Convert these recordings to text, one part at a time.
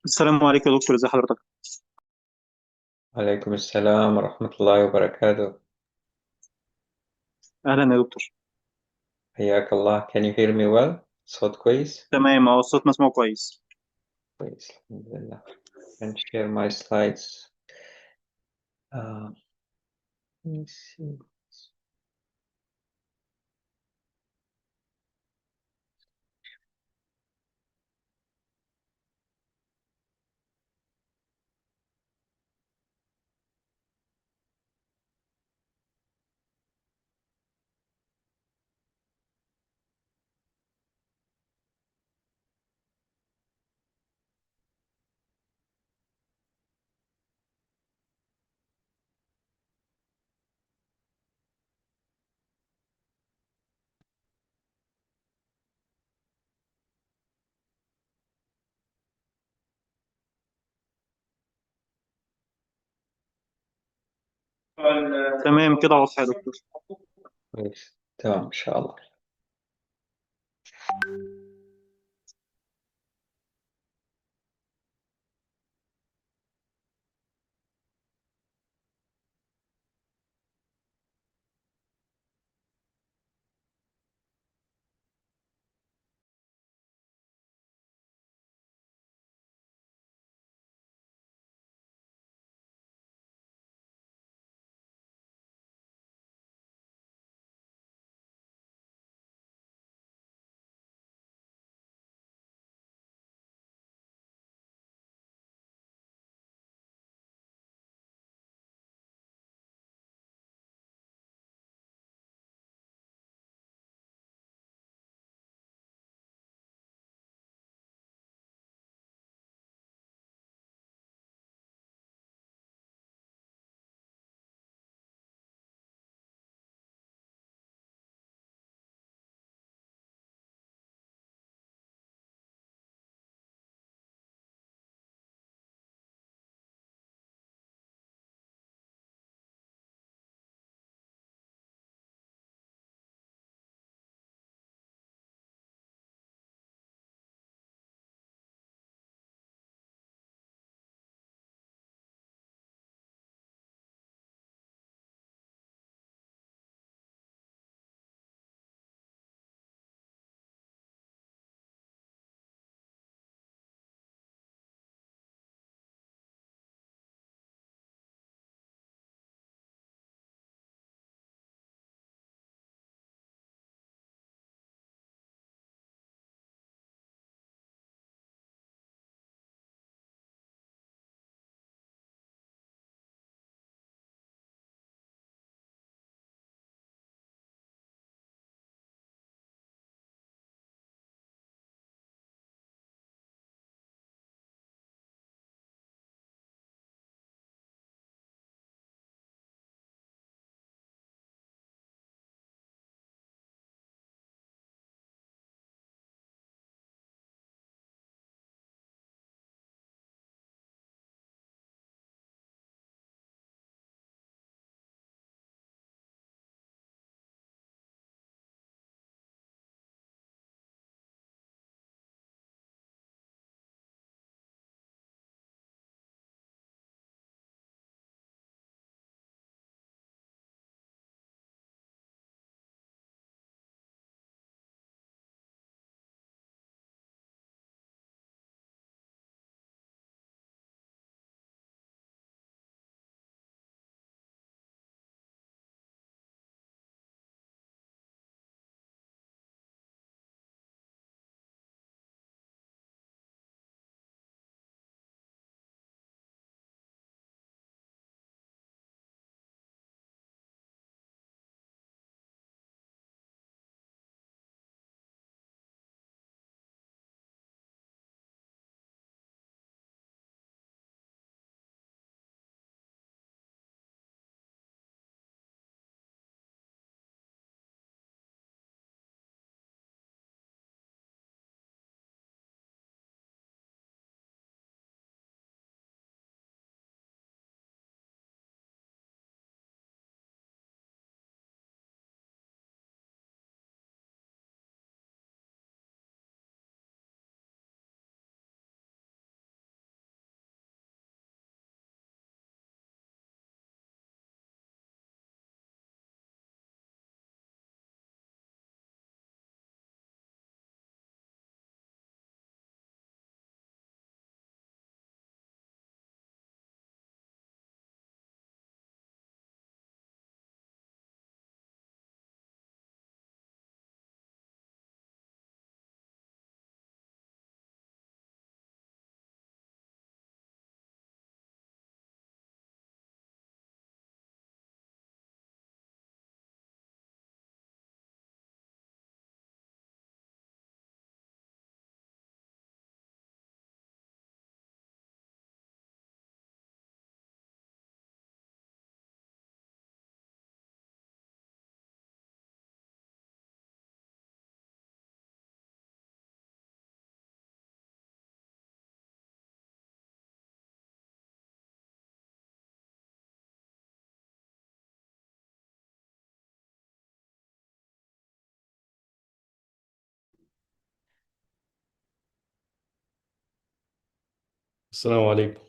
السلام عليكم يا دكتور، ازي حضرتك؟ عليكم السلام ورحمة الله وبركاته. اهلا يا دكتور. حياك الله. Can you hear me well؟ صوت كويس؟ تمام، اهو الصوت مسموع كويس. كويس الحمد لله. Can share my slides. Uh, let me see. تمام كده واضح يا دكتور. كويس تمام إن شاء الله. السلام عليكم.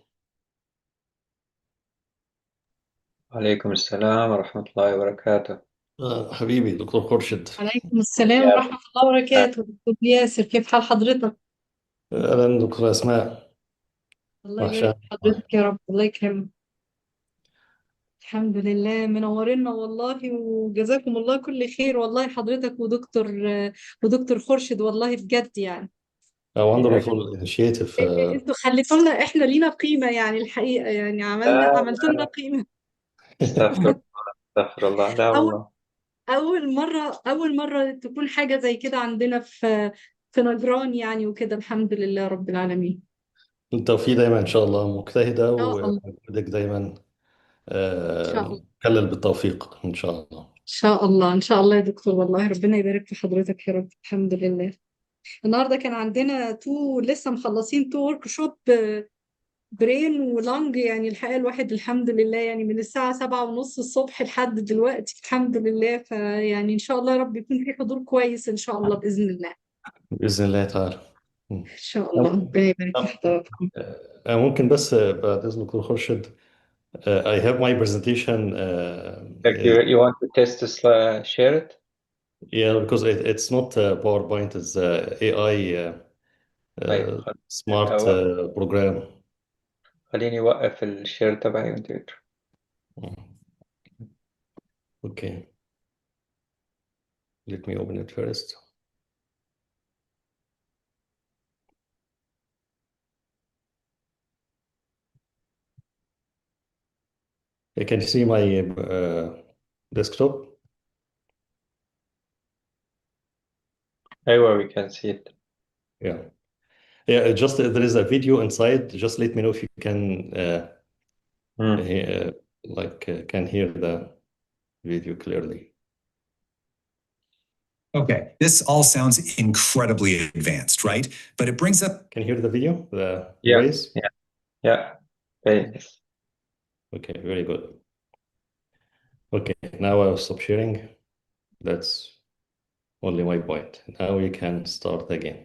وعليكم السلام ورحمة الله وبركاته. حبيبي دكتور خورشيد. عليكم السلام يا ورحمة الله وبركاته، دكتور ياسر، كيف حال حضرتك؟ أهلا دكتور أسماء. الله يبارك وحشان في والله. حضرتك يا رب، الله يكرمك. الحمد لله منورنا والله، وجزاكم الله كل خير والله حضرتك ودكتور خورشيد، والله بجد يعني. حياك. wonderful initiative. انتوا خليتوا لنا، احنا لينا قيمة يعني الحقيقة، يعني لا عملتوا لنا قيمة. استغفر استغفر الله، لا أول والله. أول مرة تكون حاجة زي كده عندنا في نجران يعني، وكده الحمد لله رب العالمين. التوفيق دايما إن شاء الله، مجتهدة إن شاء الله. ومجهودك دايما إن شاء الله. مكلل بالتوفيق إن شاء الله. شاء الله ان شاء الله يا دكتور، والله ربنا يبارك في حضرتك يا رب. الحمد لله. النهارده كان عندنا لسه مخلصين ورك شوب، برين ولانج، يعني الحقيقه الواحد الحمد لله يعني من الساعه 7:30 الصبح لحد دلوقتي الحمد لله، فيعني ان شاء الله يا رب يكون في حضور كويس ان شاء الله باذن الله. بإذن الله تعالى. ان شاء الله ربنا يبارك في حضراتكم. ممكن بس بعد إذن دكتور خورشيد. I have my presentation. Like you want to test this, share it. Yeah, because it's not PowerPoint, it's AI طيب smart أوقف. program. خليني أوقف الشير تبعي وأنت بتروح. Okay, let me open it first. You can see my desktop. أيوة, we can see it. Yeah, yeah. Just there is a video inside. Just let me know if you can Hmm. can hear the video clearly. Okay, this all sounds incredibly advanced, right? But it brings up. Can you hear the video, the Yeah, voice? yeah, yeah. Yes. Okay, very good. Okay, now I'll stop sharing. That's only my point. Now we can start again.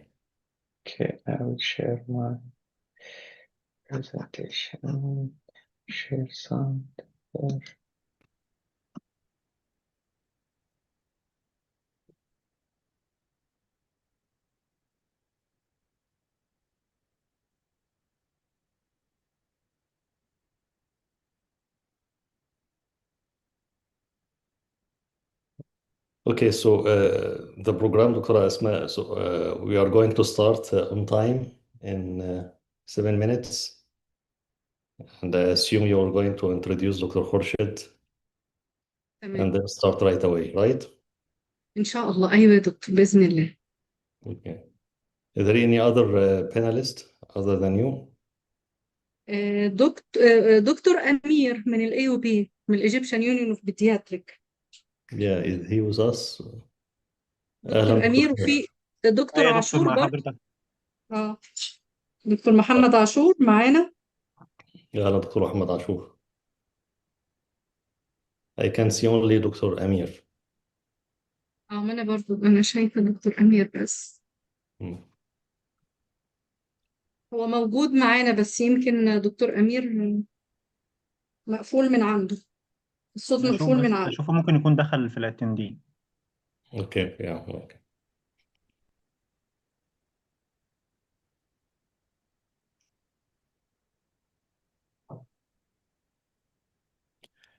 Okay, I will share my presentation. Share sound. There. Okay, so the program, Dr. Asma, so we are going to start on time in 7 minutes. And I assume you're going to introduce Dr. Khorshid تمام. and then start right away, right? ان شاء الله، ايوه يا دكتور باذن الله. Okay. Is there any other panelist other than you? دكتور امير من E.U.P، من الايجيبشن يونيون اوف بيدياتريك. Yeah, is he with us? أهلا دكتور امير، دكتور وفي أمير. دكتور يا دكتور عاشور مع برضه. حضرتك. اه، دكتور محمد عاشور معانا. أهلا دكتور أحمد عاشور. I can see only دكتور أمير. ما انا برضه انا شايفه دكتور امير بس. Hmm. هو موجود معانا بس يمكن دكتور امير مقفول من عنده، الصوت اشوف مقفول من بس عنده. اشوفه ممكن يكون دخل في الاتندين. Okay, yeah, okay.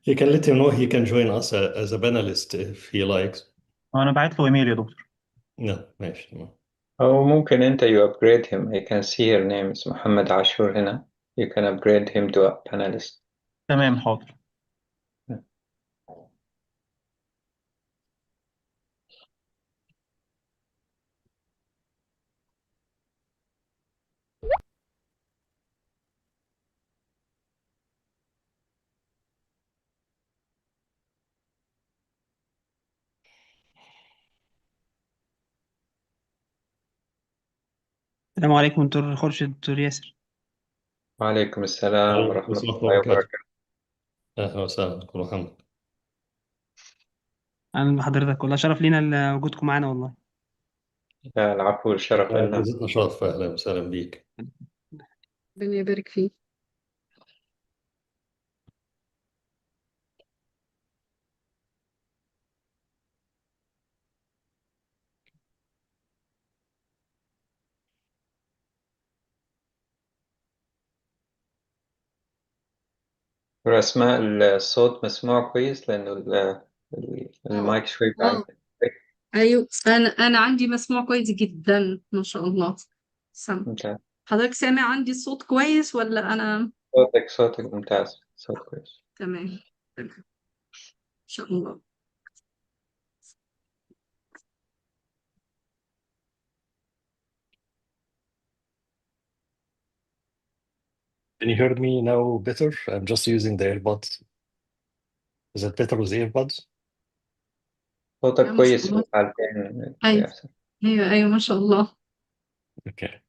You can let him know he can join us as a panelist if he likes. انا بعت له ايميل يا دكتور. No, ماشي تمام. أو ممكن أنت you upgrade him. I can see her name is محمد عاشور هنا. You can upgrade him to a panelist. تمام حاضر. السلام عليكم دكتور خورشيد، دكتور ياسر. وعليكم السلام ورحمة ورحمة الله الله وبركاته. وبركاته. أهلا وسهلا دكتور محمد. اهلا بحضرتك، والله شرف لينا وجودكم معانا والله. لا، العفو، الشرف لنا. جزتنا شرف، أهلا وسهلا بيك. ربنا يبارك فيه. أسماء الصوت مسموع كويس لأنه المايك شوي بعيد. ايوه، انا عندي مسموع كويس جدا ما شاء الله. سامع. ممتاز. حضرتك سامع عندي الصوت كويس ولا انا؟ صوتك ممتاز، صوت كويس. تمام تمام ان شاء الله. Can you hear me now better? I'm just using the earbuds. Is it better with earbuds? صوتك ما شاء كويس في الله. الحالتين ايوه يا أحسن. ايوه ما شاء الله. Okay.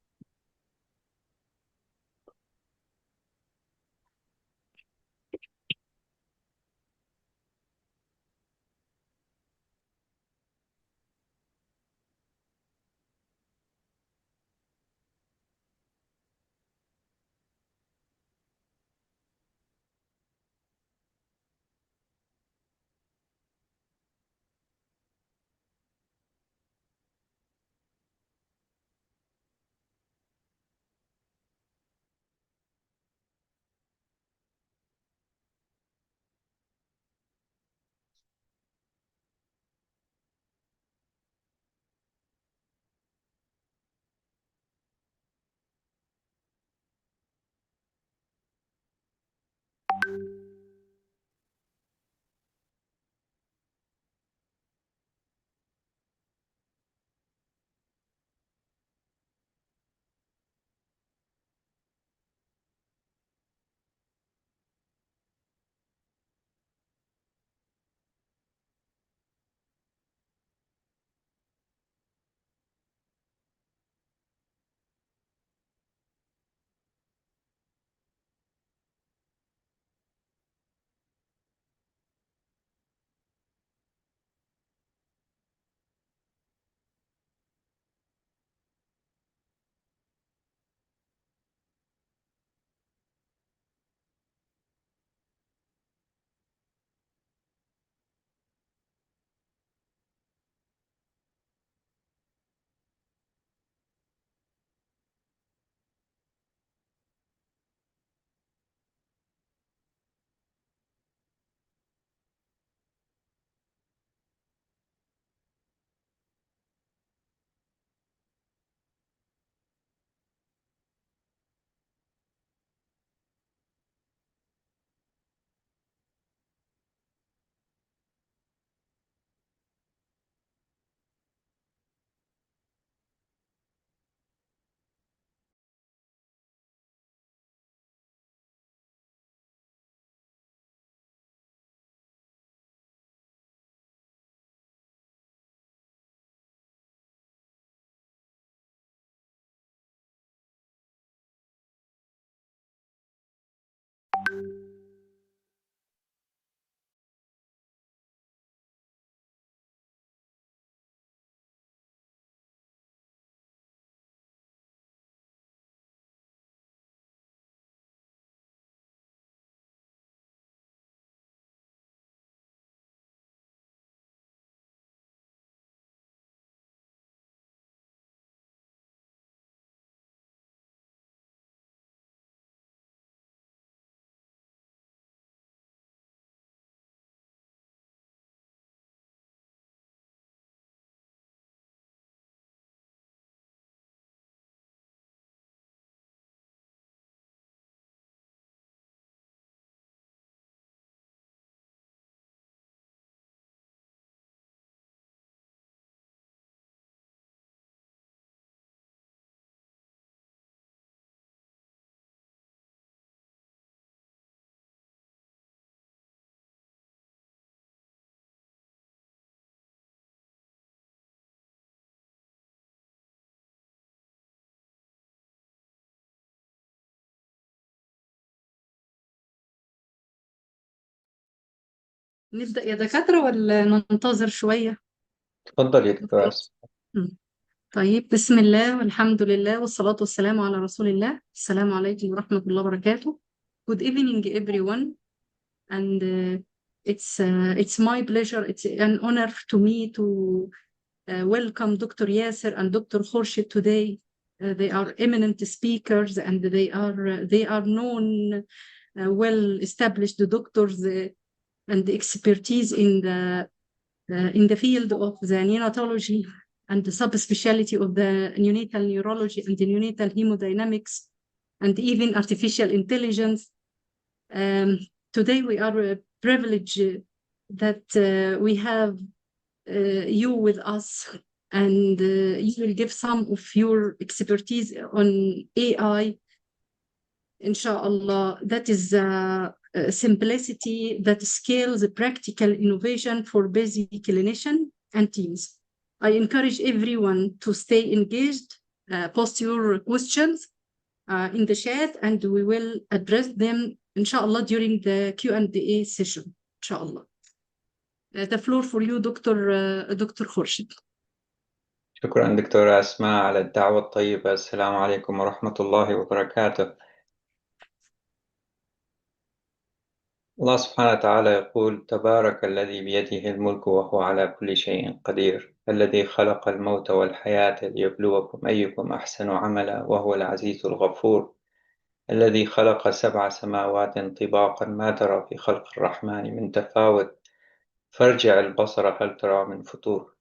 نبدأ يا دكاترة ولا ننتظر شوية؟ تفضل يا دكتور أسماء. مم. طيب، بسم الله والحمد لله والصلاة والسلام على رسول الله. السلام عليكم ورحمة الله وبركاته. Good evening, everyone. And it's my pleasure. It's an honor to me to welcome Dr. Yasser and Dr. Khorshid today. They are eminent speakers, and they are known, well-established doctors and expertise in the field of the neonatology and the subspecialty of the neonatal neurology and the neonatal hemodynamics and even artificial intelligence. Today we are privileged that we have you with us, and you will give some of your expertise on AI, inshallah. That is simplicity that scales practical innovation for busy clinician and teams. I encourage everyone to stay engaged, post your questions in the chat, and we will address them, inshallah, during the Q&A session, inshallah. The floor for you, Dr. Khorshid. شكرا دكتورة أسماء على الدعوة الطيبة. السلام عليكم ورحمة الله وبركاته. الله سبحانه وتعالى يقول: تبارك الذي بيده الملك وهو على كل شيء قدير، الذي خلق الموت والحياة ليبلوكم أيكم أحسن عملا وهو العزيز الغفور، الذي خلق 7 سماوات طباقا ما ترى في خلق الرحمن من تفاوت، فارجع البصر هل ترى من فطور.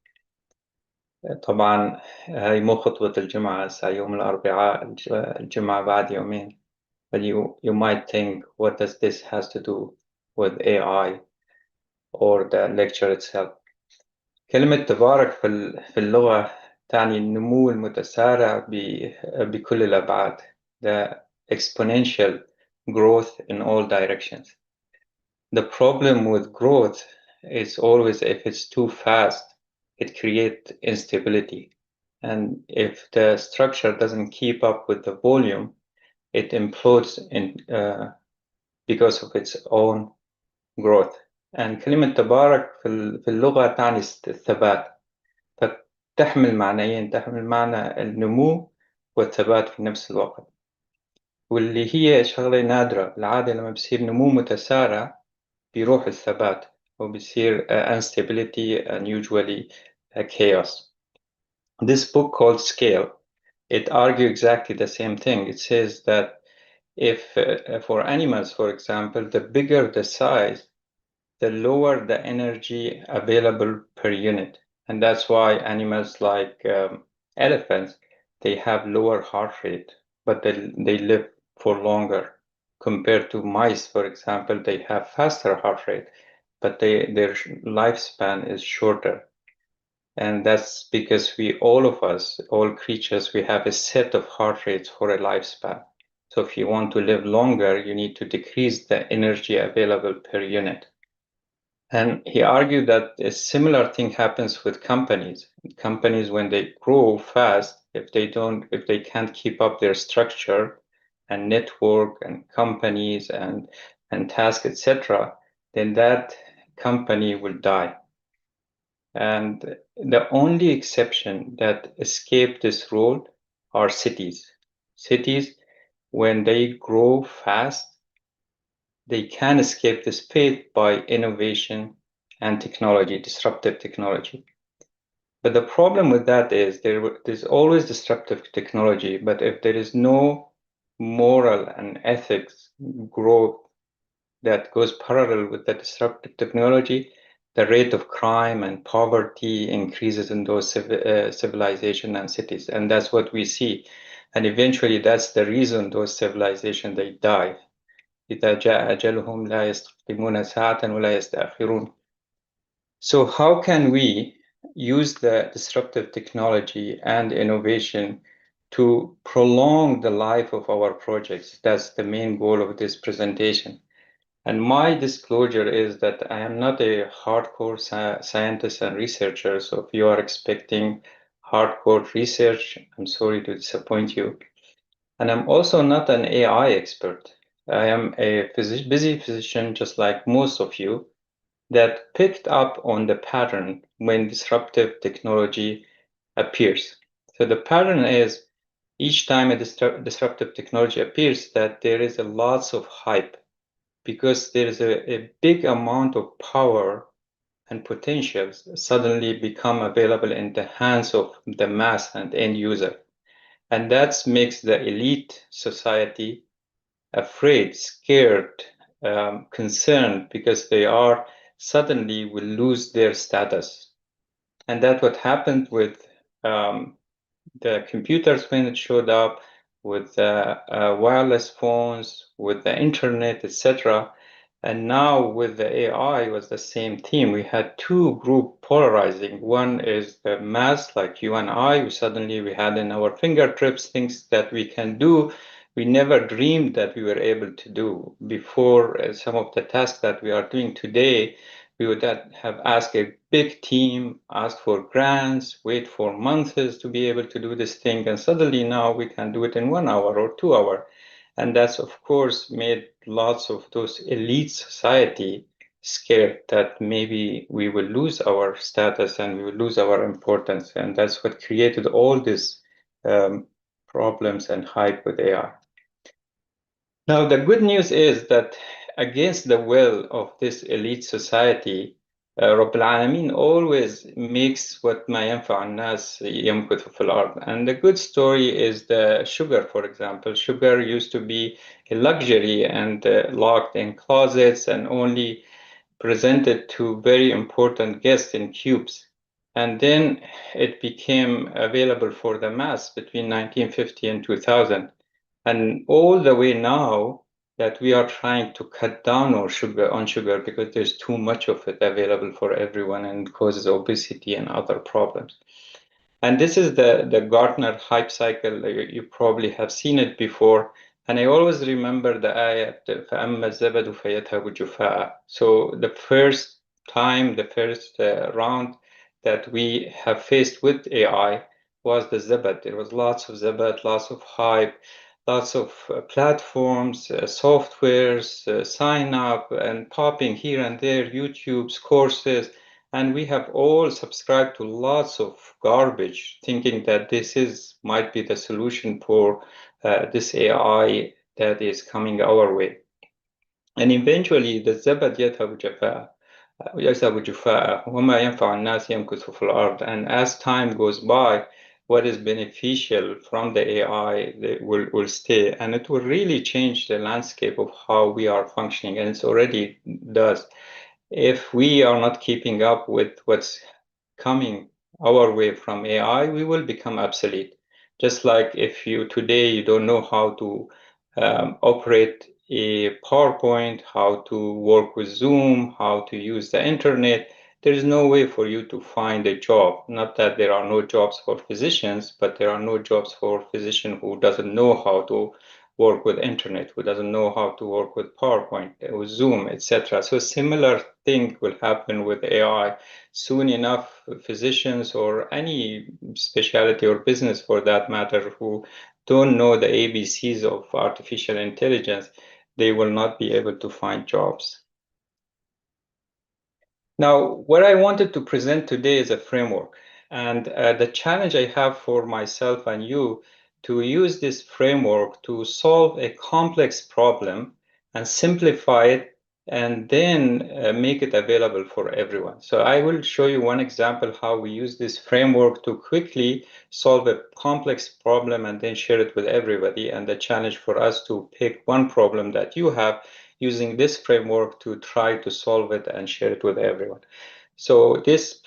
طبعا هاي مو خطبة الجمعة، يوم الأربعاء، الجمعة بعد يومين. But you might think, what does this has to do with AI or the lecture itself? كلمة تبارك في اللغة تعني النمو المتسارع بكل الأبعاد. The exponential growth in all directions. The problem with growth is always if it's too fast, it creates instability. And if the structure doesn't keep up with the volume, it implodes because of its own growth. And كلمة تبارك في اللغة تعني الثبات، فتحمل معنيين، تحمل معنى النمو والثبات في نفس الوقت، واللي هي شغلة نادرة. بالعادة لما بصير نمو متسارع بيروح الثبات وبصير instability and usually chaos. This book called Scale, it argues exactly the same thing. It says that if for animals, for example, the bigger the size, the lower the energy available per unit. And that's why animals like elephants, they have lower heart rate, but they live for longer. Compared to mice, for example, they have faster heart rate, but their lifespan is shorter. And that's because all of us, all creatures, we have a set of heart rates for a lifespan. So if you want to live longer, you need to decrease the energy available per unit. And he argued that a similar thing happens with companies. Companies, when they grow fast, if they can't keep up their structure and network and companies and tasks, etc., then that company will die. And the only exception that escape this rule are cities. Cities, when they grow fast, they can escape this fate by innovation and technology, disruptive technology. But the problem with that is there's always disruptive technology, but if there is no moral and ethics growth that goes parallel with the disruptive technology, the rate of crime and poverty increases in those civilizations and cities. And that's what we see. And eventually that's the reason those civilizations, they die. إذا جاء أجلهم لا يستقدمون ساعة ولا يستأخرون. So how can we use the disruptive technology and innovation to prolong the life of our projects? That's the main goal of this presentation. And my disclosure is that I am not a hardcore scientist and researcher. So if you are expecting hardcore research, I'm sorry to disappoint you. And I'm also not an AI expert. I am a busy physician, just like most of you, that picked up on the pattern when disruptive technology appears. So the pattern is each time a disruptive technology appears that there is a lots of hype because there is a big amount of power and potentials suddenly become available in the hands of the mass and end user. And that makes the elite society afraid, scared, concerned because they are suddenly will lose their status. And that's what happened with the computers when it showed up, with wireless phones, with the internet, etc. And now with the AI was the same theme. We had two group polarizing. One is the mass, like you and I, who suddenly we had in our fingertips things that we can do. We never dreamed that we were able to do before. Some of the tasks that we are doing today, we would have asked a big team, asked for grants, wait for months to be able to do this thing. And suddenly now we can do it in 1 hour or 2 hours. And that's, of course, made lots of those elite society scared that maybe we will lose our status and we will lose our importance. And that's what created all these problems and hype with AI. Now, the good news is that against the will of this elite society, رب العالمين always makes what ما ينفع الناس يمكث في الأرض. And the good story is the sugar, for example. Sugar used to be a luxury and locked in closets and only presented to very important guests in cubes. And then it became available for the mass between 1950 and 2000. And all the way now that we are trying to cut down on sugar because there's too much of it available for everyone and causes obesity and other problems. And this is the Gartner hype cycle. You probably have seen it before. And I always remember the ayat, فَأَمَّا الزَّبَدُ فَيَذْهَبُ جُفَاءً. So the first time, the first round that we have faced with AI was the zabad. There was lots of zabad, lots of hype, lots of platforms, softwares, sign up and popping here and there, YouTube's courses. And we have all subscribed to lots of garbage, thinking that this might be the solution for this AI that is coming our way. And eventually, the زبد يذهب جفاء وما ينفع الناس يمكث في الأرض. And as time goes by, what is beneficial from the AI will stay, and it will really change the landscape of how we are functioning, and it already does. If we are not keeping up with what's coming our way from AI, we will become obsolete. Just like if today you don't know how to operate a PowerPoint, how to work with Zoom, how to use the internet, there is no way for you to find a job. Not that there are no jobs for physicians, but there are no jobs for a physician who doesn't know how to work with internet, who doesn't know how to work with PowerPoint, with Zoom, etc. So a similar thing will happen with AI. Soon enough, physicians or any specialty or business for that matter who don't know the ABCs of artificial intelligence, they will not be able to find jobs. Now, what I wanted to present today is a framework. And the challenge I have for myself and you to use this framework to solve a complex problem and simplify it and then make it available for everyone. So I will show you one example how we use this framework to quickly solve a complex problem and then share it with everybody. And the challenge for us to pick one problem that you have using this framework to try to solve it and share it with everyone. So this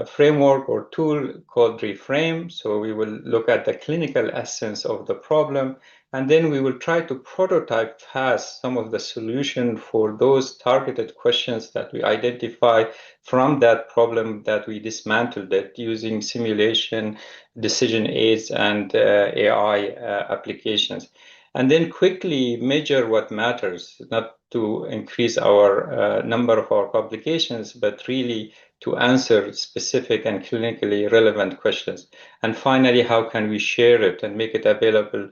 framework or tool called Reframe. So we will look at the clinical essence of the problem, and then we will try to prototype fast some of the solution for those targeted questions that we identify from that problem that we dismantled it using simulation, decision aids, and AI applications. And then quickly measure what matters, not to increase our number of our publications, but really to answer specific and clinically relevant questions. And finally, how can we share it and make it available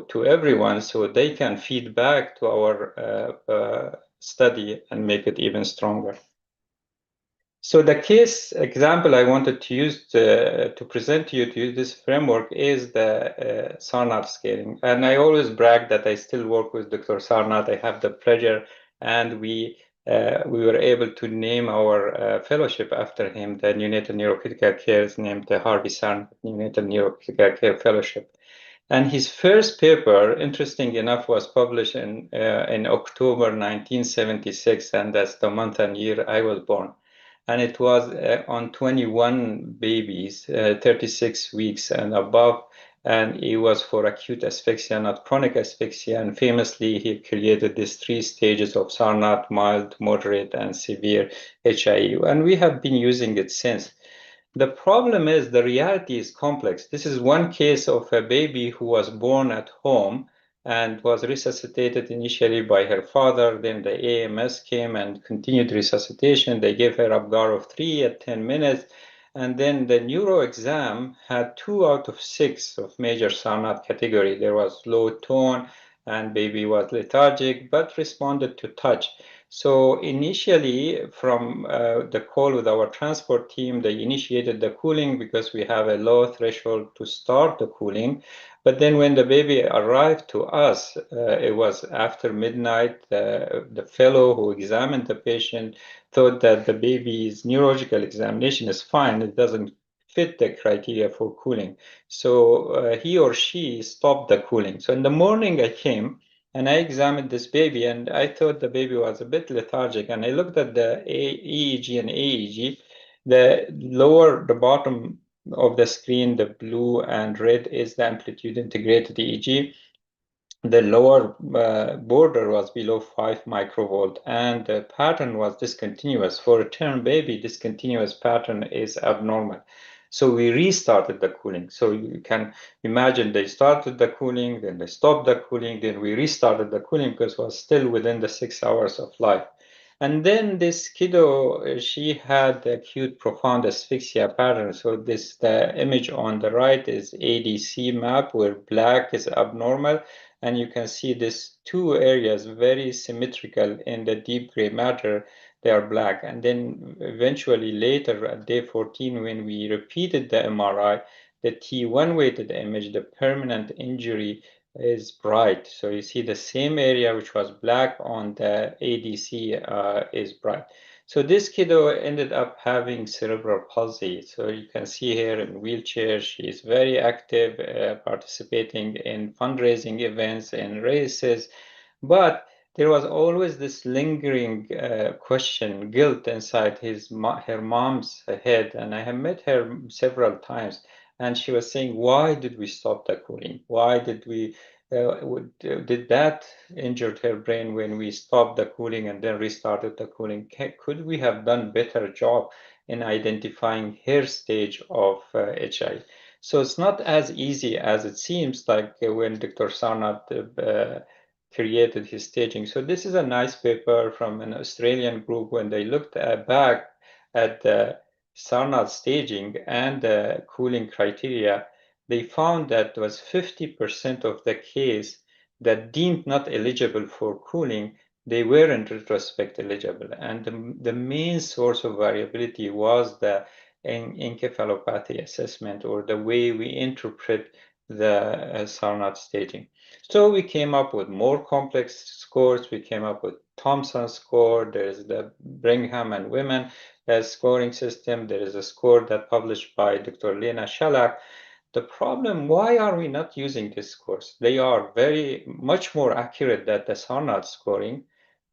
to everyone so they can feed back to our study and make it even stronger? So the case example I wanted to use to present to you to use this framework is the Sarnath scaling. And I always brag that I still work with Dr. Sarnath. I have the pleasure, and we were able to name our fellowship after him. The Neonatal Neurocritical Care is named the Harvey Sarnath Neonatal Neurocritical Care Fellowship. And his first paper, interesting enough, was published in October 1976, and that's the month and year I was born. And it was on 21 babies, 36 weeks and above, and it was for acute asphyxia, not chronic asphyxia. And famously, he created these 3 stages of Sarnath: mild, moderate, and severe HIU. And we have been using it since. The problem is the reality is complex. This is one case of a baby who was born at home and was resuscitated initially by her father. Then the AMS came and continued resuscitation. They gave her Apgar of 3 at 10 minutes. And then the neuro exam had 2 out of 6 of major Sarnath category. There was low tone and baby was lethargic, but responded to touch. So initially, from the call with our transport team, they initiated the cooling because we have a low threshold to start the cooling. But then when the baby arrived to us, it was after midnight. The fellow who examined the patient thought that the baby's neurological examination is fine. It doesn't fit the criteria for cooling. So he or she stopped the cooling. So in the morning I came and I examined this baby, and I thought the baby was a bit lethargic. And I looked at the EEG and AEG. The bottom of the screen, the blue and red, is the amplitude integrated EEG. The lower border was below 5 microvolt, and the pattern was discontinuous. For a term baby, discontinuous pattern is abnormal. So we restarted the cooling. So you can imagine they started the cooling, then they stopped the cooling, then we restarted the cooling because it was still within the 6 hours of life. And then this kiddo, she had acute profound asphyxia pattern. So the image on the right is ADC map, where black is abnormal. And you can see these 2 areas very symmetrical in the deep gray matter. They are black. And then eventually later at day 14, when we repeated the MRI, the T1 weighted image, the permanent injury is bright. So you see the same area which was black on the ADC is bright. So this kiddo ended up having cerebral palsy. So you can see here in wheelchair, she is very active, participating in fundraising events and races. But there was always this lingering question, guilt inside her mom's head. And I have met her several times. And she was saying, why did we stop the cooling? Why did we, did that injure her brain when we stopped the cooling and then restarted the cooling? Could we have done better job in identifying her stage of HI? So it's not as easy as it seems, like when Dr. Sarnath created his staging. So this is a nice paper from an Australian group when they looked back at the Sarnath staging and the cooling criteria. They found that was 50% of the case that deemed not eligible for cooling, they were in retrospect eligible. And the main source of variability was the encephalopathy assessment, or the way we interpret the Sarnath staging. So we came up with more complex scores. We came up with Thompson score. There's the Brigham and Women scoring system. There is a score that published by Dr. Lena Shalak. The problem, why are we not using these scores? They are very much more accurate than the Sarnath scoring,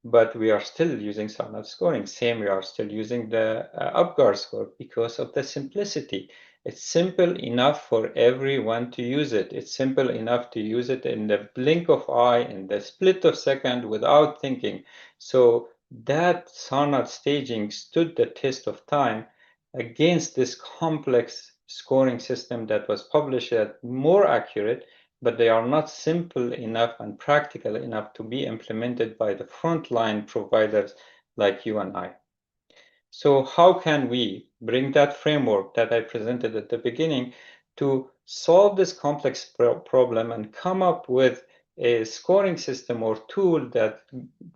but we are still using Sarnath scoring. Same, we are still using the Apgar score because of the simplicity. It's simple enough for everyone to use it. It's simple enough to use it in the blink of eye, in the split of second, without thinking. So that Sarnath staging stood the test of time against this complex scoring system that was published at more accurate, but they are not simple enough and practical enough to be implemented by the frontline providers like you and I. So how can we bring that framework that I presented at the beginning to solve this complex problem and come up with a scoring system or tool that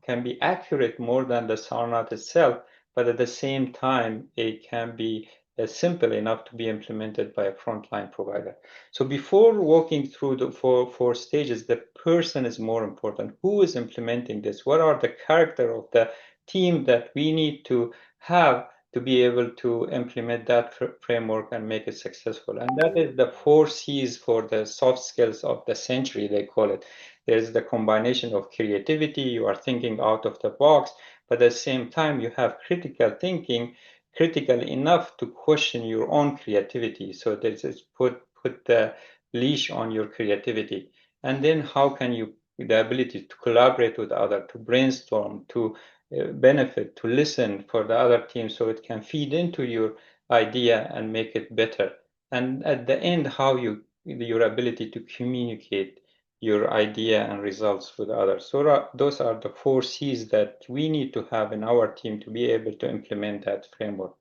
can be accurate more than the Sarnath itself, but at the same time, it can be simple enough to be implemented by a frontline provider. So before walking through the four stages, the person is more important. Who is implementing this? What are the character of the team that we need to have to be able to implement that framework and make it successful? And that is the 4 C's for the soft skills of the century, they call it. There's the combination of creativity, you are thinking out of the box, but at the same time, you have critical thinking, critical enough to question your own creativity. So this is put the leash on your creativity. And then how can you, the ability to collaborate with others, to brainstorm, to benefit, to listen for the other team so it can feed into your idea and make it better. And at the end, how your ability to communicate your idea and results with others. So those are the 4 C's that we need to have in our team to be able to implement that framework.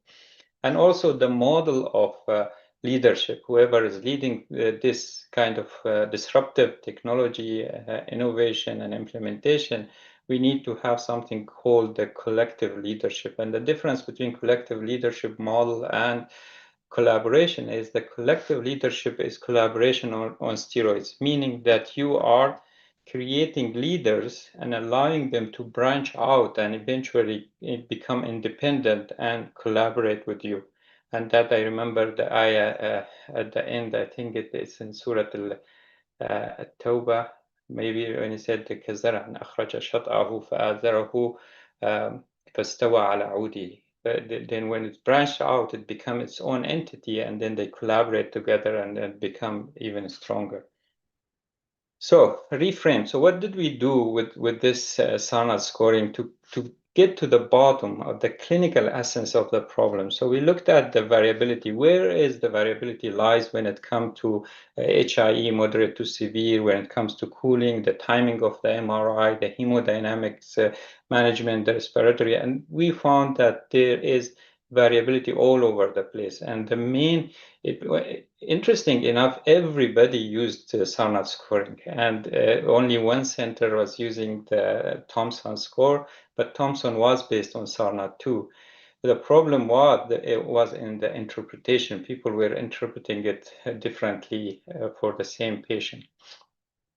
And also the model of leadership, whoever is leading this kind of disruptive technology, innovation and implementation, we need to have something called the collective leadership. And the difference between collective leadership model and collaboration is the collective leadership is collaboration on steroids, meaning that you are creating leaders and allowing them to branch out and eventually become independent and collaborate with you. And that I remember the ayah at the end, I think it is in Surah At-Tawbah, maybe when he said كَزَرْعٍ أَخْرَجَ شَطْأَهُ فَآزَرَهُ فَاسْتَوَى عَلَى عُودِهِ. Then when it's branched out, it becomes its own entity, and then they collaborate together and then become even stronger. So reframe. So what did we do with this SARNAT scoring to get to the bottom of the clinical essence of the problem? So we looked at the variability. Where is the variability lies when it comes to HIE, moderate to severe, when it comes to cooling, the timing of the MRI, the hemodynamics management, the respiratory, and we found that there is variability all over the place. And the main, interesting enough, everybody used SARNAT scoring, and only one center was using the Thomson score, but Thomson was based on SARNAT too. The problem was that it was in the interpretation. People were interpreting it differently for the same patient.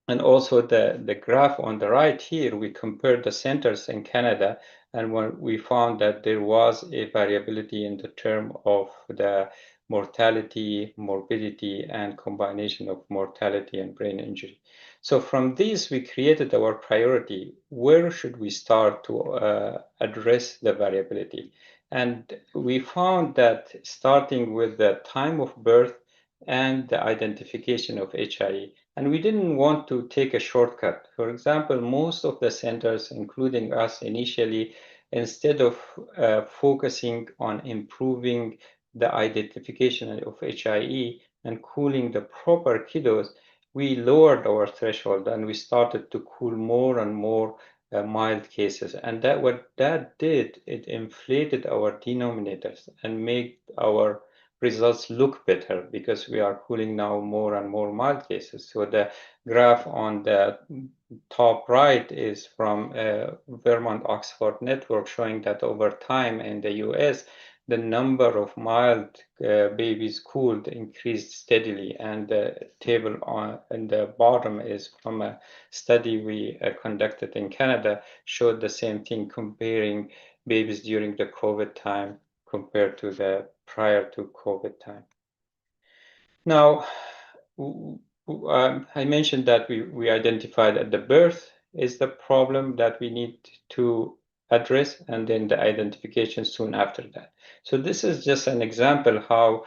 And also the graph on the right here, we compared the centers in Canada, and when we found that there was a variability in the term of the mortality, morbidity, and combination of mortality and brain injury. So from this, we created our priority. Where should we start to address the variability? And we found that starting with the time of birth and the identification of HIE. And we didn't want to take a shortcut. For example, most of the centers, including us initially, instead of focusing on improving the identification of HIE and cooling the proper kiddos, we lowered our threshold and we started to cool more and more mild cases. And that what that did, it inflated our denominators and made our results look better because we are cooling now more and more mild cases. So the graph on the top right is from Vermont Oxford network showing that over time in the US, the number of mild babies cooled increased steadily, and the table on the bottom is from a study we conducted in Canada, showed the same thing comparing babies during the COVID time compared to the prior to COVID time. Now, I mentioned that we identified at the birth is the problem that we need to address, and then the identification soon after that. So this is just an example how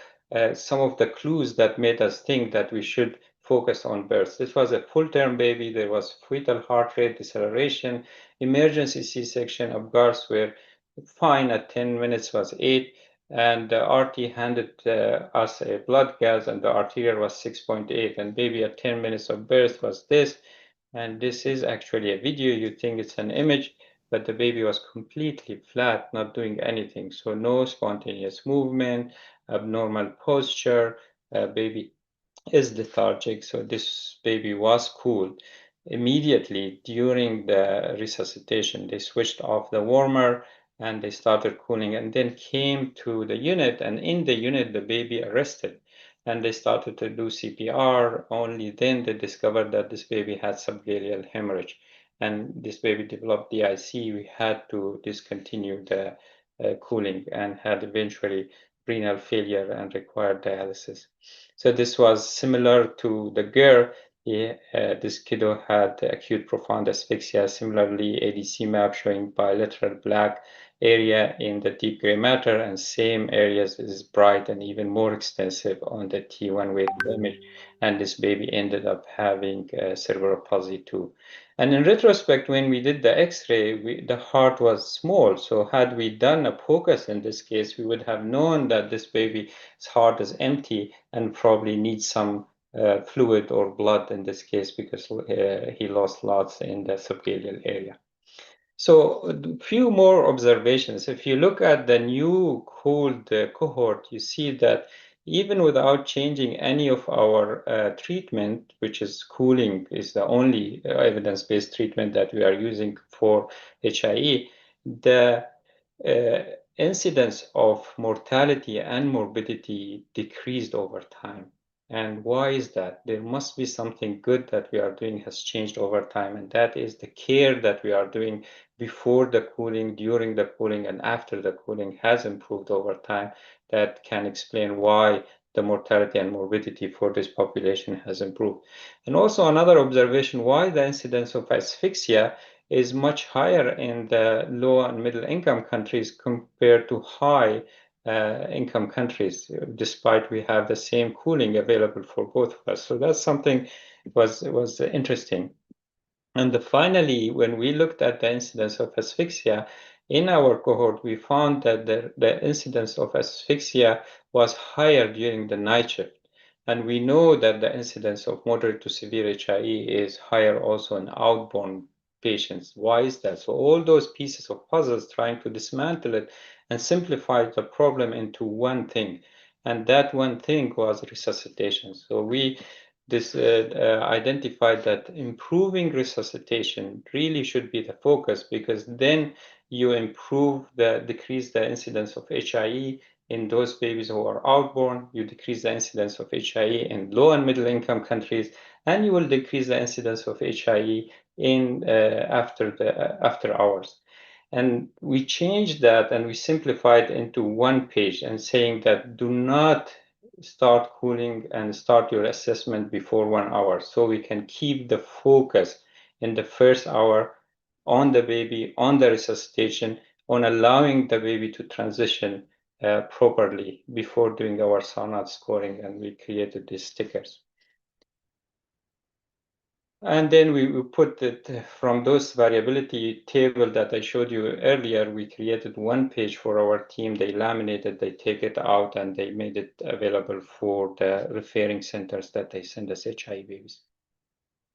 some of the clues that made us think that we should focus on birth. This was a full-term baby. There was fetal heart rate deceleration, emergency C-section. Apgars were fine at 10 minutes was 8, and the RT handed us a blood gas, and the arterial was 6.8, and baby at 10 minutes of birth was this. And this is actually a video. You think it's an image, but the baby was completely flat, not doing anything. So no spontaneous movement, abnormal posture, baby is lethargic. So this baby was cooled. Immediately during the resuscitation, they switched off the warmer, and they started cooling, and then came to the unit, and in the unit the baby arrested, and they started to do CPR. Only then they discovered that this baby had subgaleal hemorrhage, and this baby developed DIC. We had to discontinue the cooling and had eventually renal failure and required dialysis. So this was similar to the girl. This kiddo had acute profound asphyxia. Similarly, ADC map showing bilateral black area in the deep gray matter, and same areas is bright and even more extensive on the T1 wave image. And this baby ended up having cerebral palsy too. And in retrospect, when we did the X-ray, the heart was small. So had we done a POCUS in this case, we would have known that this baby's heart is empty and probably needs some fluid or blood in this case, because he lost lots in the subgaleal area. So a few more observations. If you look at the new cooled cohort, you see that even without changing any of our treatment, which is cooling is the only evidence-based treatment that we are using for HIE, the incidence of mortality and morbidity decreased over time. And why is that? There must be something good that we are doing has changed over time, and that is the care that we are doing before the cooling, during the cooling, and after the cooling has improved over time. That can explain why the mortality and morbidity for this population has improved. And also another observation, why the incidence of asphyxia is much higher in the low and middle income countries compared to high income countries, despite we have the same cooling available for both of us. So that's something was interesting. And finally, when we looked at the incidence of asphyxia in our cohort, we found that the incidence of asphyxia was higher during the night shift. And we know that the incidence of moderate to severe HIE is higher also in outborn patients. Why is that? So all those pieces of puzzles trying to dismantle it and simplify the problem into one thing. And that one thing was resuscitation. So we identified that improving resuscitation really should be the focus, because then you decrease the incidence of HIE in those babies who are outborn, you decrease the incidence of HIE in low and middle income countries, and you will decrease the incidence of HIE in after hours. And we changed that and we simplified into one page and saying that do not start cooling and start your assessment before 1 hour, so we can keep the focus in the first hour on the baby, on the resuscitation, on allowing the baby to transition properly before doing our SANAD scoring, and we created these stickers. And then we put it from those variability table that I showed you earlier, we created one page for our team. They laminated, they take it out, and they made it available for the referring centers that they send us HIE babies.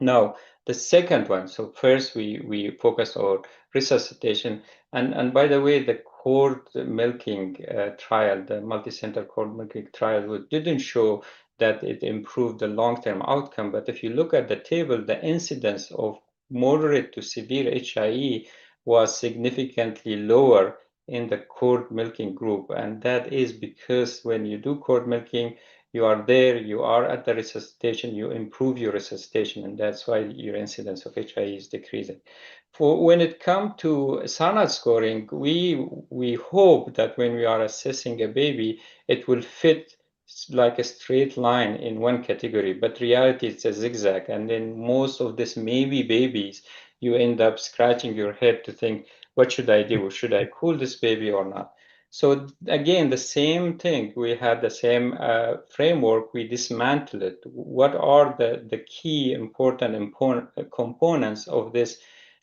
Now, the second one, so first we focus on resuscitation. And by the way, the cord milking trial, the multi-center cord milking trial, didn't show that it improved the long-term outcome. But if you look at the table, the incidence of moderate to severe HIE was significantly lower in the cord milking group. And that is because when you do cord milking, you are there, you are at the resuscitation, you improve your resuscitation, and that's why your incidence of HIE is decreasing. For when it comes to SANAD scoring, we hope that when we are assessing a baby, it will fit like a straight line in one category, but reality it's a zigzag. And then most of this maybe babies, you end up scratching your head to think, what should I do? Should I cool this baby or not? So again, the same thing, we had the same framework, we dismantled it. What are the key important components of this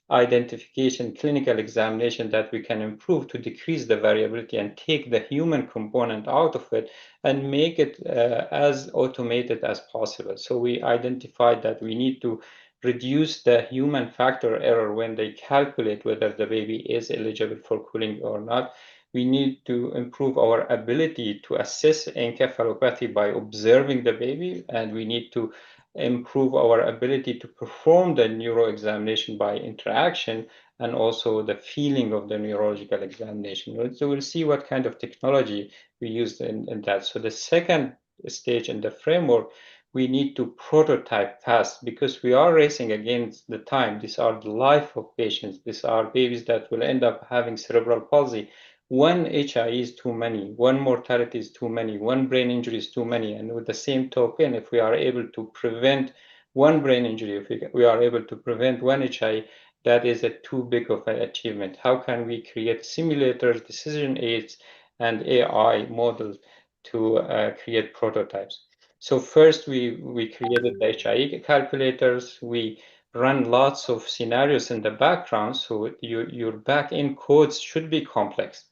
identification clinical examination that we can improve to decrease the variability and take the human component out of it and make it as automated as possible? So we identified that we need to reduce the human factor error when they calculate whether the baby is eligible for cooling or not. We need to improve our ability to assess encephalopathy by observing the baby, and we need to improve our ability to perform the neuroexamination by interaction. and also the feeling of the neurological examination. So we'll see what kind of technology we used in that. So the second stage in the framework, we need to prototype fast because we are racing against the time. These are the life of patients. These are babies that will end up having cerebral palsy. One HI is too many, one mortality is too many, one brain injury is too many. And with the same token, if we are able to prevent one brain injury, if we are able to prevent one HI, that is a too big of an achievement. How can we create simulators, decision aids, and AI models to create prototypes? So first we created the HI calculators. We run lots of scenarios in the background, so your back-end codes should be complex,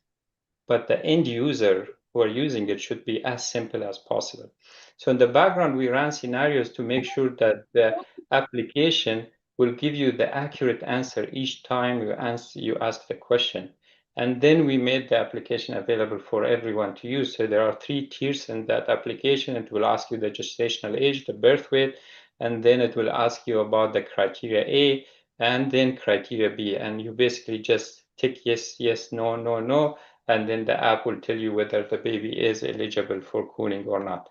but the end user who are using it should be as simple as possible. So in the background, we ran scenarios to make sure that the application will give you the accurate answer each time you ask the question. And then we made the application available for everyone to use. So there are 3 tiers in that application. It will ask you the gestational age, the birth weight, and then it will ask you about the criteria A, and then criteria B. And you basically just tick yes, yes, no, no, no, and then the app will tell you whether the baby is eligible for cooling or not.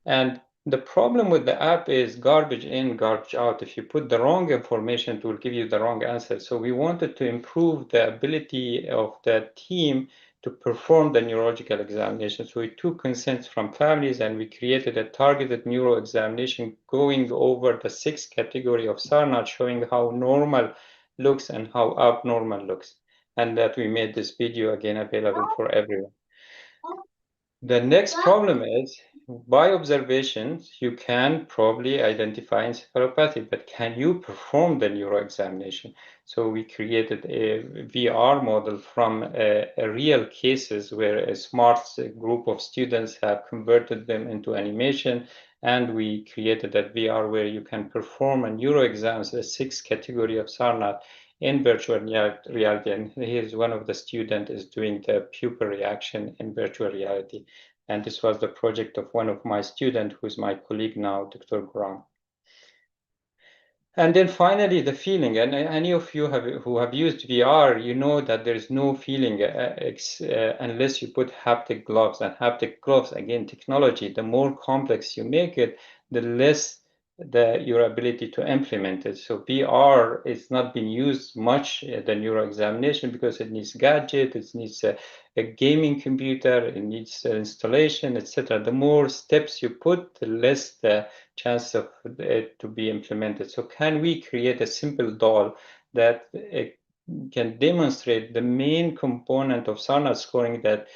And the problem with the app is garbage in, garbage out. If you put the wrong information, it will give you the wrong answer. So we wanted to improve the ability of the team to perform the neurological examination. So we took consents from families and we created a targeted neuro examination going over the 6 category of SARNAT, showing how normal looks and how abnormal looks. And that we made this video again available for everyone. The next problem is, by observations, you can probably identify encephalopathy, but can you perform the neuro examination? So we created a VR model from a real cases where a smart group of students have converted them into animation, and we created that VR where you can perform a neuro exams, the 6 category of SARNAT, in virtual reality. And here's one of the students is doing the pupil reaction in virtual reality. And this was the project of one of my students, who's my colleague now, Dr. Guram. And then finally, the feeling. And any of you who have used VR, you know that there is no feeling unless you put haptic gloves. And haptic gloves, again, technology, the more complex you make it, the less your ability to implement it. So VR is not being used much at the neuro examination because it needs gadget, it needs a gaming computer, it needs installation, etc. The more steps you put, the less the chance of it to be implemented. So can we create a simple doll that can demonstrate the main component of SARNAT scoring that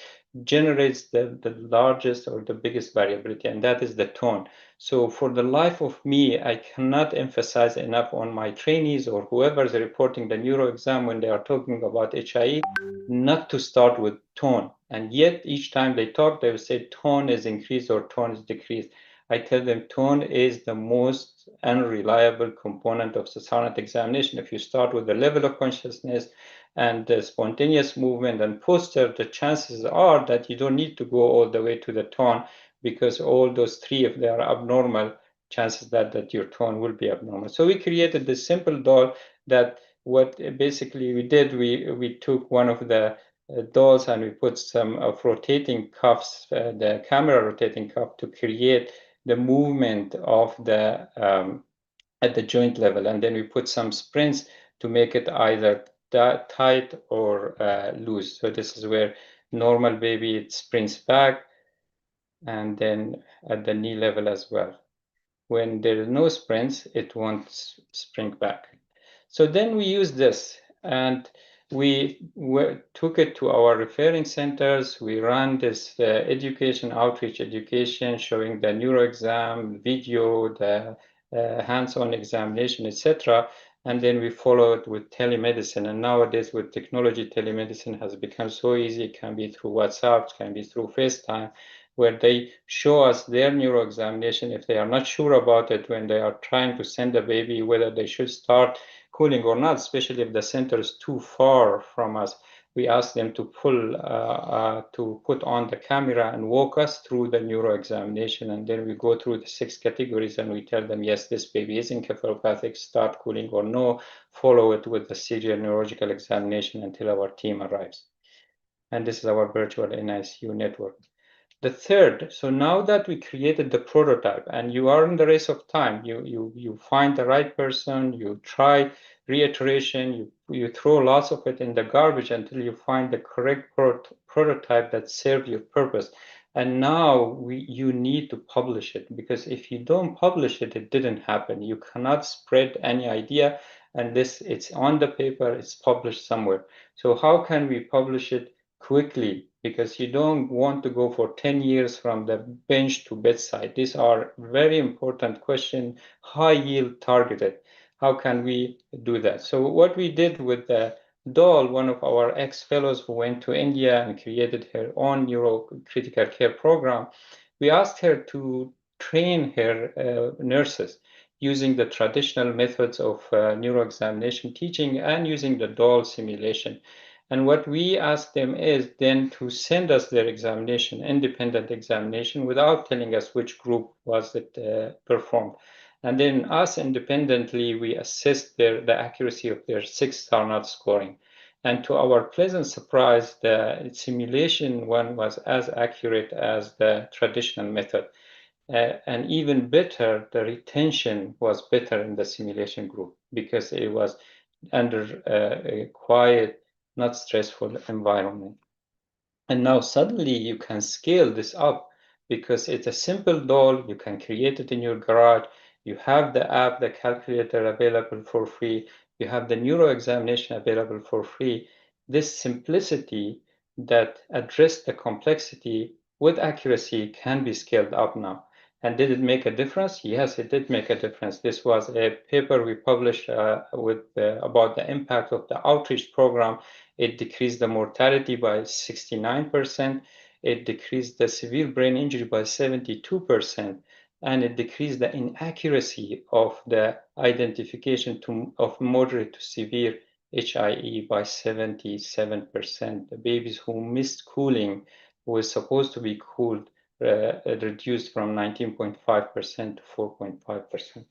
generates the largest or the biggest variability, and that is the tone. So for the life of me, I cannot emphasize enough on my trainees or whoever is reporting the neuro exam when they are talking about HIE, not to start with tone. And yet each time they talk, they will say tone is increased or tone is decreased. I tell them tone is the most unreliable component of the SARNAT examination. If you start with the level of consciousness and the spontaneous movement and posture, the chances are that you don't need to go all the way to the tone, because all those 3, if they are abnormal, chances that your tone will be abnormal. So we created this simple doll that what basically we did, we took one of the dolls and we put some of rotating cuffs, the camera rotating cuff, to create the movement of the at the joint level, and then we put some springs to make it either tight or loose. So this is where normal baby, it springs back, and then at the knee level as well. When there is no springs, it won't spring back. So then we use this, and we took it to our referring centers. We ran this education, outreach education, showing the neuro exam, video, the hands-on examination, etc. And then we followed with telemedicine. And nowadays with technology, telemedicine has become so easy. It can be through WhatsApp, it can be through FaceTime, where they show us their neuro examination if they are not sure about it when they are trying to send a baby, whether they should start cooling or not, especially if the center is too far from us. we ask them to put on the camera and walk us through the neuro examination, and then we go through the 6 categories and we tell them, yes, this baby is encephalopathic, start cooling, or no, follow it with the serial neurological examination until our team arrives. And this is our virtual NICU network. The third, so now that we created the prototype and you are in the race of time, you find the right person, you try reiteration, you throw lots of it in the garbage until you find the correct prototype that serves your purpose. And now you need to publish it, because if you don't publish it, it didn't happen. You cannot spread any idea, and it's on the paper, it's published somewhere. So how can we publish it quickly? Because you don't want to go for 10 years from the bench to bedside. These are very important questions, high yield targeted. How can we do that? So what we did with the doll, one of our ex-fellows who went to India and created her own neurocritical care program, we asked her to train her nurses using the traditional methods of neuroexamination teaching and using the doll simulation. And what we ask them is then to send us their examination, independent examination, without telling us which group was it performed. And then us independently, we assess the accuracy of their 6-star not scoring. And to our pleasant surprise, the simulation one was as accurate as the traditional method. And even better, the retention was better in the simulation group because it was under a quiet, not stressful environment. And now suddenly you can scale this up because it's a simple doll. You can create it in your garage. You have the app, the calculator available for free. You have the neuro examination available for free. This simplicity that addressed the complexity with accuracy can be scaled up now. And did it make a difference? Yes, it did make a difference. This was a paper we published about the impact of the outreach program. It decreased the mortality by 69%. It decreased the severe brain injury by 72%. And it decreased the inaccuracy of the identification of moderate to severe HIE by 77%. The babies who missed cooling, who were supposed to be cooled, reduced from 19.5% to 4.5%.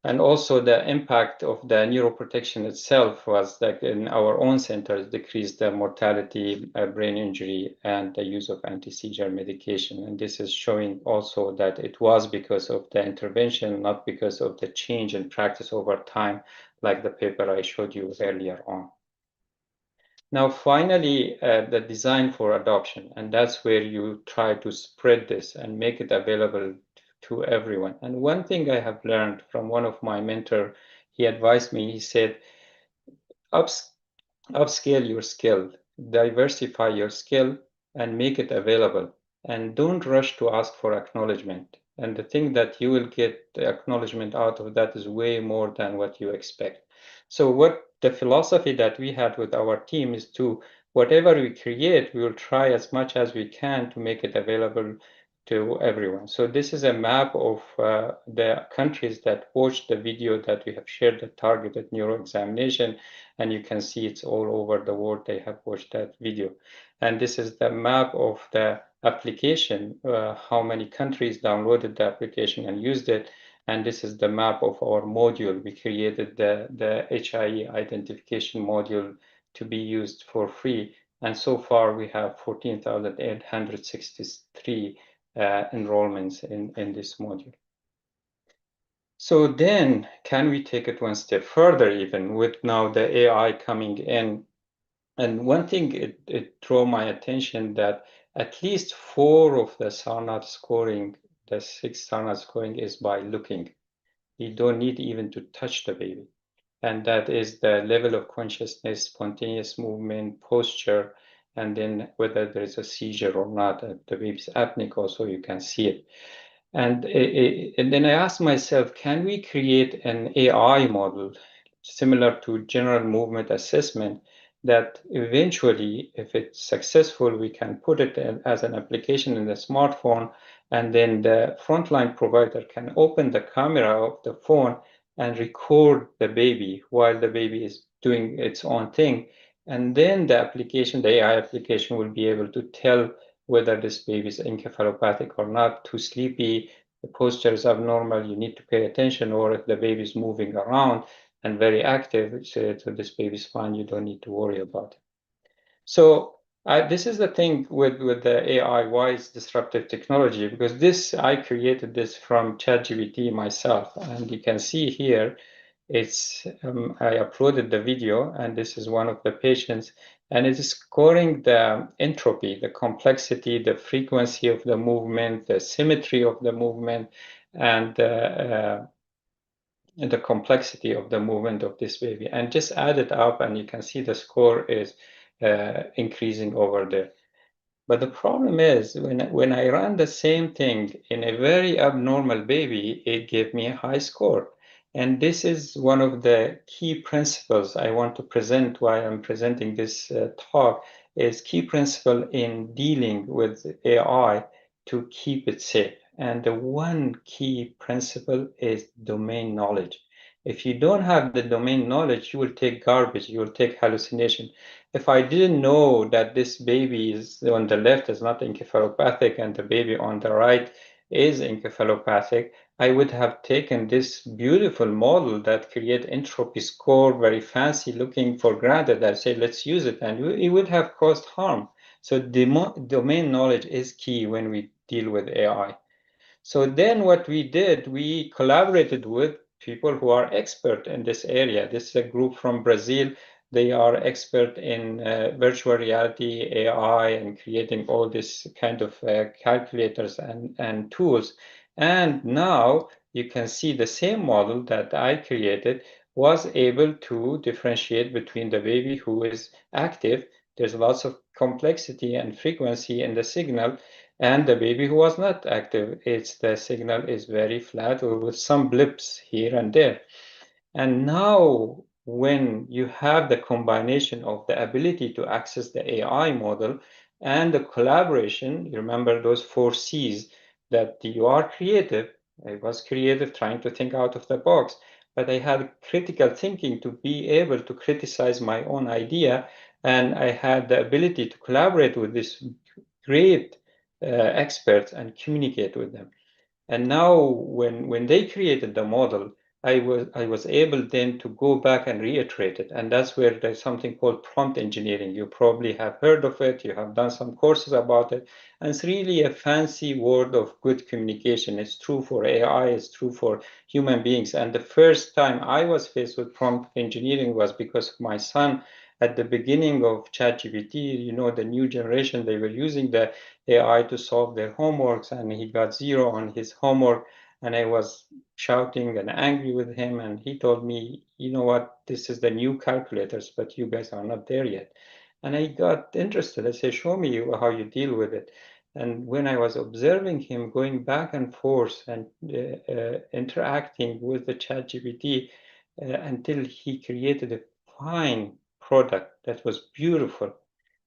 And also the impact of the neuroprotection itself was that in our own centers decreased the mortality, brain injury, and the use of anti-seizure medication. And this is showing also that it was because of the intervention, not because of the change in practice over time, like the paper I showed you earlier on. Now, finally, the design for adoption, and that's where you try to spread this and make it available to everyone. And one thing I have learned from one of my mentors, he advised me, he said, upscale your skill, diversify your skill, and make it available. And don't rush to ask for acknowledgement. And the thing that you will get the acknowledgement out of that is way more than what you expect. So what the philosophy that we had with our team is to, whatever we create, we will try as much as we can to make it available to everyone. So this is a map of the countries that watched the video that we have shared, the targeted neuro examination, and you can see it's all over the world they have watched that video. And this is the map of the application, how many countries downloaded the application and used it. And this is the map of our module. We created the HIE identification module to be used for free. And so far we have 14,863 enrollments in this module. So then, can we take it one step further, even with now the AI coming in? And one thing it drew my attention that at least 4 of the SARNAT scoring, the 6 SARNAT scoring is by looking. You don't need even to touch the baby. And that is the level of consciousness, spontaneous movement, posture, and then whether there is a seizure or not. The baby's apneic also, you can see it. And then I asked myself, can we create an AI model similar to general movement assessment that eventually, if it's successful, we can put it as an application in the smartphone, and then the frontline provider can open the camera of the phone and record the baby while the baby is doing its own thing. And then the application, the AI application, will be able to tell whether this baby is encephalopathic or not, too sleepy, the posture is abnormal, you need to pay attention, or if the baby is moving around and very active, so this baby is fine, you don't need to worry about it. So this is the thing with the AI, why it's disruptive technology, because this, I created this from ChatGPT myself, and you can see here, it's I uploaded the video, and this is one of the patients, and it is scoring the entropy, the complexity, the frequency of the movement, the symmetry of the movement, and the complexity of the movement of this baby, and just add it up, and you can see the score is increasing over there. But the problem is, when I ran the same thing in a very abnormal baby, it gave me a high score. And this is one of the key principles I want to present while I'm presenting this talk, is key principle in dealing with AI to keep it safe. And the one key principle is domain knowledge. If you don't have the domain knowledge, you will take garbage, you will take hallucination. If I didn't know that this baby is on the left is not encephalopathic and the baby on the right is encephalopathic, I would have taken this beautiful model that create entropy score, very fancy looking, for granted. I say, let's use it, and it would have caused harm. So domain knowledge is key when we deal with AI. So then what we did, we collaborated with people who are expert in this area. This is a group from Brazil. They are expert in virtual reality, AI, and creating all this kind of calculators and tools. And now you can see the same model that I created was able to differentiate between the baby who is active. There's lots of complexity and frequency in the signal, and the baby who was not active, the signal is very flat or with some blips here and there. And now when you have the combination of the ability to access the AI model and the collaboration, you remember those 4 C's, that you are creative. I was creative, trying to think out of the box, but I had critical thinking to be able to criticize my own idea, and I had the ability to collaborate with this great experts and communicate with them. And now when they created the model, I was able then to go back and reiterate it. And that's where there's something called prompt engineering. You probably have heard of it. You have done some courses about it. And it's really a fancy word of good communication. It's true for AI. It's true for human beings. And the first time I was faced with prompt engineering was because of my son. At the beginning of ChatGPT, you know, the new generation, they were using the AI to solve their homeworks, and he got 0 on his homework, and I was shouting and angry with him, and he told me, you know what, this is the new calculators, but you guys are not there yet. And I got interested. I said, show me how you deal with it. And when I was observing him going back and forth and interacting with the ChatGPT until he created a fine product that was beautiful,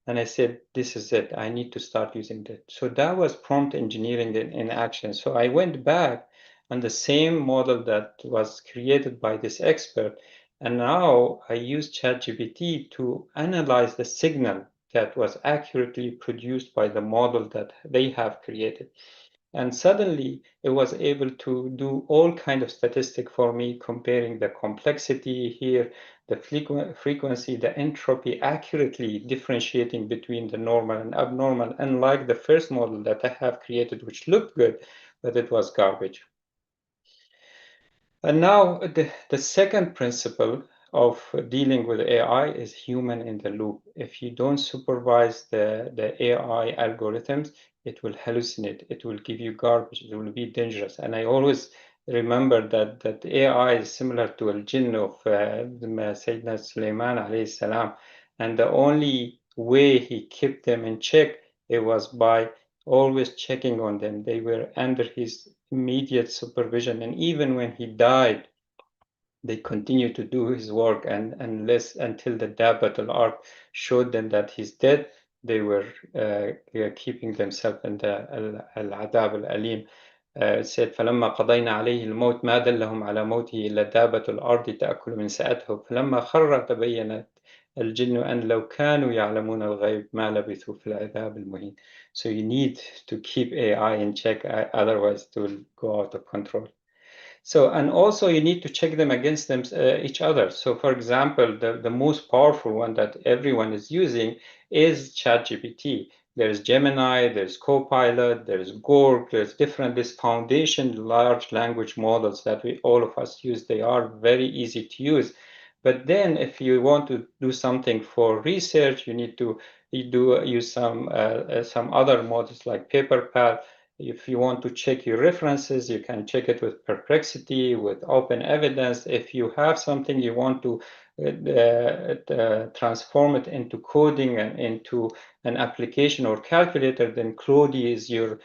and I said, this is it. I need to start using that. So that was prompt engineering in action. So I went back on the same model that was created by this expert. And now I use ChatGPT to analyze the signal that was accurately produced by the model that they have created. And suddenly it was able to do all kind of statistic for me, comparing the complexity here, the frequency, the entropy, accurately differentiating between the normal and abnormal, unlike the first model that I have created, which looked good, but it was garbage. And now the second principle of dealing with AI is human in the loop. If you don't supervise the AI algorithms, it will hallucinate, it will give you garbage, it will be dangerous. And I always remember that AI is similar to al-jinn of Sayyidina Sulaiman alayhi salam. And the only way he kept them in check, it was by always checking on them. They were under his immediate supervision, and even when he died, they continued to do his work, and unless until the Dabbat al-Ard showed them that he's dead, they were keeping themselves in the al-Adab al-Alim. Said فلما قضينا عليه الموت ما دلهم على موته إلا دابة الأرض تأكل من سأته فلما خر تبينت الجن وأن لو كانوا يعلمون الغيب ما لبثوا في العذاب المهين. So you need to keep AI in check, otherwise it will go out of control. So, and also you need to check them against each other. So for example, the most powerful one that everyone is using is ChatGPT. There's Gemini, there's Copilot, there's Gorg, there's different, this foundation large language models that all of us use. They are very easy to use. But then if you want to do something for research, you need to use some other models like PaperPad. If you want to check your references, you can check it with Perplexity, with Open Evidence. If you have something you want to transform it into coding and into an application or calculator, then Claude is your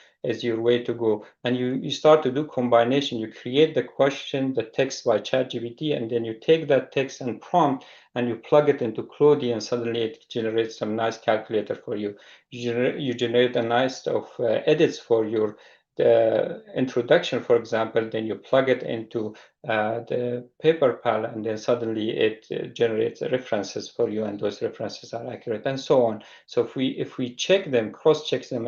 way to go. And you start to do combination. You create the question, the text by ChatGPT, and then you take that text and prompt and you plug it into Claude, and suddenly it generates some nice calculator for you. You generate a nice of edits for your introduction, for example, then you plug it into the PaperPal, and then suddenly it generates references for you, and those references are accurate, and so on. So if we check them, cross-check them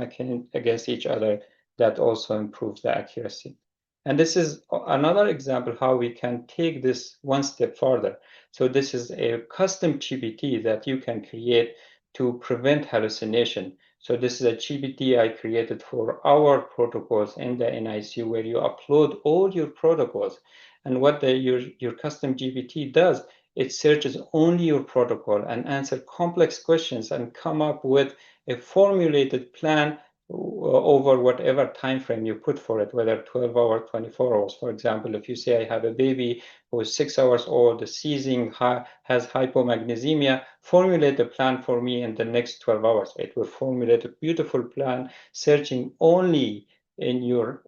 against each other, that also improves the accuracy. And this is another example how we can take this one step further. So this is a custom GPT that you can create to prevent hallucination. So this is a GPT I created for our protocols in the NICU, where you upload all your protocols. And what your custom GPT does, it searches only your protocol and answers complex questions and come up with a formulated plan over whatever time frame you put for it, whether 12 hours, 24 hours. For example, if you say I have a baby who is 6 hours old, seizing, has hypomagnesemia, formulate a plan for me in the next 12 hours. It will formulate a beautiful plan, searching only in your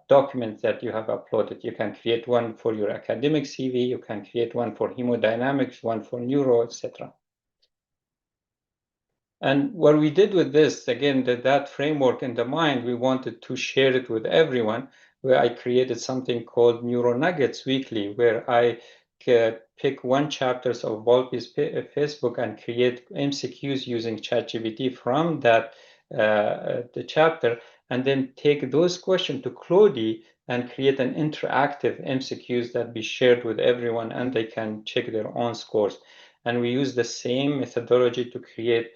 documents that you have uploaded. You can create one for your academic CV, you can create one for hemodynamics, one for neuro, etc. And what we did with this, again, that framework in the mind, we wanted to share it with everyone, where I created something called Neuro Nuggets Weekly, where I pick one chapters of Volpe's Facebook and create MCQs using ChatGPT from that the chapter, and then take those questions to Claude and create an interactive MCQs that be shared with everyone, and they can check their own scores. And we use the same methodology to create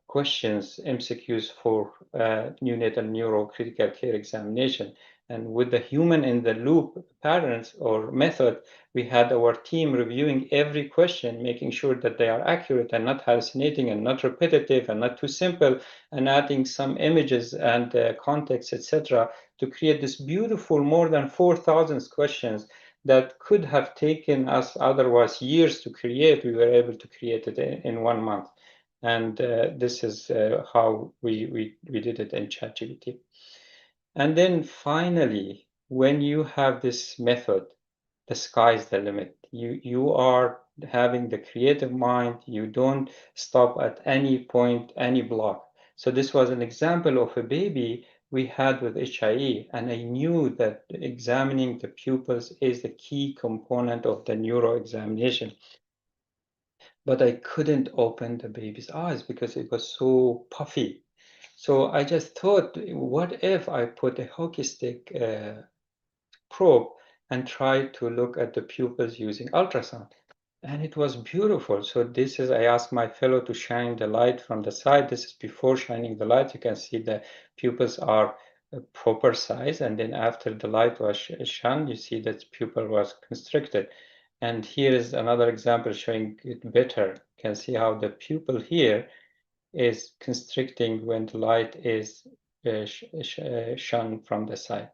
questions, MCQs for neonatal neuro critical care examination. And with the human in the loop patterns or method, we had our team reviewing every question, making sure that they are accurate and not hallucinating and not repetitive and not too simple, and adding some images and context, etc., to create this beautiful more than 4,000 questions that could have taken us otherwise years to create. We were able to create it in 1 month. And this is how we did it in ChatGPT. And then finally, when you have this method, the sky's the limit. You are having the creative mind. You don't stop at any point, any block. So this was an example of a baby we had with HIE, and I knew that examining the pupils is the key component of the neuro examination. But I couldn't open the baby's eyes because it was so puffy. So I just thought, what if I put a hockey stick probe and try to look at the pupils using ultrasound? And it was beautiful. So this is, I asked my fellow to shine the light from the side. This is before shining the light. You can see the pupils are a proper size. And then after the light was shone, you see that pupil was constricted. And here is another example showing it better. You can see how the pupil here is constricting when the light is shone from the side.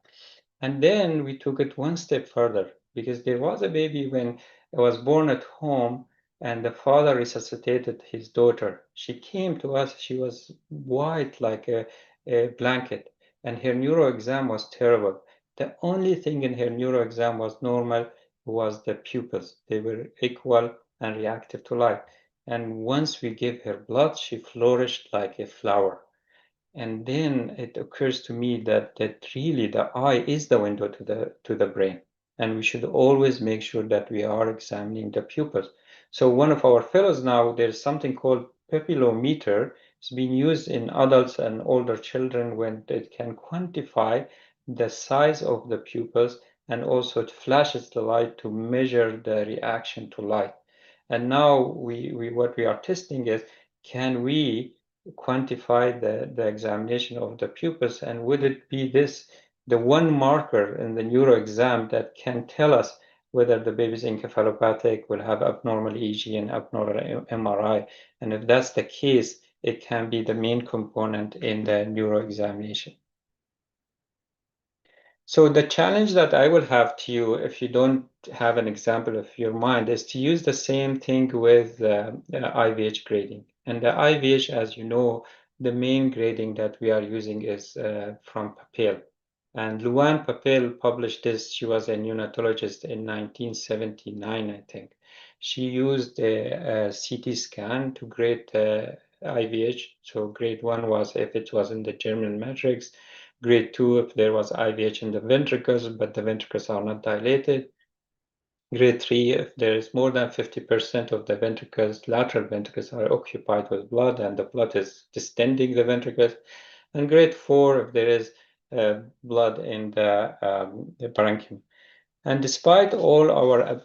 And then we took it one step further, because there was a baby when it was born at home, and the father resuscitated his daughter. She came to us, she was white like a blanket, and her neuro exam was terrible. The only thing in her neuro exam was normal was the pupils. They were equal and reactive to light. And once we gave her blood, she flourished like a flower. And then it occurs to me that really the eye is the window to the brain, and we should always make sure that we are examining the pupils. So one of our fellows now, there's something called papillometer. It's being used in adults and older children when it can quantify the size of the pupils, and also it flashes the light to measure the reaction to light. And now what we are testing is, can we quantify the examination of the pupils, and would it be the one marker in the neuro exam that can tell us whether the baby is encephalopathic, will have abnormal EEG and abnormal MRI. And if that's the case, it can be the main component in the neuro examination. So the challenge that I will have to you, if you don't have an example of your mind, is to use the same thing with IVH grading. And the IVH, as you know, the main grading that we are using is from Papel. And Luan Papel published this. She was a neonatologist in 1979, I think. She used a CT scan to grade IVH. So grade 1 was if it was in the German matrix. Grade 2 if there was IVH in the ventricles, but the ventricles are not dilated. Grade 3 if there is more than 50% of the ventricles, lateral ventricles, are occupied with blood and the blood is distending the ventricles. And grade 4 if there is blood in the parenchyma. And despite all our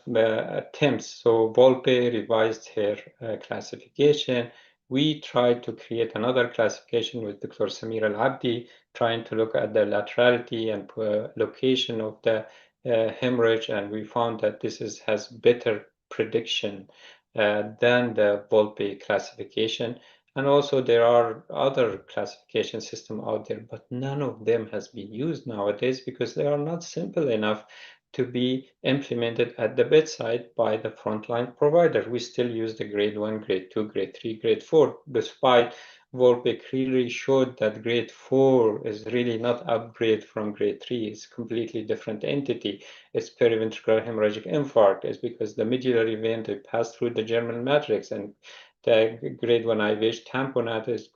attempts, so Volpe revised her classification. We tried to create another classification with Dr. Samir Al-Abdi, trying to look at the laterality and location of the hemorrhage, and we found that this has better prediction than the Volpe classification. And also there are other classification systems out there, but none of them has been used nowadays because they are not simple enough to be implemented at the bedside by the frontline provider. We still use the grade 1, grade 2, grade 3, grade 4, despite Volpe clearly showed that grade 4 is really not upgrade from grade 3. It's a completely different entity. It's periventricular hemorrhagic infarct. It's because the medullary vein, they pass through the germinal matrix, and the grade 1 IVH tamponade is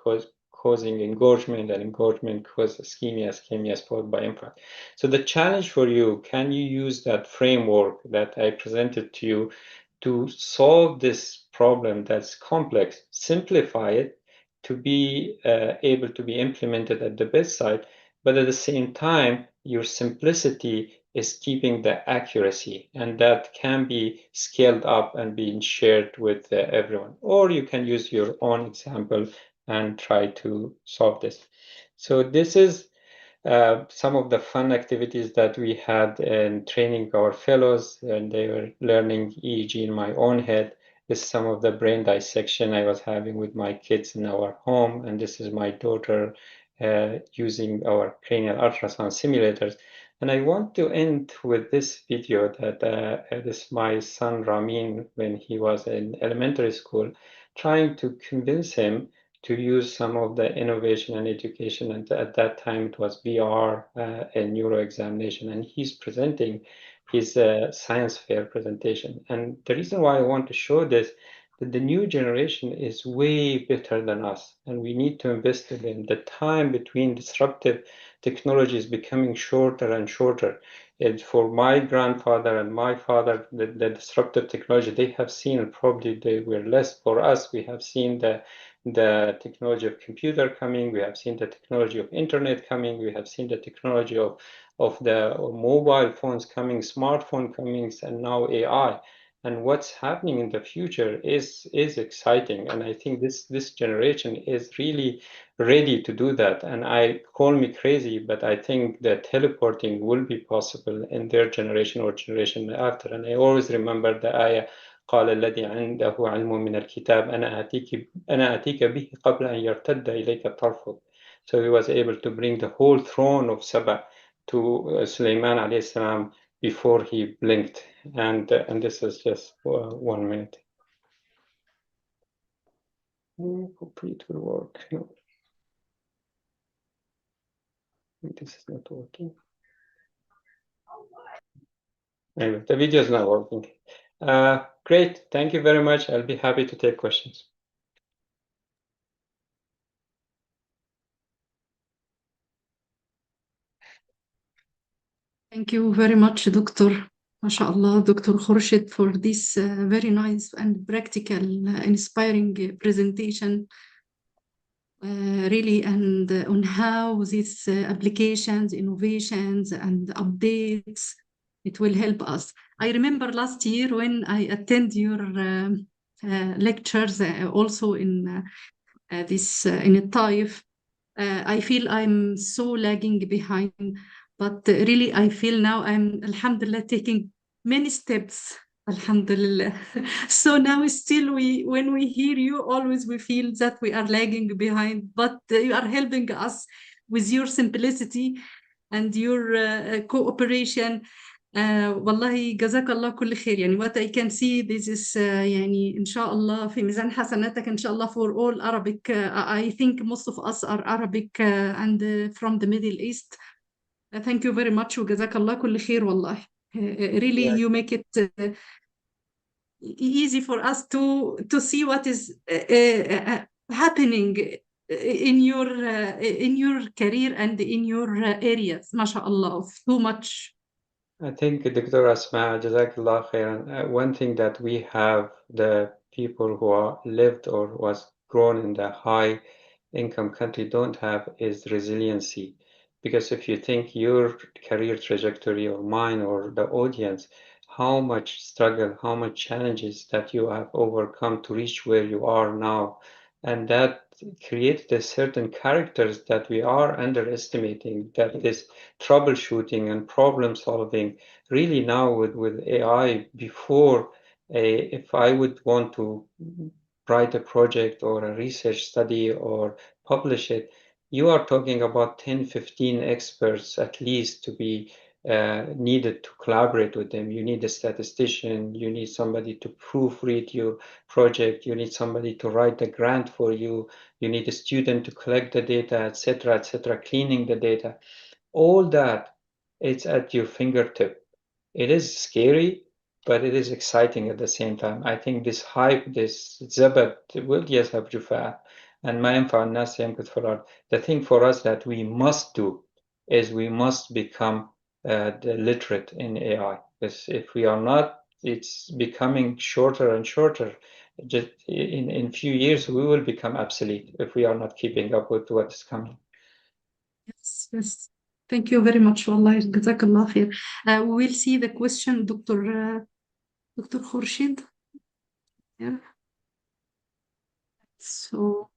causing engorgement, and engorgement causes ischemia is followed by infarct. So the challenge for you, can you use that framework that I presented to you to solve this problem that's complex, simplify it to be able to be implemented at the bedside, but at the same time, your simplicity is keeping the accuracy, and that can be scaled up and being shared with everyone. Or you can use your own example and try to solve this. So this is some of the fun activities that we had in training our fellows, and they were learning EEG in my own head. This is some of the brain dissection I was having with my kids in our home, and this is my daughter using our cranial ultrasound simulators. And I want to end with this video that this is my son Ramin when he was in elementary school, trying to convince him to use some of the innovation and education. And at that time, it was VR and neuro examination. And he's presenting his science fair presentation. And the reason why I want to show this, that the new generation is way better than us. And we need to invest in them. The time between disruptive technology is becoming shorter and shorter. And for my grandfather and my father, the disruptive technology they have seen, probably they were less. For us, we have seen the technology of computer coming, we have seen the technology of internet coming, we have seen the technology of the mobile phones coming, smartphone coming, and now AI. And what's happening in the future is exciting. And I think this generation is really ready to do that. And I call me crazy, but I think that teleporting will be possible in their generation or generation after. And I always remember the ayah, قال الذي عنده علم من الكتاب أنا آتيك به قبل أن يرتد إليك طرفك. So he was able to bring the whole throne of Saba to Sulaiman alayhi salam before he blinked. And this is just 1 minute. Hopefully it will work. No. This is not working. Anyway, the video is not working. Great, thank you very much. I'll be happy to take questions. Thank you very much, Doctor. MashaAllah, Dr. Khorshid, for this very nice and practical, inspiring presentation. Really, and on how these applications, innovations, and updates, it will help us. I remember last year when I attend your lectures, also in this in a TAIF. I feel I'm so lagging behind, but really I feel now I'm, alhamdulillah, taking many steps. Alhamdulillah. So now still when we hear you, always we feel that we are lagging behind, but you are helping us with your simplicity and your cooperation. والله جزاك الله كل خير. يعني what I can see, this is يعني إن شاء الله في ميزان حسناتك إن شاء الله for all Arabic. I think most of us are Arabic and from the Middle East. Thank you very much وجزاك الله كل خير والله. Really, Yeah. you make it easy for us to see what is happening in your career and in your areas. MashaAllah, too much. I think, Dr. Asma, Jazakallah khairan. One thing that we have, the people who are lived or was grown in the high income country don't have, is resiliency. Because if you think your career trajectory or mine or the audience, how much struggle, how much challenges that you have overcome to reach where you are now, and that created a certain characters that we are underestimating, that this troubleshooting and problem solving really now with AI. Before, if I would want to write a project or a research study or publish it, you are talking about 10, 15 experts at least to be needed to collaborate with them. You need a statistician, you need somebody to proofread your project, you need somebody to write the grant for you, you need a student to collect the data, etc., cleaning the data. All that, it's at your fingertip. It is scary, but it is exciting at the same time. I think this hype, this zabat will just have jufa and ma yanfa an-nas yamkut farar. The thing for us that we must do is we must become literate in AI. Because if we are not, it's becoming shorter and shorter. Just in few years, we will become obsolete if we are not keeping up with what is coming. Yes. Thank you very much. Wallahi, jazakallah khair. We will see the question, Dr. Khorshid. Yeah. So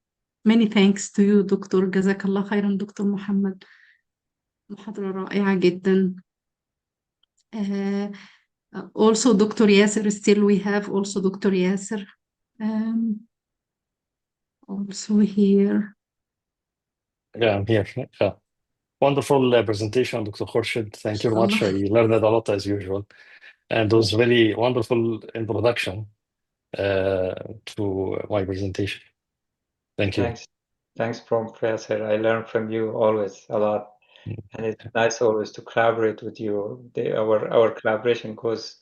many thanks to you, Dr. جزاك khairan, Dr. Mohammed. محاضرة رائعة جدا. Also Dr. Yasser, still we have also Dr. Yasser also here. Yeah, I'm here. Yeah. Wonderful presentation, Dr. Khorshid. Thank you very much. I Mashallah. learned a lot as usual. And it was very wonderful introduction to my presentation. Thank you. Thanks, Professor. I learn from you always a lot. And it's nice always to collaborate with you. Our collaboration goes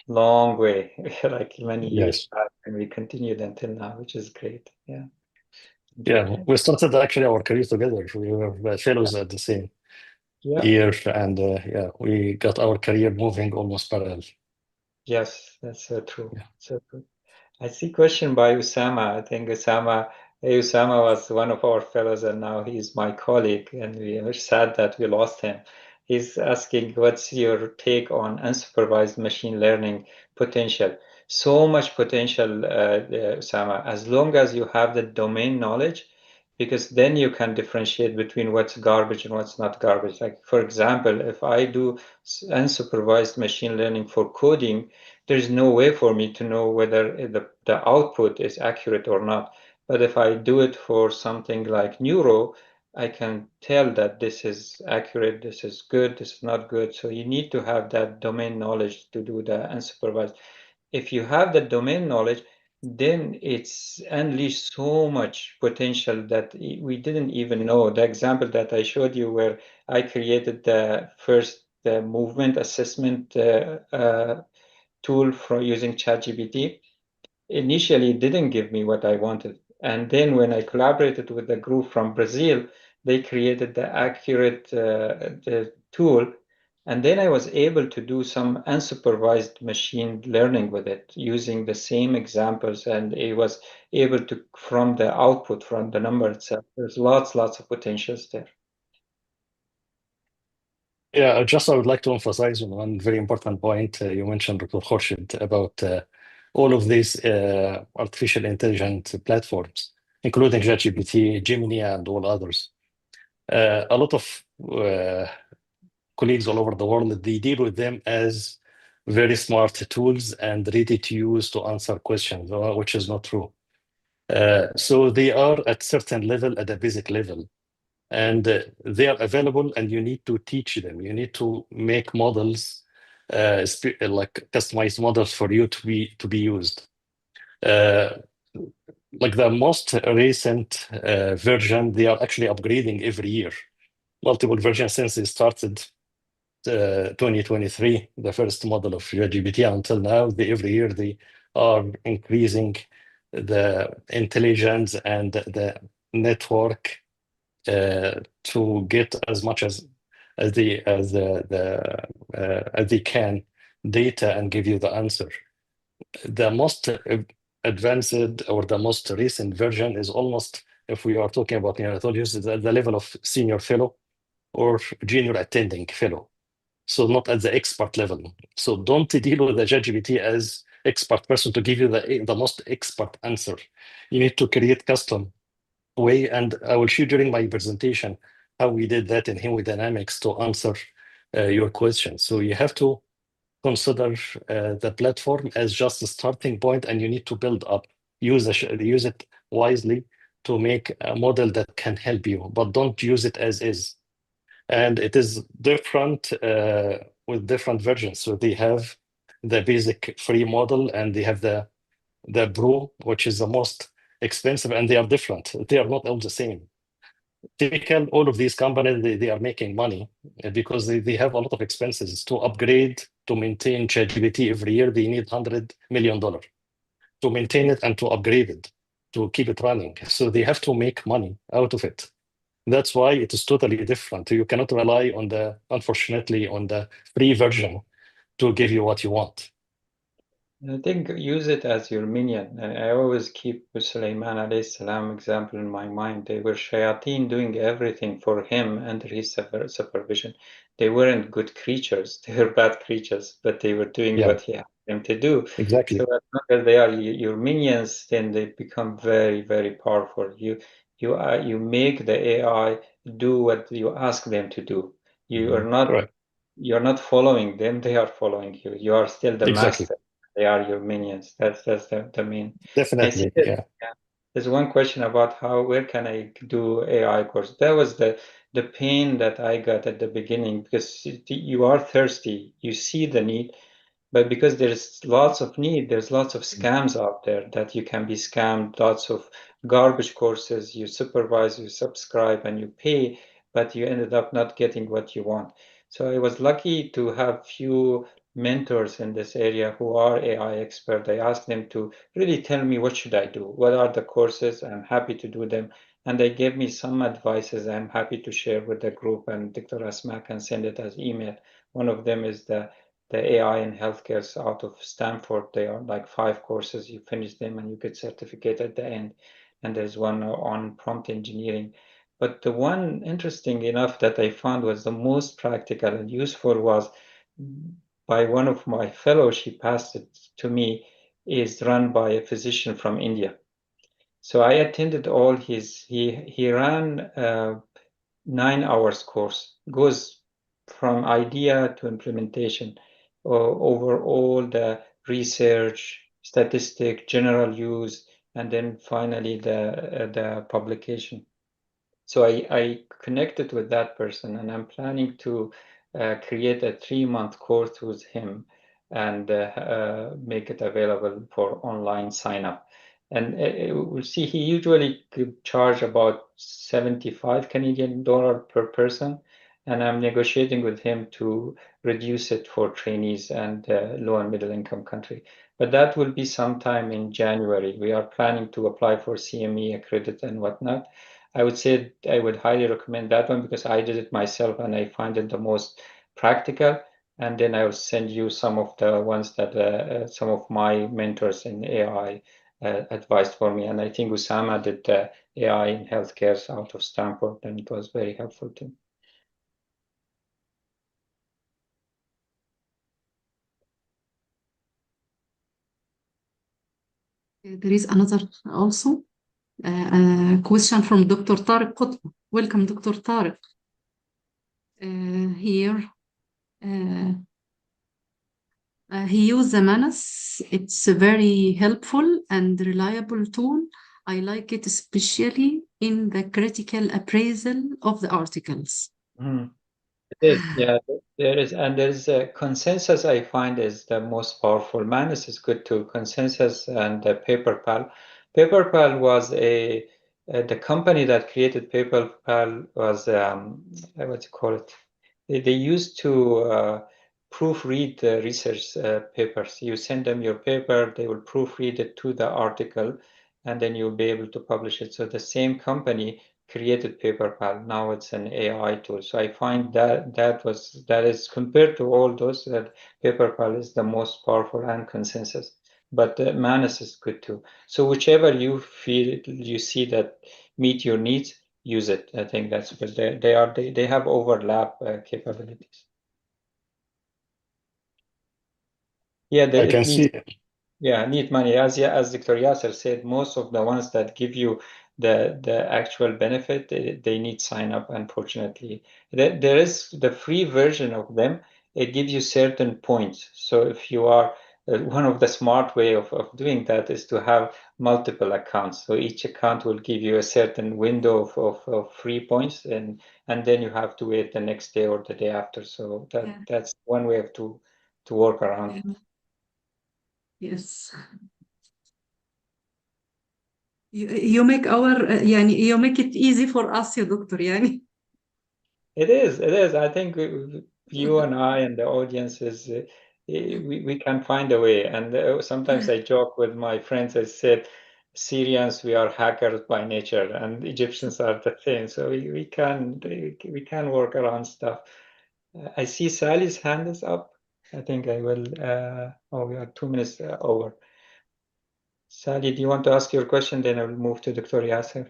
long way, like many years back, and we continued until now, which is great. Yeah. Yeah, we started actually our career together. We were fellows at the same year, and yeah, we got our career moving almost parallel. Yes, that's so true. Yeah. So good. I see question by Usama. I think Usama was one of our fellows, and now he's my colleague, and we are sad that we lost him. He's asking, what's your take on unsupervised machine learning potential? So much potential, Usama, as long as you have the domain knowledge, because then you can differentiate between what's garbage and what's not garbage. Like, for example, if I do unsupervised machine learning for coding, there's no way for me to know whether the output is accurate or not. But if I do it for something like neuro, I can tell that this is accurate, this is good, this is not good. So you need to have that domain knowledge to do the unsupervised. If you have the domain knowledge, then it's unleashed so much potential that we didn't even know. The example that I showed you where I created the first movement assessment tool for using ChatGPT, initially didn't give me what I wanted. And then when I collaborated with the group from Brazil, they created the accurate the tool And then I was able to do some unsupervised machine learning with it using the same examples, and it was able to, from the output, from the number itself, there's lots of potentials there. Yeah, just I would like to emphasize on one very important point you mentioned, Dr. Khorshid, about all of these artificial intelligence platforms, including ChatGPT, Gemini, and all others. A lot of colleagues all over the world, they deal with them as very smart tools and ready to use to answer questions, which is not true. So they are at certain level, at a basic level, and they are available, and you need to teach them. You need to make models, like customized models for you to be used. Like the most recent version, they are actually upgrading every year, multiple versions since they started 2023, the first model of GPT until now. Every year they are increasing the intelligence and the network to get as much as they can data and give you the answer. The most advanced or the most recent version is almost, if we are talking about neonatologists, is at the level of senior fellow or junior attending fellow. So not at the expert level. So don't deal with the ChatGPT as expert person to give you the most expert answer. You need to create custom way, and I will show during my presentation how we did that in hemodynamics to answer your question. So you have to consider the platform as just a starting point, and you need to build up. Use it wisely to make a model that can help you, but don't use it as is. And it is different with different versions. So they have the basic free model, and they have the Pro, which is the most expensive, and they are different. They are not all the same. Typical, all of these companies, they are making money because they have a lot of expenses to upgrade, to maintain ChatGPT every year. They need $100 million to maintain it and to upgrade it, to keep it running. So they have to make money out of it. That's why it is totally different. You cannot rely on unfortunately, on the free version to give you what you want. I think use it as your minion. I always keep Sulaiman alayhi salam example in my mind. They were shayateen doing everything for him under his supervision. They weren't good creatures. They were bad creatures, but they were doing what he asked them to do. Exactly. So as long as they are your minions, then they become very, very powerful. You make the AI do what you ask them to do. You are not Correct. You're not following them, they are following you. You are still the Exactly. master. They are your minions. That's the main. I see Definitely. that, Yeah. there's one question about where can I do AI course? That was the pain that I got at the beginning, because you are thirsty, you see the need, but because there's lots of need, there's lots of scams out there that you can be scammed, lots of garbage courses, you supervise, you subscribe, and you pay, but you ended up not getting what you want. So I was lucky to have few mentors in this area who are AI expert. I asked them to really tell me what should I do, what are the courses. I'm happy to do them, and they gave me some advices I'm happy to share with the group, and Dr. Asma can send it as email. One of them is the AI in healthcare out of Stanford. They are like 5 courses. You finish them and you get certificate at the end. And there's one on prompt engineering. But the one interesting enough that I found was the most practical and useful was by one of my fellows. She passed it to me. Is run by a physician from India. So I attended all his. He ran 9 hours course. Goes from idea to implementation, over all the research, statistic, general use, and then finally the publication. So I connected with that person, and I'm planning to create a 3-month course with him and make it available for online sign up. And we'll see, he usually could charge about 75 Canadian dollar per person. And I'm negotiating with him to reduce it for trainees and low and middle income country. But that will be sometime in January. We are planning to apply for CME accredit and whatnot. I would say I would highly recommend that one because I did it myself and I find it the most practical, and then I will send you some of the ones that some of my mentors in AI advised for me. And I think Usama did AI in healthcare out of Stanford, and it was very helpful to me. There is another also question from Dr. Tariq Qutb. Welcome, Dr. Tariq. Here, he used the Manus. It's a very helpful and reliable tool. I like it especially in the critical appraisal of the articles. It is, yeah, there is, and there's a consensus I find is the most powerful. Manus is good too. Consensus and PaperPal. PaperPal was the company that created PaperPal was what you call it? They used to proofread the research papers. You send them your paper, they will proofread it to the article, and then you'll be able to publish it. So the same company created PaperPal. Now it's an AI tool. So I find that is compared to all those, that PaperPal is the most powerful and consensus. But Manus is good too. So whichever you feel you see that meet your needs, use it. I think that's what they have overlap capabilities. Yeah, I can see. Yeah, need money. As Dr. Yasser said, most of the ones that give you the actual benefit, they need sign up, unfortunately. There is the free version of them. It gives you certain points. So if you are, one of the smart way of doing that is to have multiple accounts. So each account will give you a certain window of free points, and then you have to wait the next day or the day after. So that's one way to work around it. Yes. You make our يعني you make it easy for us يا دكتور يعني. It is. I think you and I and the audience we can find a way. And sometimes I joke with my friends. I said, Syrians, we are hackers by nature, and Egyptians are the same. So we can work around stuff. I see Sally's hand is up. I think I will. Oh, we are 2 minutes over. Sally, do you want to ask your question? Then I will move to Dr. Yasser.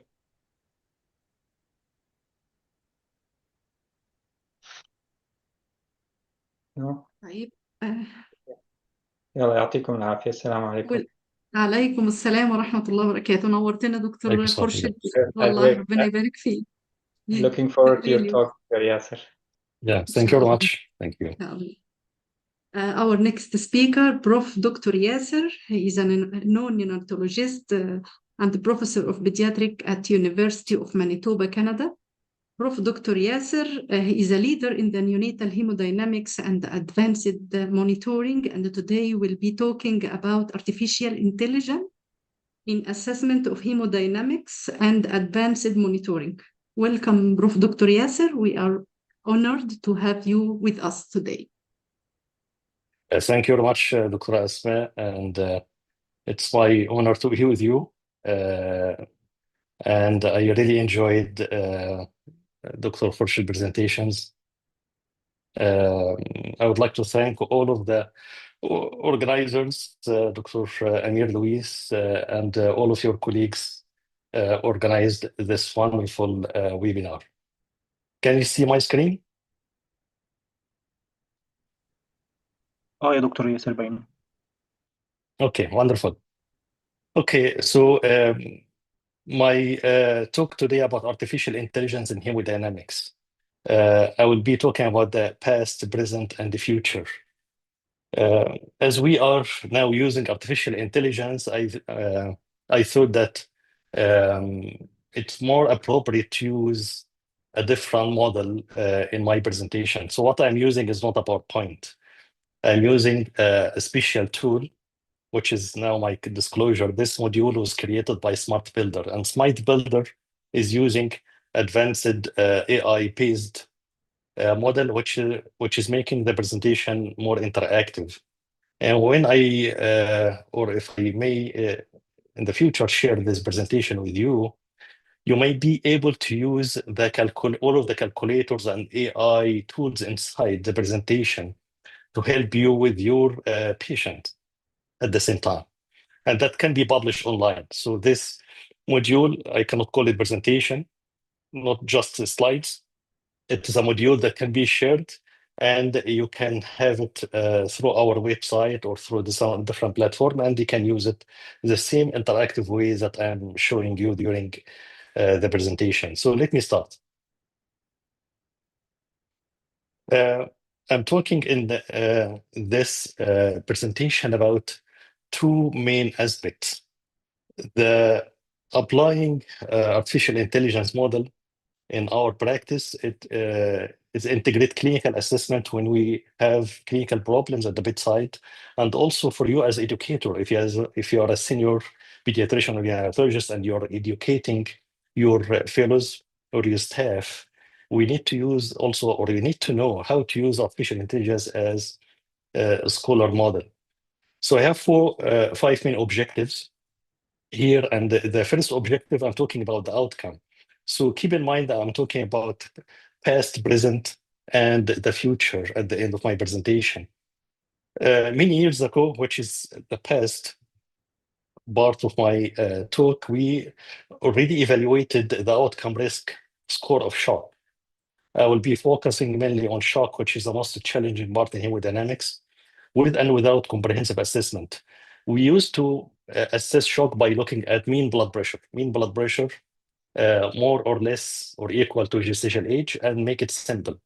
No? طيب. يلا يعطيكم العافية. السلام عليكم. عليكم السلام ورحمة الله وبركاته. نورتنا دكتور خورشيد. والله ربنا يبارك فيك. Looking forward to your talk, Dr. Yasser. Yeah, thank you very much. Thank you. Our next speaker, Prof. Dr. Yasser. He is a neonatologist and professor of pediatric at University of Manitoba, Canada. Prof. Dr. Yasser, he is a leader in the neonatal hemodynamics and advanced monitoring, and today we'll be talking about artificial intelligence in assessment of hemodynamics and advanced monitoring. Welcome, Prof. Dr. Yasser. We are honored to have you with us today. Thank you very much, Dr. Asma, and it's my honor to be with you. And I really enjoyed Dr. Khorshid's presentations. I would like to thank all of the organizers, Dr. Amir Luis, and all of your colleagues organized this wonderful webinar. Can you see my screen? يا دكتور ياسر باين. Okay, wonderful. Okay, so my talk today about artificial intelligence and hemodynamics. I will be talking about the past, present, and the future. As we are now using artificial intelligence, I thought that it's more appropriate to use a different model in my presentation. So what I'm using is not a PowerPoint. I'm using a special tool, which is now my disclosure. This module was created by Smart Builder, and Smart Builder is using advanced AI-based model, which is making the presentation more interactive. And when I, or if I may, in the future, share this presentation with you, you may be able to use all of the calculators and AI tools inside the presentation to help you with your patient at the same time. And that can be published online. So this module, I cannot call it presentation, not just the slides. It is a module that can be shared, and you can have it through our website or through some different platform, and you can use it the same interactive way that I'm showing you during the presentation. So let me start. I'm talking in this presentation about two main aspects. The applying artificial intelligence model in our practice, it is integrate clinical assessment when we have clinical problems at the bedside, and also for you as educator, if you are a senior pediatrician or neonatologist and you're educating your fellows or your staff, we need to use also, or you need to know how to use artificial intelligence as a scholar model. So I have five main objectives here, and the first objective, I'm talking about the outcome. So keep in mind that I'm talking about past, present, and the future at the end of my presentation. Many years ago, which is the past part of my talk, we already evaluated the outcome risk score of shock. I will be focusing mainly on shock, which is the most challenging part in hemodynamics, with and without comprehensive assessment. We used to assess shock by looking at mean blood pressure. Mean blood pressure, more or less or equal to gestational age, and make it simple.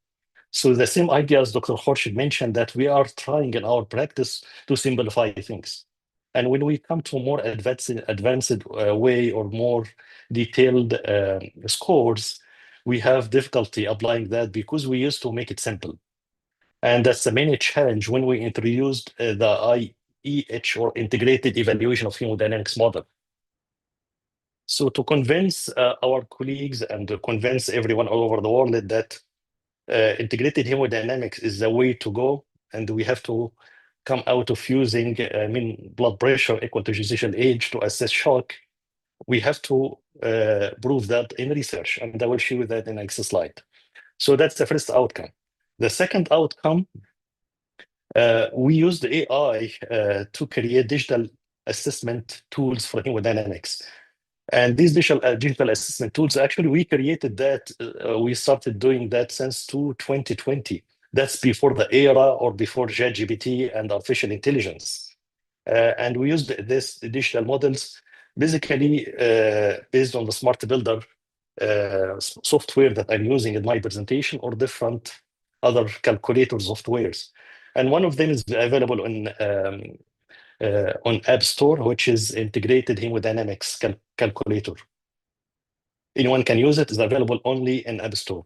So the same idea as Dr. Khorshid mentioned, that we are trying in our practice to simplify things. And when we come to a more advanced way or more detailed scores, we have difficulty applying that because we used to make it simple. And that's the main challenge when we introduced the IEH, or Integrated Evaluation of Hemodynamics model. So to convince our colleagues and to convince everyone all over the world that integrated hemodynamics is the way to go, and we have to come out of using mean blood pressure equal to gestational age to assess shock, we have to prove that in research, and I will show you that in the next slide. So that's the first outcome. The second outcome, we used AI to create digital assessment tools for hemodynamics. And these digital assessment tools, actually, we created that, we started doing that since 2020. That's before the era or before ChatGPT and artificial intelligence. And we used this digital models basically based on the Smart Builder software that I'm using in my presentation, or different other calculator softwares. And one of them is available on App Store, which is integrated hemodynamics calculator. Anyone can use it. It's available only in App Store.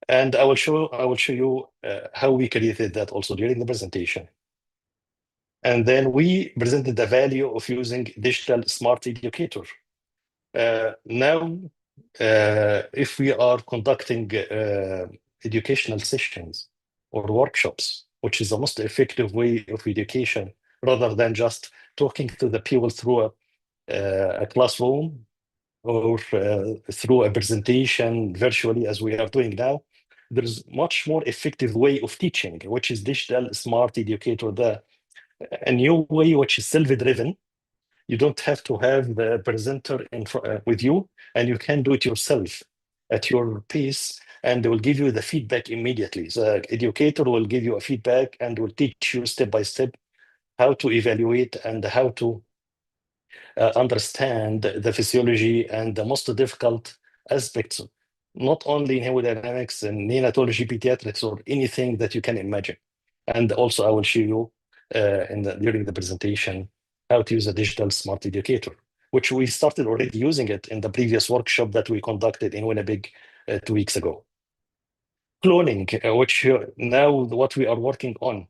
And I will show you how we created that also during the presentation. And then we presented the value of using digital smart educator. Now, if we are conducting educational sessions or workshops, which is the most effective way of education, rather than just talking to the people through a classroom or through a presentation virtually, as we are doing now, there's much more effective way of teaching, which is digital smart educator, a new way which is self-driven. You don't have to have the presenter with you, and you can do it yourself at your pace, and they will give you the feedback immediately. The educator will give you a feedback and will teach you step by step how to evaluate and how to understand the physiology and the most difficult aspects, not only in hemodynamics and neonatology, pediatrics, or anything that you can imagine. And also I will show you during the presentation how to use a digital smart educator, which we started already using it in the previous workshop that we conducted in Winnipeg 2 weeks ago. Cloning, which now what we are working on,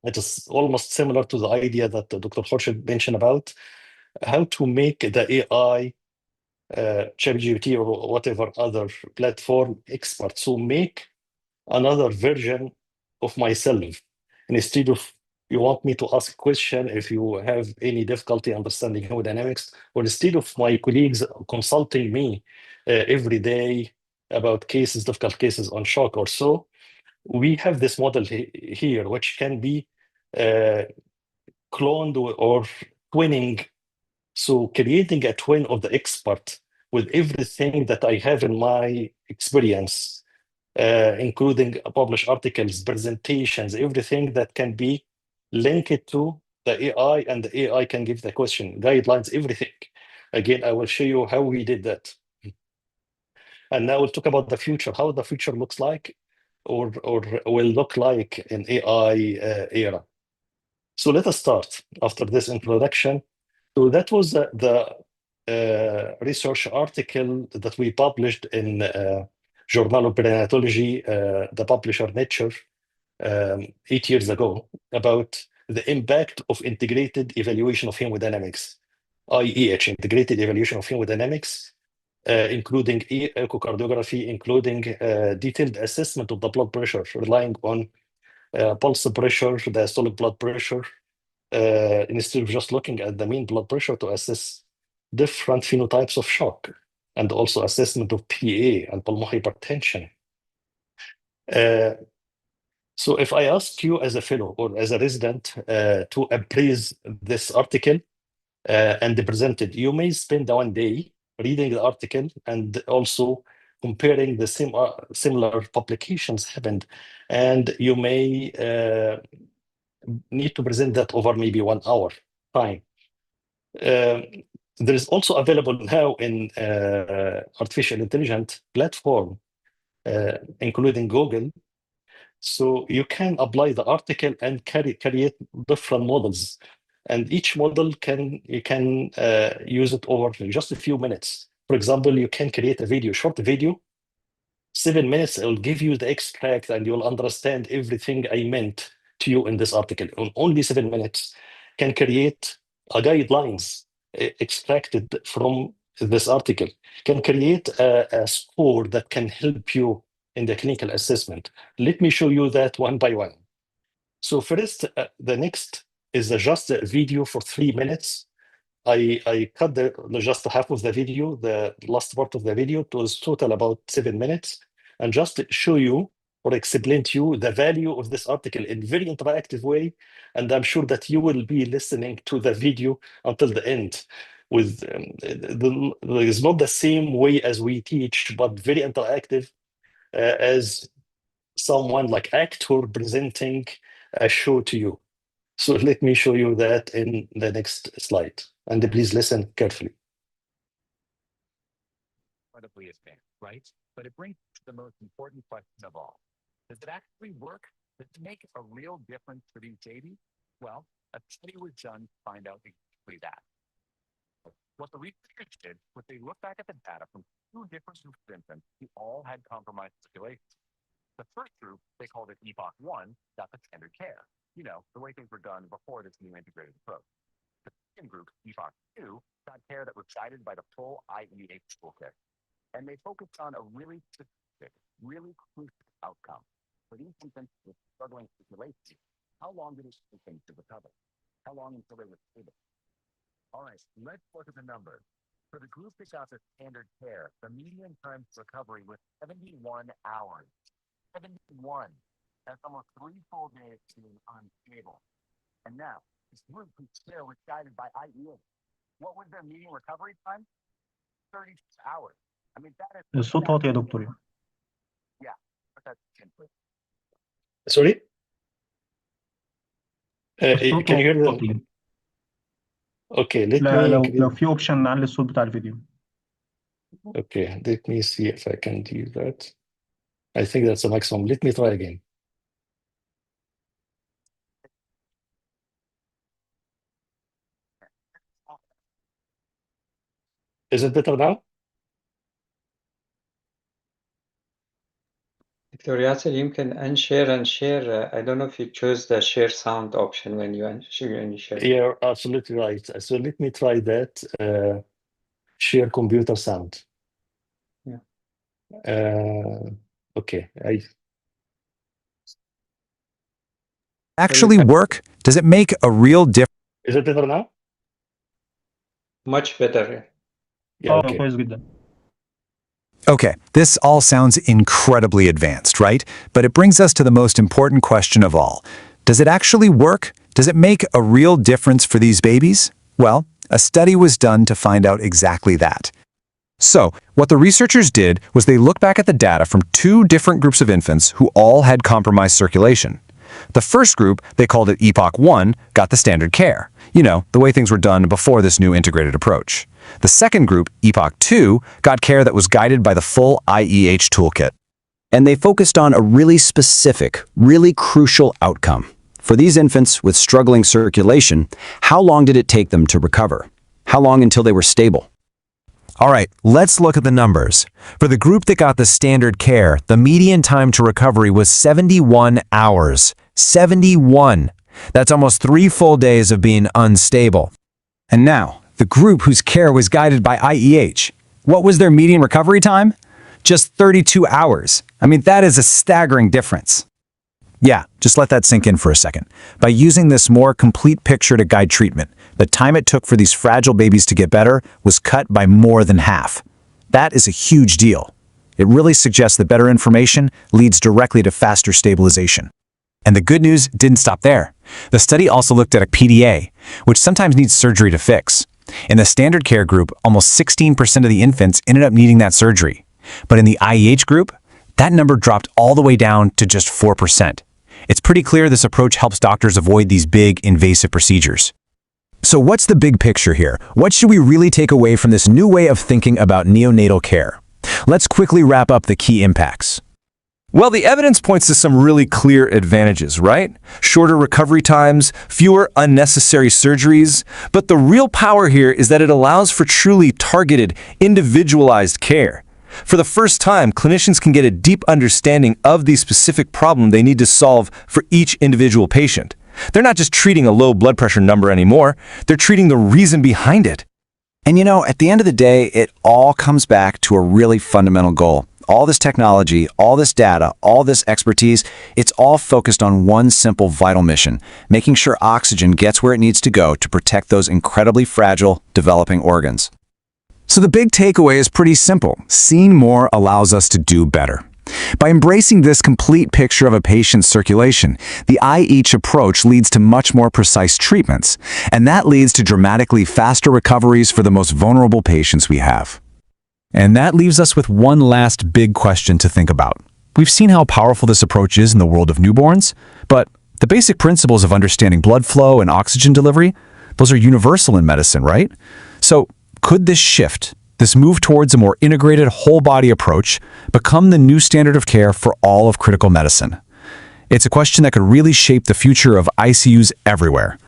it is almost similar to the idea that Dr. Khorshid mentioned about how to make the AI, ChatGPT or whatever other platform expert, so make another version of myself. And instead of you want me to ask a question if you have any difficulty understanding hemodynamics, or instead of my colleagues consulting me every day about cases, difficult cases on shock or so, we have this model here, which can be cloned or twinning. So creating a twin of the expert with everything that I have in my experience, including published articles, presentations, everything that can be linked to the AI, and the AI can give the question, guidelines, everything. Again, I will show you how we did that. And now we'll talk about the future, how the future looks like or will look like in AI era. So let us start after this introduction. So that was the research article that we published in Journal of Perinatology, the publisher Nature, 8 years ago, about the impact of integrated evaluation of hemodynamics, IEH, integrated evaluation of hemodynamics, including echocardiography, including detailed assessment of the blood pressure, relying on pulse pressure, diastolic blood pressure, instead of just looking at the mean blood pressure to assess different phenotypes of shock, and also assessment of PA and pulmonary hypertension. So if I ask you as a fellow or as a resident to appraise this article and present it, you may spend one day reading the article and also comparing the similar publications happened, and you may need to present that over maybe 1 hour time. There is also available now in artificial intelligence platform, including Google. So you can apply the article and create different models, and each model you can use it over just a few minutes. For example, you can create a video, short video, 7 minutes. It will give you the extract, and you'll understand everything I meant to you in this article. In only 7 minutes, can create guidelines extracted from this article, can create a score that can help you in the clinical assessment. Let me show you that one by one. So first, the next is just a video for 3 minutes. I cut just half of the video, the last part of the video. It was total about 7 minutes, and just to show you or explain to you the value of this article in very interactive way. And I'm sure that you will be listening to the video until the end. With it's not the same way as we teach, but very interactive, as someone like actor presenting a show to you. So let me show you that in the next slide, and please listen carefully. Incredibly advanced, right? But it brings to the most important question of all. Does it actually work? Does it make a real difference for these babies? Well, a study was done to find out exactly that. What the researchers did was they looked back at the data from 2 different groups of infants who all had compromised circulation. The first group, they called it E.U.P 1, got the standard care. You know, the way things were done before this new integrated approach. The second group, E.U.P 2, got care that was guided by the full IEH toolkit. And they focused on a really specific, really crucial outcome. For these infants with struggling circulation, how long did it take them to recover? How long until they were stable? All right, let's look at the numbers. For the group that got the standard care, the median time to recovery was 71 hours. 71. That's almost 3 full days being unstable. And now, this group whose care was guided by IEH, what was their median recovery time? 36 hours. I mean, that is... الصوت واطي يا دكتور. Yeah, but that's simply... Sorry? الصوت Can you hear them? واطي. Okay, let لا، me لو increase. في اوبشن نعلي الصوت بتاع الفيديو. Okay, let me see if I can do that. I think that's the maximum. Let me try again. Is it better now? دكتور ياسر يمكن unshare and share. I don't know if you chose the share sound option when you share. You're absolutely right. So let me try that. Share computer sound. Yeah. Okay. Actually work Does it make a real difference? Is it better now? Much better. Yeah, okay. كويس جدا. Okay, this all sounds incredibly advanced, right? But it brings us to the most important question of all. Does it actually work? Does it make a real difference for these babies? Well, a study was done to find out exactly that. So, what the researchers did was they looked back at the data from two different groups of infants who all had compromised circulation. The first group, they called it EPOC 1, got the standard care. You know, the way things were done before this new integrated approach. The second group, EPOC 2, got care that was guided by the full IEH toolkit. And they focused on a really specific, really crucial outcome. For these infants with struggling circulation, how long did it take them to recover? How long until they were stable? All right, let's look at the numbers. For the group that got the standard care, the median time to recovery was 71 hours. 71! That's almost 3 full days of being unstable. And now, the group whose care was guided by IEH. What was their median recovery time? Just 32 hours. I mean, that is a staggering difference. Yeah, just let that sink in for a second. By using this more complete picture to guide treatment, the time it took for these fragile babies to get better was cut by more than half. That is a huge deal. It really suggests that better information leads directly to faster stabilization. And the good news didn't stop there. The study also looked at a PDA, which sometimes needs surgery to fix. In the standard care group, almost 16% of the infants ended up needing that surgery. But in the IEH group, that number dropped all the way down to just 4%. It's pretty clear this approach helps doctors avoid these big, invasive procedures. So what's the big picture here? What should we really take away from this new way of thinking about neonatal care? Let's quickly wrap up the key impacts. Well, the evidence points to some really clear advantages, right? Shorter recovery times, fewer unnecessary surgeries. But the real power here is that it allows for truly targeted, individualized care. For the first time, clinicians can get a deep understanding of the specific problem they need to solve for each individual patient. They're not just treating a low blood pressure number anymore, they're treating the reason behind it. And you know, at the end of the day, it all comes back to a really fundamental goal. All this technology, all this data, all this expertise, it's all focused on one simple vital mission, making sure oxygen gets where it needs to go to protect those incredibly fragile, developing organs. So the big takeaway is pretty simple. Seeing more allows us to do better. By embracing this complete picture of a patient's circulation, the IEH approach leads to much more precise treatments, and that leads to dramatically faster recoveries for the most vulnerable patients we have. And that leaves us with one last big question to think about. We've seen how powerful this approach is in the world of newborns, but the basic principles of understanding blood flow and oxygen delivery, those are universal in medicine, right? So could this shift, this move towards a more integrated whole-body approach, become the new standard of care for all of critical medicine? It's a question that could really shape the future of ICUs everywhere.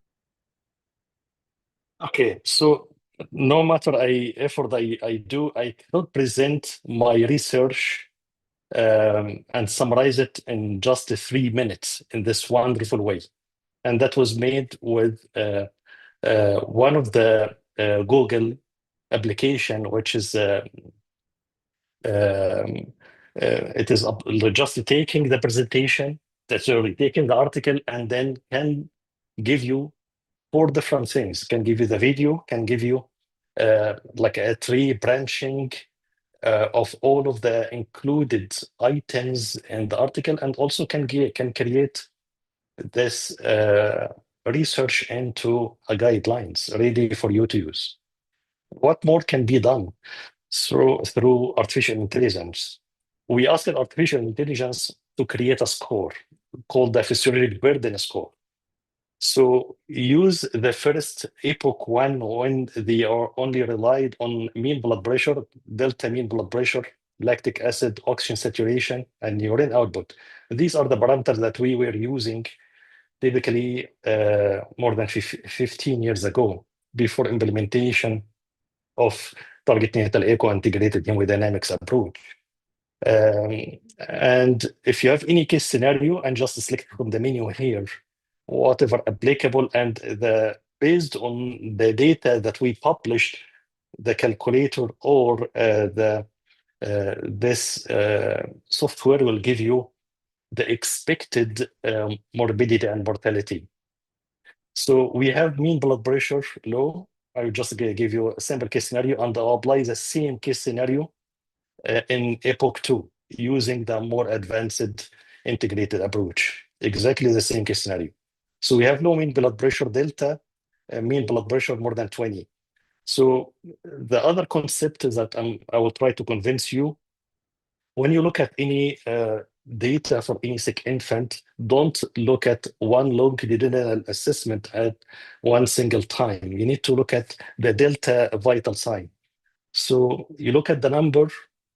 Okay, so no matter effort I do, I cannot present my research and summarize it in just 3 minutes in this wonderful way. And that was made with one of the Google application, which is it is just taking the presentation, that's really taking the article, and then can give you 4 different things. Can give you the video, can give you like a tree branching of all of the included items in the article, and also can create this research into a guidelines ready for you to use. What more can be done through artificial intelligence? We asked artificial intelligence to create a score called the physiologic burden score. So use the first epoch 1 when they are only relied on mean blood pressure, delta mean blood pressure, lactic acid, oxygen saturation, and urine output. These are the parameters that we were using typically more than 15 years ago, before implementation of target natal echo integrated hemodynamics approach. And if you have any case scenario, and just select from the menu here, whatever applicable, and based on the data that we published, the calculator or this software will give you the expected morbidity and mortality. So we have mean blood pressure low. I will just give you a simple case scenario, and I'll apply the same case scenario in epoch 2 using the more advanced integrated approach. Exactly the same case scenario. So we have low mean blood pressure delta, mean blood pressure more than 20. So the other concept is that I will try to convince you, when you look at any data for any sick infant, don't look at one longitudinal assessment at one single time. You need to look at the delta vital sign. So you look at the number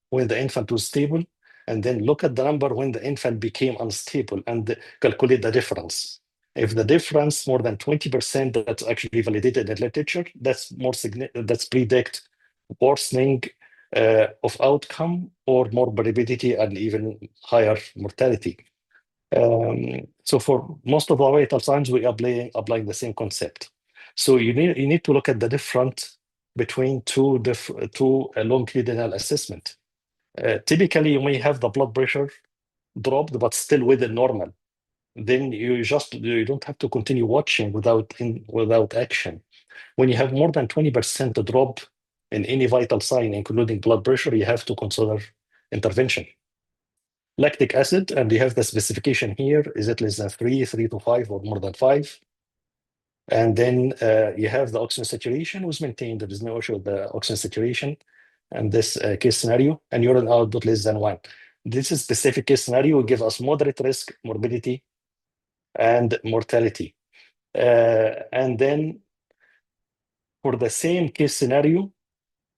when the infant was stable, and then look at the number when the infant became unstable and calculate the difference. If the difference more than 20%, that's actually validated in the literature, that's more significant, that's predict worsening of outcome or morbidity and even higher mortality. So for most of our vital signs, we are applying the same concept. So you need to look at the difference between two longitudinal assessment. Typically, you may have the blood pressure dropped, but still within normal. Then you don't have to continue watching without action. When you have more than 20% drop in any vital sign, including blood pressure, you have to consider intervention. Lactic acid, and you have the specification here, is it less than 3 to 5, or more than 5? And then you have the oxygen saturation was maintained. There is no issue with the oxygen saturation and this case scenario, and urine output less than 1. This is specific case scenario will give us moderate risk, morbidity, and mortality. And then for the same case scenario,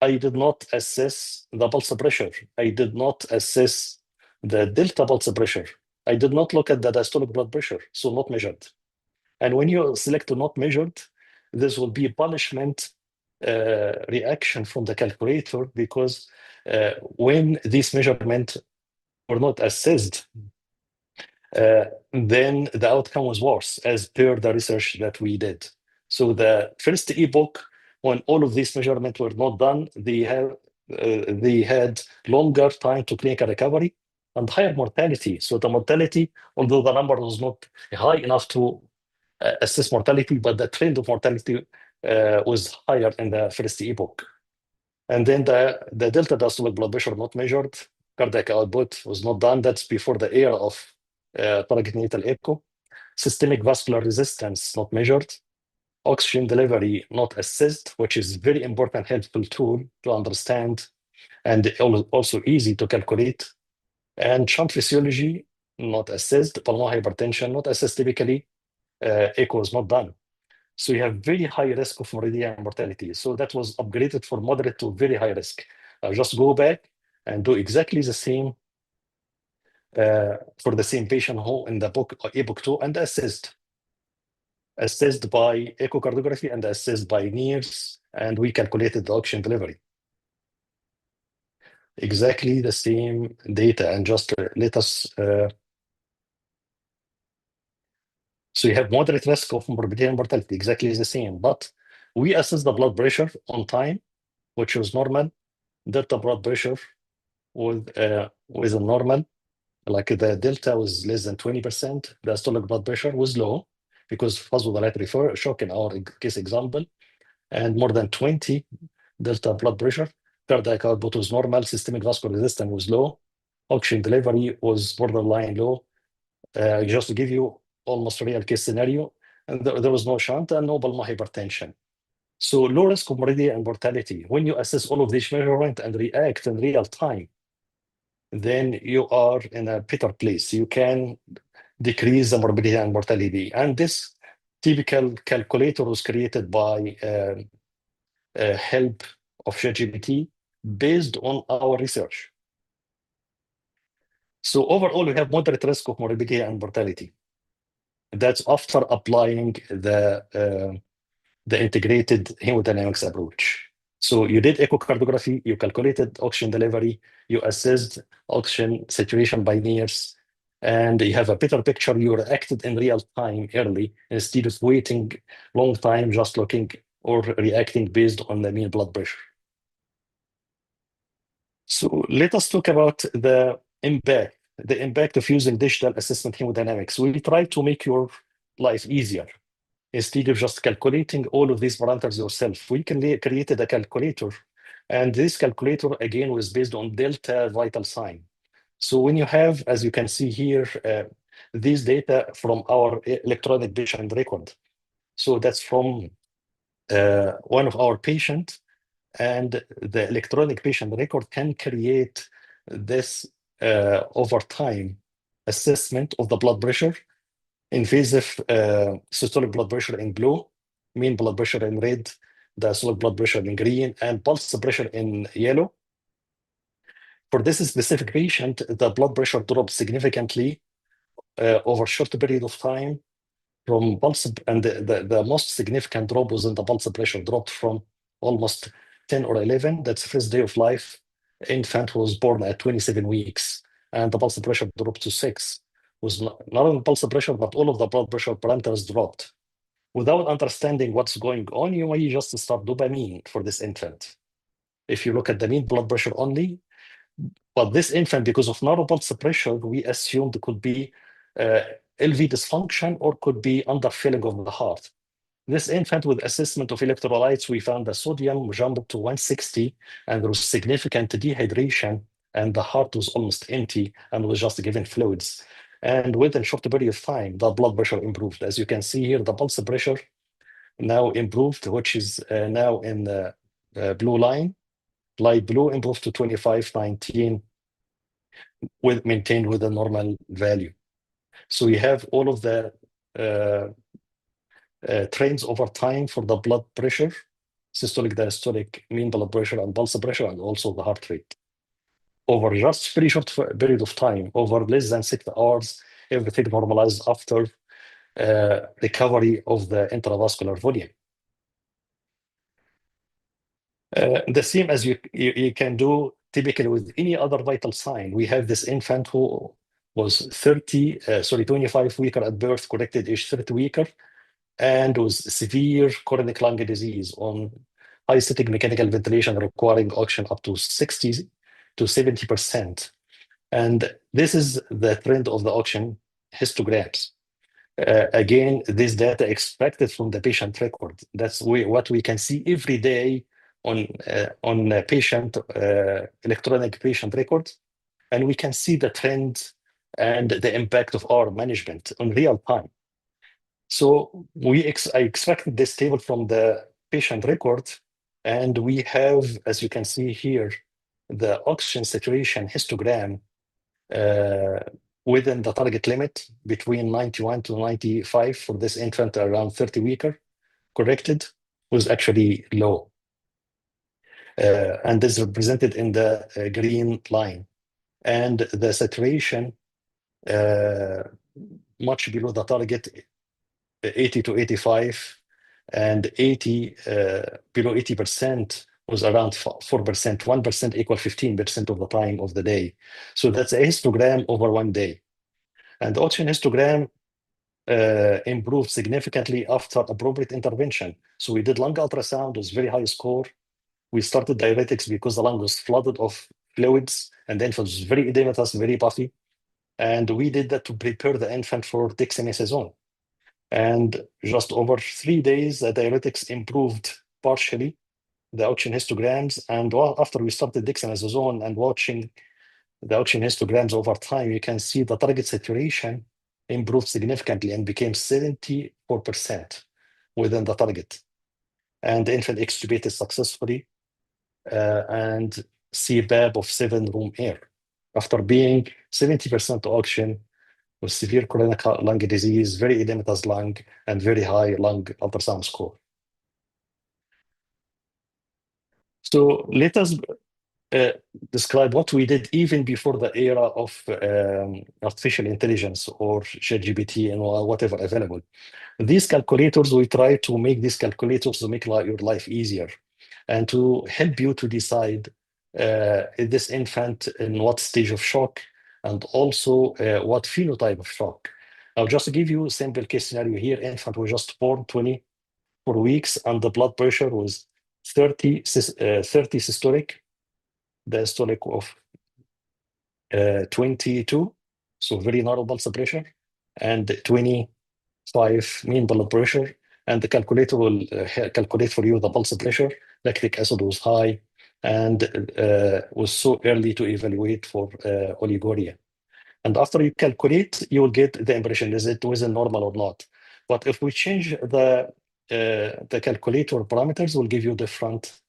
I did not assess the pulse pressure. I did not assess the delta pulse pressure. I did not look at the diastolic blood pressure, so not measured. And when you select not measured, this will be a punishment reaction from the calculator, because when these measurements were not assessed, then the outcome was worse, as per the research that we did. So the first epoch, when all of these measurements were not done, they had longer time to clinical recovery and higher mortality. So the mortality, although the number was not high enough to assess mortality, but the trend of mortality was higher in the first epoch. And then the delta diastolic blood pressure not measured, cardiac output was not done. That's before the era of target natal echo. Systemic vascular resistance not measured. Oxygen delivery not assessed, which is very important, helpful tool to understand and also easy to calculate. And shunt physiology not assessed. Pulmonary hypertension not assessed typically. Echo is not done. So you have very high risk of morbidity and mortality. So that was upgraded for moderate to very high risk. Just go back and do exactly the same for the same patient who in the epoch 2 and assessed by echocardiography and assessed by NIRS, and we calculated the oxygen delivery. Exactly the same data, and just let us. So you have moderate risk of morbidity and mortality, exactly the same, but we assess the blood pressure on time, which was normal. Delta blood pressure with a normal, like the delta was less than 20%. The systolic blood pressure was low because vasodilatory shock in our case example, and more than 20 delta blood pressure. Cardiac output was normal. Systemic vascular resistance was low. Oxygen delivery was borderline low. Just to give you almost real case scenario, and there was no shunt and no pulmonary hypertension. So low risk of morbidity and mortality. When you assess all of these measurements and react in real time, then you are in a better place. You can decrease the morbidity and mortality. And this typical calculator was created by help of ChatGPT based on our research. So overall, we have moderate risk of morbidity and mortality. That's after applying the integrated hemodynamics approach. So you did echocardiography, you calculated oxygen delivery, you assessed oxygen saturation by NIRS, and you have a better picture. You reacted in real time early instead of waiting long time, just looking or reacting based on the mean blood pressure. So let us talk about the impact of using digital assessment hemodynamics. We try to make your life easier. instead of just calculating all of these parameters yourself. We created a calculator, and this calculator again was based on delta vital sign. So when you have, as you can see here, these data from our electronic patient record. So that's from one of our patients, and the electronic patient record can create this over time assessment of the blood pressure, invasive systolic blood pressure in blue, mean blood pressure in red, diastolic blood pressure in green, and pulse pressure in yellow. For this specific patient, the blood pressure dropped significantly over a short period of time from pulse, and the most significant drop was in the pulse pressure, dropped from almost 10 or 11. That's the first day of life. Infant was born at 27 weeks, and the pulse pressure dropped to 6. Was not only pulse pressure, but all of the blood pressure parameters dropped. Without understanding what's going on, you may just start dopamine for this infant. If you look at the mean blood pressure only, but this infant, because of narrow pulse pressure, we assumed it could be LV dysfunction or could be underfilling of the heart. This infant, with assessment of electrolytes, we found the sodium jumped to 160, and there was significant dehydration, and the heart was almost empty and was just given fluids. And within a short period of time, the blood pressure improved. As you can see here, the pulse pressure now improved, which is now in the blue line. Light blue improved to 25/19, maintained with a normal value. So we have all of the trends over time for the blood pressure, systolic, diastolic, mean blood pressure, and pulse pressure, and also the heart rate. Over just very short period of time, over less than 6 hours, everything normalized after recovery of the intravascular volume. The same as you can do typically with any other vital sign. We have this infant who was 25 weeker at birth, corrected age 30 weeker, and was severe chronic lung disease on high static mechanical ventilation requiring oxygen up to 60 to 70%. And this is the trend of the oxygen histograms. Again, this data expected from the patient record. That's what we can see every day on patient electronic patient records, and we can see the trend and the impact of our management in real time. So I extracted this table from the patient record, and we have, as you can see here, the oxygen saturation histogram within the target limit between 91 to 95 for this infant around 30 weeker, corrected, was actually low. And this is represented in the green line. And the saturation much below the target, 80 to 85, and 80 below 80% was around 4%, 1% equal 15% of the time of the day. So that's a histogram over one day. And the oxygen histogram improved significantly after appropriate intervention. So we did lung ultrasound, was very high score. We started diuretics because the lung was flooded of fluids, and the infant was very edematous, very puffy. And we did that to prepare the infant for dexamethasone. And just over 3 days, the diuretics improved partially, the oxygen histograms. And after we started dexamethasone and watching the oxygen histograms over time, you can see the target saturation improved significantly and became 74% within the target. And the infant extubated successfully, and CPAP of 7 room air after being 70% oxygen with severe chronic lung disease, very edematous lung, and very high lung ultrasound score. So let us describe what we did even before the era of artificial intelligence or ChatGPT and whatever available. These calculators, we try to make these calculators to make your life easier and to help you to decide this infant in what stage of shock, and also what phenotype of shock. I'll just give you a simple case scenario here. Infant was just born 24 weeks, and the blood pressure was 30 systolic, diastolic of 22, so very narrow pulse pressure, and 25 mean blood pressure, and the calculator will calculate for you the pulse pressure. Lactic acid was high and was so early to evaluate for oliguria. And after you calculate, you will get the impression, is it within normal or not? But if we change the calculator parameters, will give you different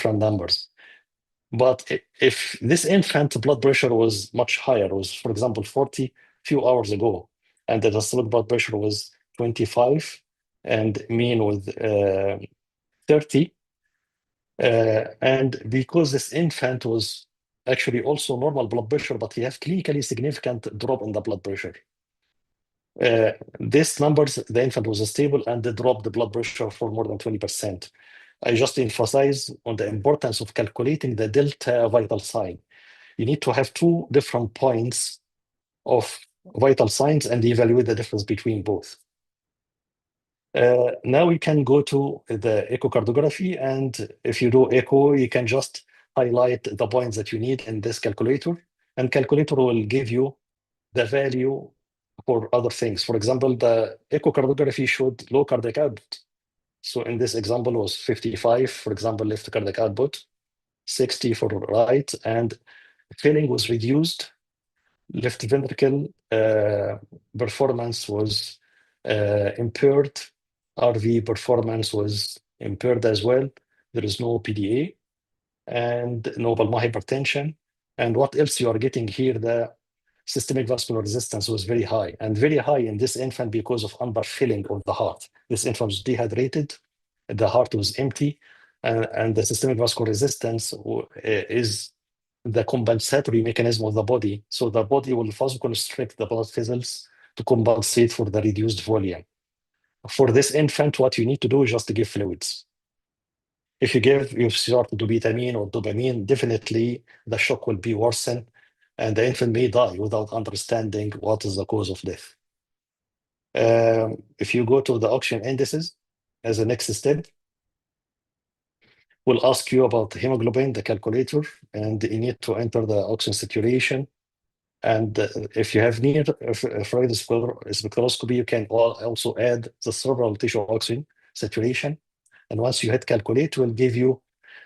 numbers. But if this infant blood pressure was much higher, was, for example, 40 few hours ago, and the systolic blood pressure was 25 and mean was 30, and because this infant was actually also normal blood pressure, but he has clinically significant drop in the blood pressure. These numbers, the infant was stable and they dropped the blood pressure for more than 20%. I just emphasize on the importance of calculating the delta vital sign. You need to have two different points of vital signs and evaluate the difference between both. Now we can go to the echocardiography, and if you do echo, you can just highlight the points that you need in this calculator, and calculator will give you the value for other things. For example, the echocardiography showed low cardiac output. So in this example was 55, for example, left cardiac output, 60 for right, and filling was reduced. Left ventricle performance was impaired. RV performance was impaired as well. There is no PDA and no pulmonary hypertension. And what else you are getting here? The systemic vascular resistance was very high, and very high in this infant because of underfilling of the heart. This infant was dehydrated, the heart was empty, and the systemic vascular resistance is the compensatory mechanism of the body. So the body will vasoconstrict the blood vessels to compensate for the reduced volume. For this infant, what you need to do is just to give fluids. If you start dobutamine or dopamine, definitely the shock will be worsened and the infant may die without understanding what is the cause of death. If you go to the oxygen indices as a next step, we'll ask you about hemoglobin, the calculator, and you need to enter the oxygen saturation. And if you have near infrared spectroscopy, you can also add the cerebral tissue oxygen saturation. And once you hit calculate, it will give you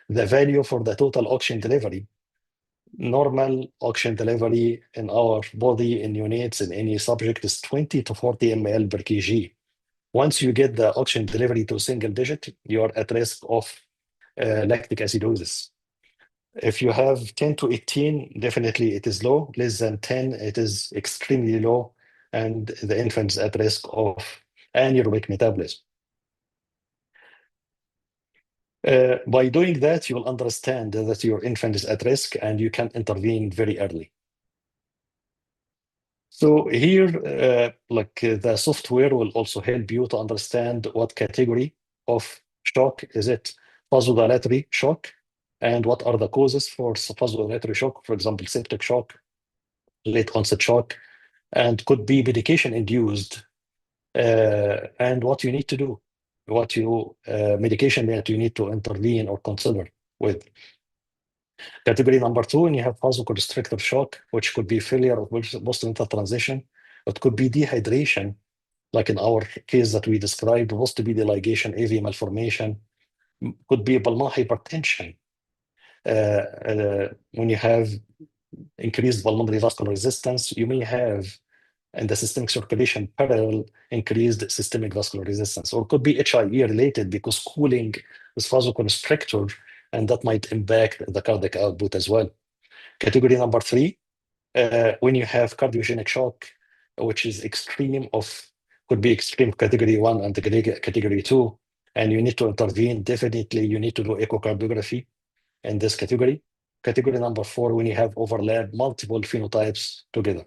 the value for the total oxygen delivery. Normal oxygen delivery in our body in units in any subject is 20 to 40 ml per kg. Once you get the oxygen delivery to single digit, you are at risk of lactic acidosis. If you have 10 to 18, definitely it is low. Less than 10, it is extremely low, and the infant is at risk of anaerobic metabolism. By doing that, you will understand that your infant is at risk and you can intervene very early. So here, the software will also help you to understand what category of shock is it. Vasodilatory shock, and what are the causes for vasodilatory shock, for example, septic shock, late onset shock, and could be medication induced, and what you need to do, medication that you need to intervene or consider with. Category number 2, when you have vasoconstrictor shock, which could be failure of postnatal transition. It could be dehydration, like in our case that we described, post-TB deligation, AV malformation. Could be pulmonary hypertension. When you have increased pulmonary vascular resistance, you may have in the systemic circulation parallel increased systemic vascular resistance, or could be HIE related because cooling is vasoconstrictor, and that might impact the cardiac output as well. Category number 3, when you have cardiogenic shock, which is could be extreme category 1 and category 2, and you need to intervene. Definitely, you need to do echocardiography in this category. Category number 4, when you have overlap multiple phenotypes together.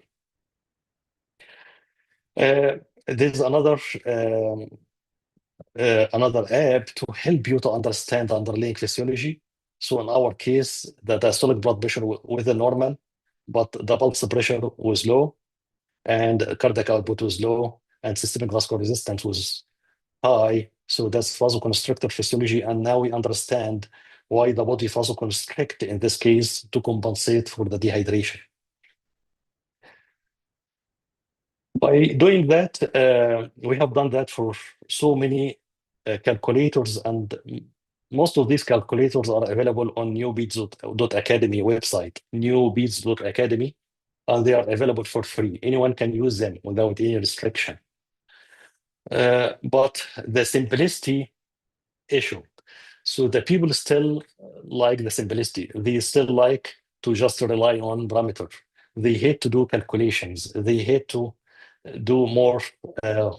There's another app to help you to understand the underlying physiology. So in our case, the diastolic blood pressure was normal, but the pulse pressure was low, and cardiac output was low, and systemic vascular resistance was high. So that's vasoconstrictor physiology, and now we understand why the body vasoconstrict in this case to compensate for the dehydration. By doing that, we have done that for so many calculators, and most of these calculators are available on newbeats.academy website, newbeats.academy, and they are available for free. Anyone can use them without any restriction. But the simplicity issue. So the people still like the simplicity. They still like to just rely on parameter. They hate to do calculations. They hate to do more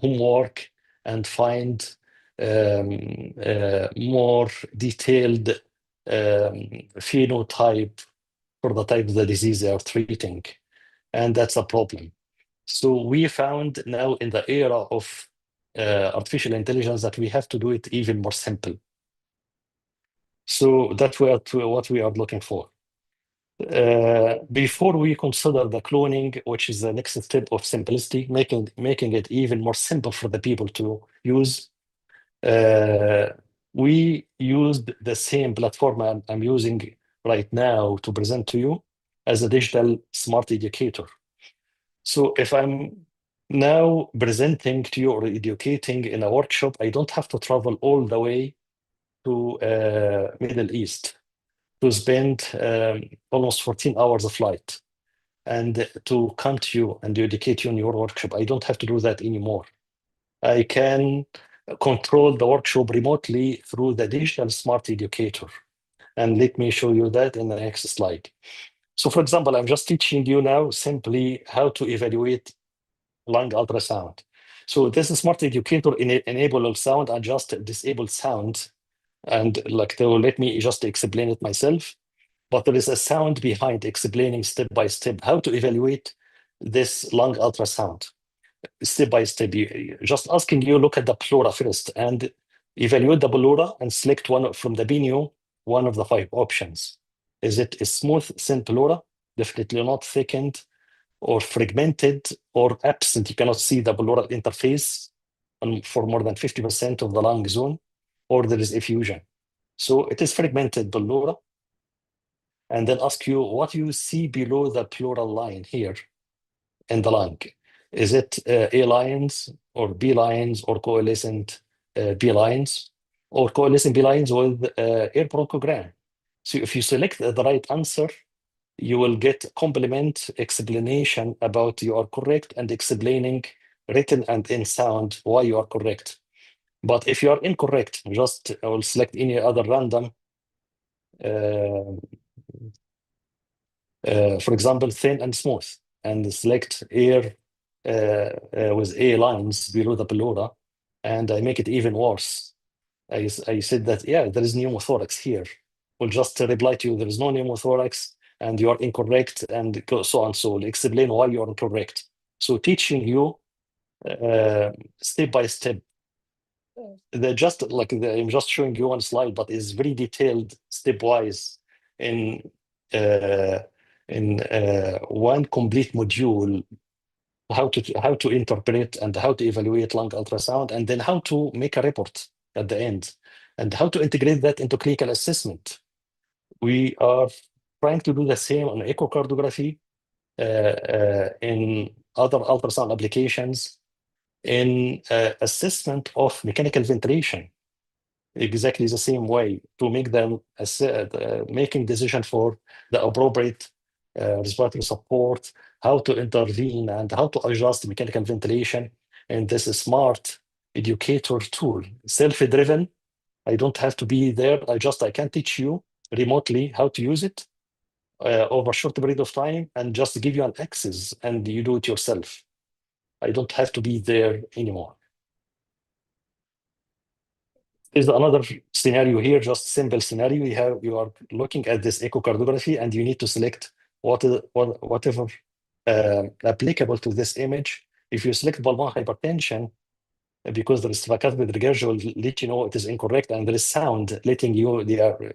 homework and find more detailed phenotype for the type of the disease they are treating. And that's a problem. So we found now in the era of artificial intelligence that we have to do it even more simple. So that's what we are looking for. Before we consider the cloning, which is the next step of simplicity, making it even more simple for the people to use, we used the same platform I'm using right now to present to you as a digital smart educator. So if I'm now presenting to you or educating in a workshop, I don't have to travel all the way to Middle East to spend almost 14 hours of flight and to come to you and educate you in your workshop. I don't have to do that anymore. I can control the workshop remotely through the digital smart educator. And let me show you that in the next slide. So for example, I'm just teaching you now simply how to evaluate lung ultrasound. So this smart educator enable sound and just disable sound. And like they will let me just explain it myself. But there is a sound behind explaining step by step how to evaluate this lung ultrasound. Step by step, just asking you look at the pleura first and evaluate the pleura and select one from the menu, one of the 5 options. Is it a smooth, thin pleura? Definitely not thickened or fragmented or absent. You cannot see the pleural interface for more than 50% of the lung zone, or there is effusion. So it is fragmented pleura. And then ask you what you see below the pleural line here in the lung. Is it A lines or B lines or coalescent B lines or coalescent B lines with air bronchogram? So if you select the right answer, you will get compliment explanation about you are correct and explaining written and in sound why you are correct. But if you are incorrect, just I will select any other random for example, thin and smooth, and select air with A lines below the pleura, and I make it even worse. I said that, yeah, there is pneumothorax here. We'll just reply to you, there is no pneumothorax, and you are incorrect, and so on. So explain why you are incorrect. So teaching you step by step. I'm just showing you one slide, but it's very detailed, stepwise in one complete module, how to interpret and how to evaluate lung ultrasound, and then how to make a report at the end, and how to integrate that into clinical assessment. We are trying to do the same on echocardiography, in other ultrasound applications, in assessment of mechanical ventilation. Exactly the same way to make them making decision for the appropriate respiratory support, how to intervene, and how to adjust mechanical ventilation. And this is smart educator tool, self-driven. I don't have to be there. I can teach you remotely how to use it over a short period of time and just give you an access and you do it yourself. I don't have to be there anymore. Is another scenario here, just simple scenario. You are looking at this echocardiography and you need to select whatever applicable to this image. If you select pulmonary hypertension, because there is tricuspid regurg, will let you know it is incorrect, and there is sound letting you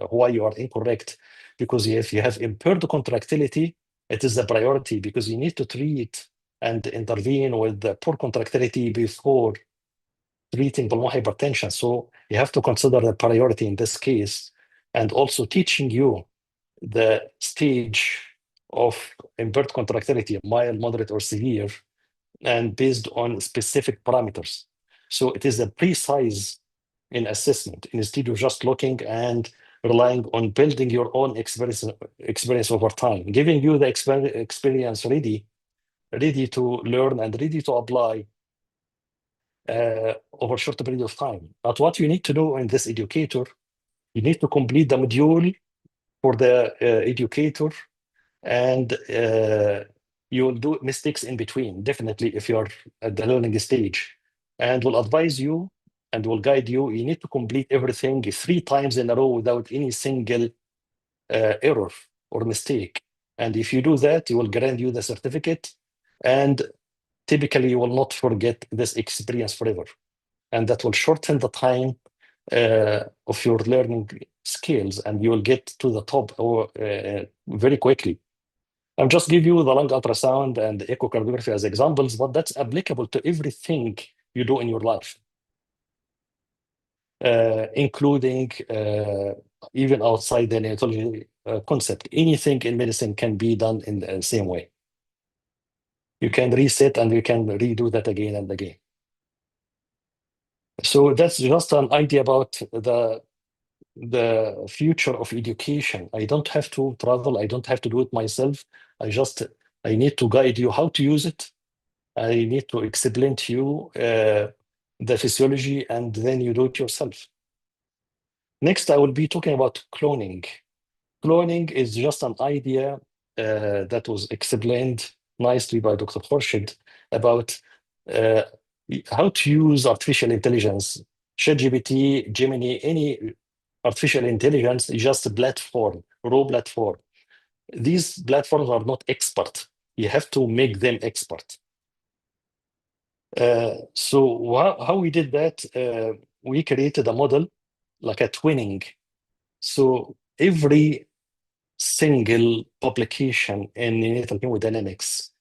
why you are incorrect. Because if you have impaired contractility, it is the priority, because you need to treat and intervene with the poor contractility before treating pulmonary hypertension. So you have to consider the priority in this case, and also teaching you the stage of impaired contractility, mild, moderate, or severe, and based on specific parameters. So it is a precise in assessment instead of just looking and relying on building your own experience over time, giving you the experience ready to learn and ready to apply over a short period of time. But what you need to do in this educator, you need to complete the module for the educator, and you will do mistakes in between, definitely, if you're at the learning stage. And will advise you and will guide you. You need to complete everything 3 times in a row without any single error or mistake. And if you do that, you will grant you the certificate. And typically, you will not forget this experience forever. And that will shorten the time of your learning skills, and you will get to the top very quickly. I'll just give you the lung ultrasound and the echocardiography as examples, but that's applicable to everything you do in your life, including even outside the neonatology concept. Anything in medicine can be done in the same way. You can reset and you can redo that again and again. So that's just an idea about the future of education. I don't have to travel. I don't have to do it myself. I need to guide you how to use it. I need to explain to you the physiology, and then you do it yourself. Next, I will be talking about cloning. Cloning is just an idea that was explained nicely by Dr. Khorshid about how to use artificial intelligence. ChatGPT, Gemini, any artificial intelligence is just a platform, raw platform. These platforms are not expert. You have to make them expert. So how we did that, we created a model like a twinning. So every single publication in neonatal hemodynamics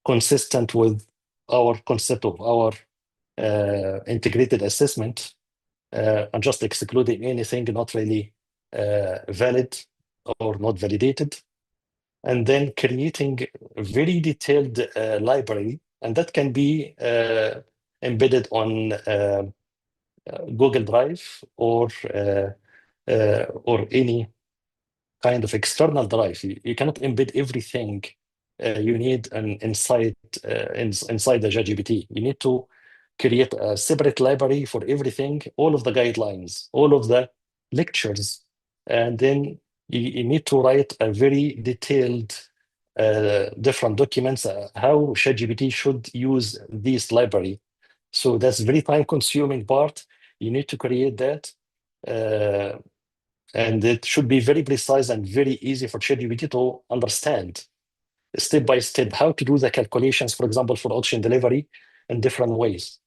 consistent with our concept of our integrated assessment, and just excluding anything not really valid or not validated, and then creating a very detailed library, and that can be embedded on Google Drive or any kind of external drive. You cannot embed everything you need inside the ChatGPT. You need to create a separate library for everything, all of the guidelines, all of the lectures, and then you need to write a very detailed different documents how ChatGPT should use this library. So that's very time-consuming part. You need to create that. And it should be very precise and very easy for ChatGPT to understand step by step how to do the calculations, for example, for oxygen delivery in different ways.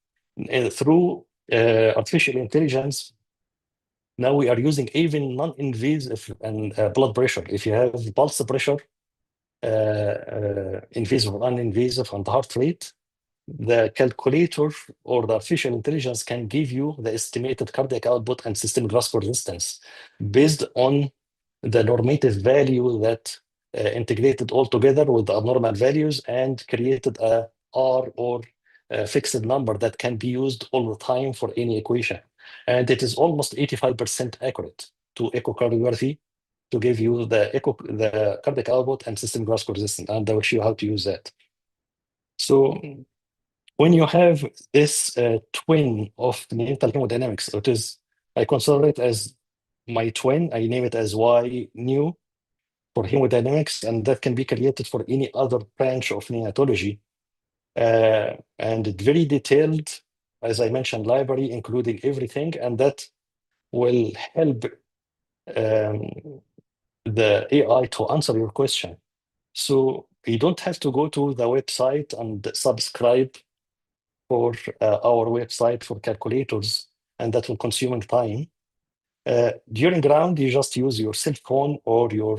Through artificial intelligence, now we are using even non-invasive and blood pressure. If you have pulse pressure, invasive or non-invasive, and heart rate, the calculator or the artificial intelligence can give you the estimated cardiac output and systemic vascular resistance based on the normative value that integrated all together with the abnormal values and created a R or a fixed number that can be used all the time for any equation. And it is almost 85% accurate to echocardiography to give you the cardiac output and systemic vascular resistance. And I will show you how to use that. So when you have this twin of neonatal hemodynamics, I consider it as my twin. I name it as Y new for hemodynamics, and that can be created for any other branch of neonatology. And it's very detailed, as I mentioned, library, including everything, and that will help the AI to answer your question. So you don't have to go to the website and subscribe for our website for calculators, and that will consume time. During round, you just use your cell phone or your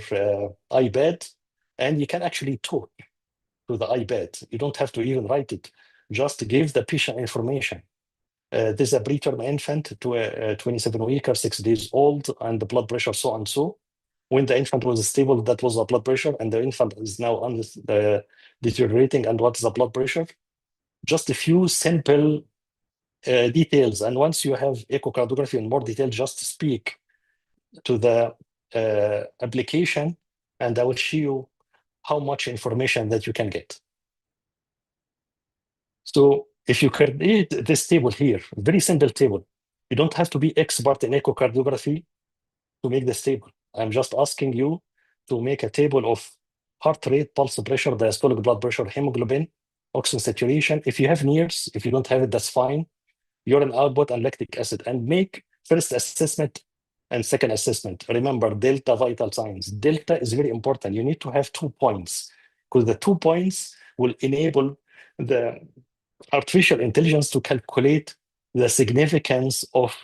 iPad, and you can actually talk to the iPad. You don't have to even write it. Just give the patient information. There's a preterm infant to a 27-weeker, 6 days old, and the blood pressure so and so. When the infant was stable, that was the blood pressure, and the infant is now deteriorating, and what is the blood pressure? Just a few simple details. And once you have echocardiography in more detail, just speak to the application, and I will show you how much information that you can get. So if you create this table here, very simple table, you don't have to be expert in echocardiography to make this table. I'm just asking you to make a table of heart rate, pulse pressure, diastolic blood pressure, hemoglobin, oxygen saturation. If you have NIRS, if you don't have it, that's fine. Urine output and lactic acid, and make first assessment and second assessment. Remember, delta vital signs. Delta is very important. You need to have 2 points, because the 2 points will enable the artificial intelligence to calculate the significance of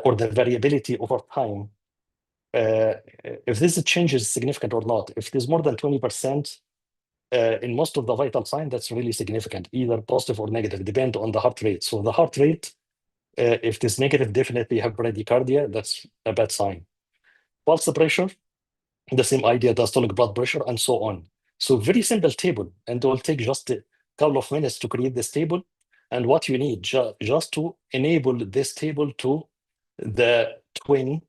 or the variability over time. If this change is significant or not. If it is more than 20% in most of the vital signs, that's really significant, either positive or negative, depend on the heart rate. So the heart rate, if it is negative, definitely have bradycardia. That's a bad sign. Pulse pressure, the same idea, diastolic blood pressure, and so on. So very simple table, and it will take just a couple of minutes to create this table. And what you need just to enable this table to the twin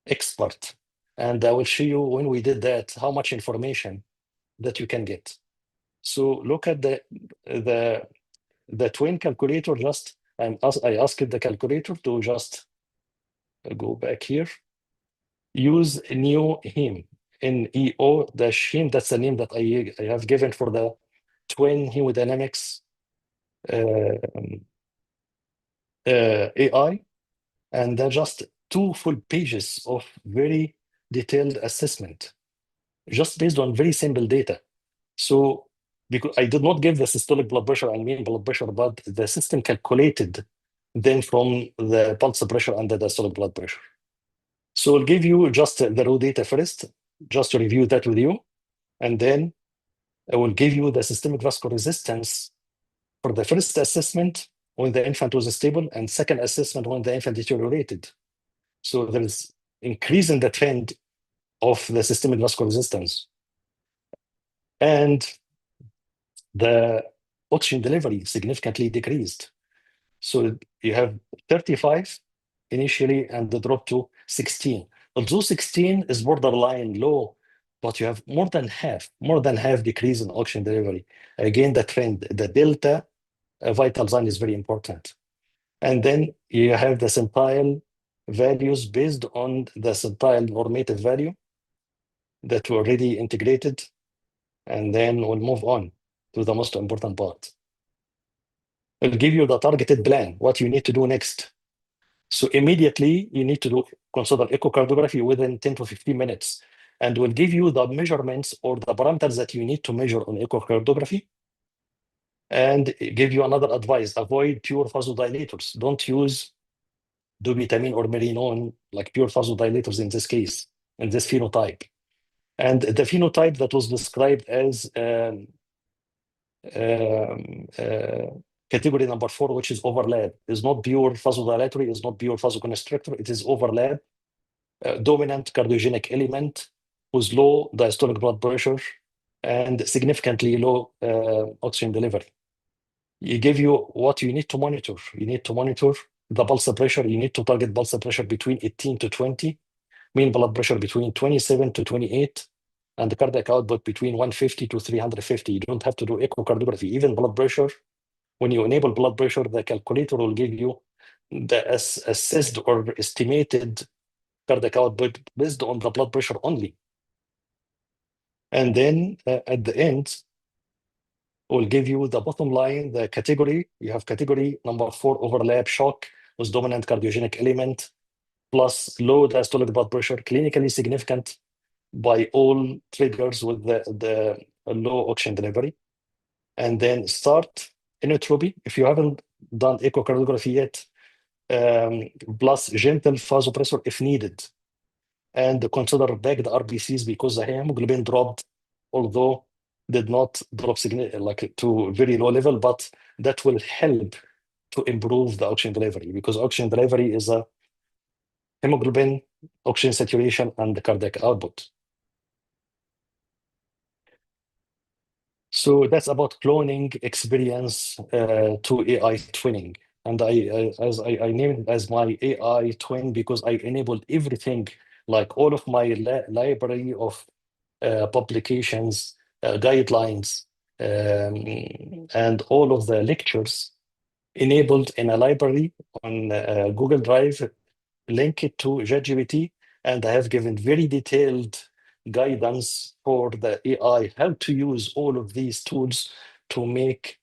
expert. And I will show you when we did that, how much information that you can get. So look at the twin calculator. Just I asked the calculator to just go back here. Use a new heme, NEO-heme. That's the name that I have given for the twin hemodynamics AI, and they're just 2 full pages of very detailed assessment, just based on very simple data. So because I did not give the systolic blood pressure and mean blood pressure, but the system calculated them from the pulse pressure and the diastolic blood pressure. So I'll give you just the raw data first, just to review that with you. And then I will give you the systemic vascular resistance for the first assessment when the infant was stable, and second assessment when the infant deteriorated. So there is increase in the trend of the systemic vascular resistance. And the oxygen delivery significantly decreased. So you have 35 initially, and the drop to 16. Although 16 is borderline low, but you have more than half decrease in oxygen delivery. Again, the trend, the delta vital sign is very important. And then you have the centile values based on the centile normative value that were already integrated. And then we'll move on to the most important part. It'll give you the targeted plan, what you need to do next. So immediately you need to consider echocardiography within 10 to 15 minutes, and will give you the measurements or the parameters that you need to measure on echocardiography, and give you another advice: avoid pure vasodilators. Don't use dobutamine or merinone, like pure vasodilators in this case, in this phenotype. And the phenotype that was described as category number 4, which is overlap, is not pure vasodilatory, is not pure vasoconstrictor, it is overlap, dominant cardiogenic element with low diastolic blood pressure and significantly low oxygen delivery. You give you what you need to monitor. You need to monitor the pulse pressure. You need to target pulse pressure between 18 to 20, mean blood pressure between 27 to 28, and the cardiac output between 150 to 350. You don't have to do echocardiography. Even blood pressure, when you enable blood pressure, the calculator will give you the assessed or estimated cardiac output based on the blood pressure only. And then at the end, will give you the bottom line, the category. You have category number 4, overlap shock with dominant cardiogenic element, plus low diastolic blood pressure, clinically significant by all triggers with the low oxygen delivery. And then start inotropy. If you haven't done echocardiography yet, plus gentle vasopressor if needed. And consider back the RBCs, because the hemoglobin dropped, although did not drop like to very low level, but that will help to improve the oxygen delivery, because oxygen delivery is a hemoglobin oxygen saturation and the cardiac output. So that's about cloning experience to AI twinning. And I named it as my AI twin because I enabled everything, like all of my library of publications, guidelines, and all of the lectures enabled in a library on Google Drive, link it to ChatGPT, and I have given very detailed guidance for the AI, how to use all of these tools to make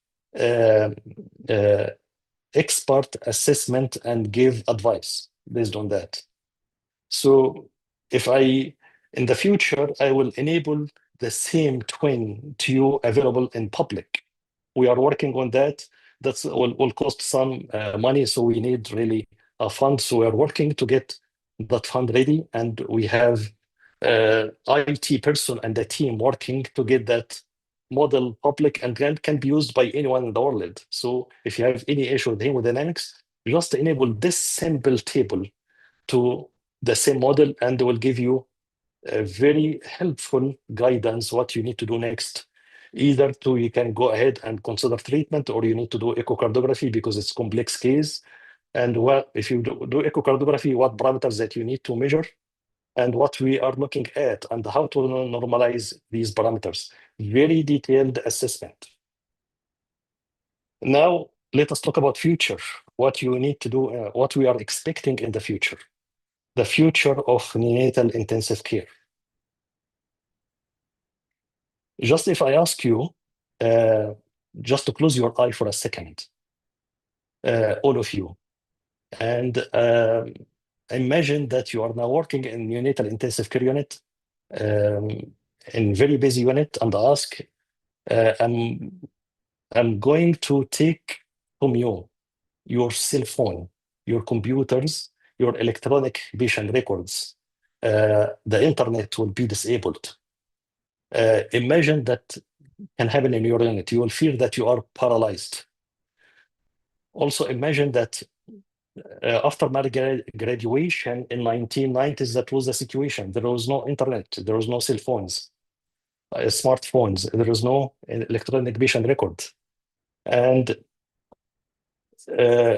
expert assessment and give advice based on that. So if in the future, I will enable the same twin to you available in public. We are working on that. That will cost some money, so we need really a fund. So we are working to get that fund ready, and we have IT person and the team working to get that model public and can be used by anyone in the world. So if you have any issue with hemodynamics, just enable this simple table to the same model, and they will give you a very helpful guidance what you need to do next. Either you can go ahead and consider treatment, or you need to do echocardiography because it's complex case. And if you do echocardiography, what parameters that you need to measure, and what we are looking at, and how to normalize these parameters. Very detailed assessment. Now, let us talk about future, what you need to do, what we are expecting in the future. The future of neonatal intensive care. Just if I ask you, just to close your eye for a second, all of you, and imagine that you are now working in neonatal intensive care unit, in very busy unit, and ask, I'm going to take from you your cell phone, your computers, your electronic patient records. The internet will be disabled. Imagine that can happen in your unit. You will feel that you are paralyzed. Also imagine that after my graduation in 1990s, that was the situation. There was no internet, there was no cell phones, smartphones, there was no electronic patient record. And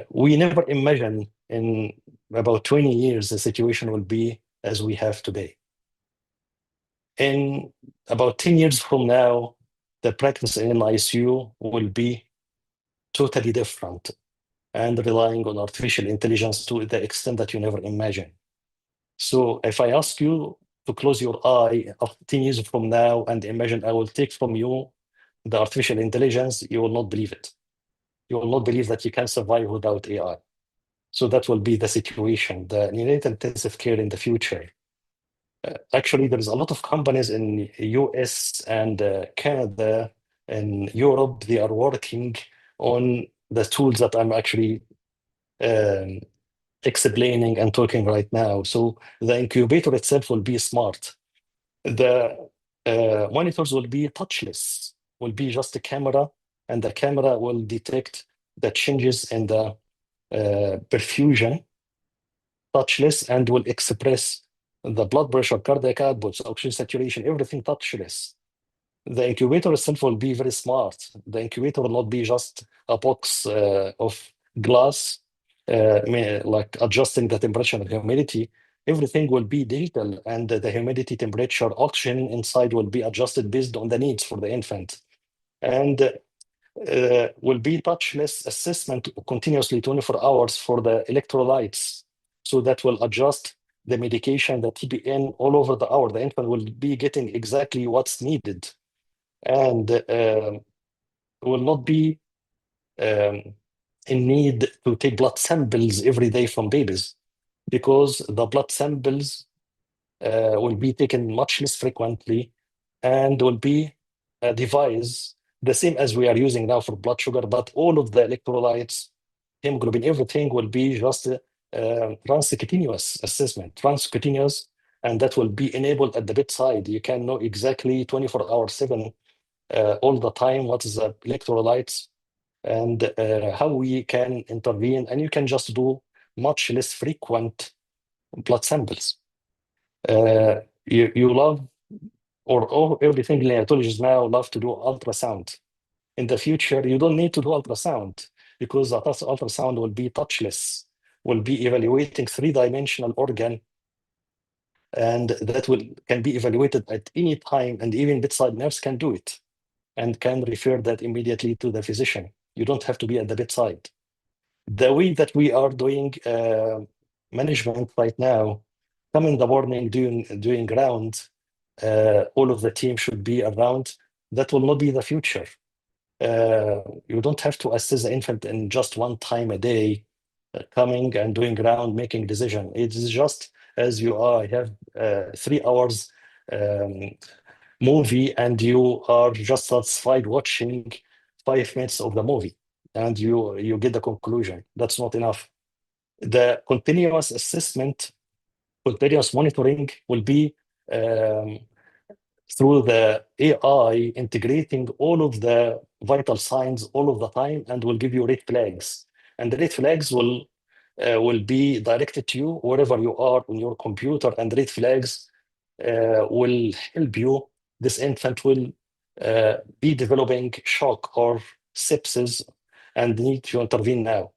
we never imagined in about 20 years the situation will be as we have today. In about 10 years from now, the practice in ICU will be totally different and relying on artificial intelligence to the extent that you never imagine. So if I ask you to close your eye 10 years from now and imagine I will take from you the artificial intelligence, you will not believe it. You will not believe that you can survive without AI. So that will be the situation, the neonatal intensive care in the future. Actually, there is a lot of companies in US and Canada and Europe, they are working on the tools that I'm actually explaining and talking right now. So the incubator itself will be smart. The monitors will be touchless, will be just a camera, and the camera will detect the changes in the perfusion, touchless, and will express the blood pressure, cardiac outputs, oxygen saturation, everything touchless. The incubator itself will be very smart. The incubator will not be just a box of glass, like adjusting the temperature and humidity. Everything will be digital, and the humidity, temperature, oxygen inside will be adjusted based on the needs for the infant. And will be touchless assessment continuously 24 hours for the electrolytes. So that will adjust the medication, the TPN all over the hour. The infant will be getting exactly what's needed, and will not be in need to take blood samples every day from babies, because the blood samples will be taken much less frequently, and will be a device the same as we are using now for blood sugar, but all of the electrolytes, hemoglobin, everything will be just transcutaneous assessment, transcutaneous, and that will be enabled at the bedside. You can know exactly 24 hours, 7, all the time, what is the electrolytes and how we can intervene, and you can just do much less frequent blood samples. You love, or everything neonatologists now love to do ultrasound. In the future, you don't need to do ultrasound because the ultrasound will be touchless, will be evaluating three-dimensional organ, and that can be evaluated at any time, and even bedside nurse can do it and can refer that immediately to the physician. You don't have to be at the bedside. The way that we are doing management right now, come in the morning doing round, all of the team should be around. That will not be the future. You don't have to assess the infant in just one time a day, coming and doing round, making decision. It is just as you are. You have 3 hours movie, and you are just satisfied watching 5 minutes of the movie, and you get the conclusion. That's not enough. The continuous assessment, continuous monitoring will be through the AI integrating all of the vital signs all of the time, and will give you red flags. And the red flags will be directed to you wherever you are on your computer, and red flags will help you. This infant will be developing shock or sepsis and need to intervene now.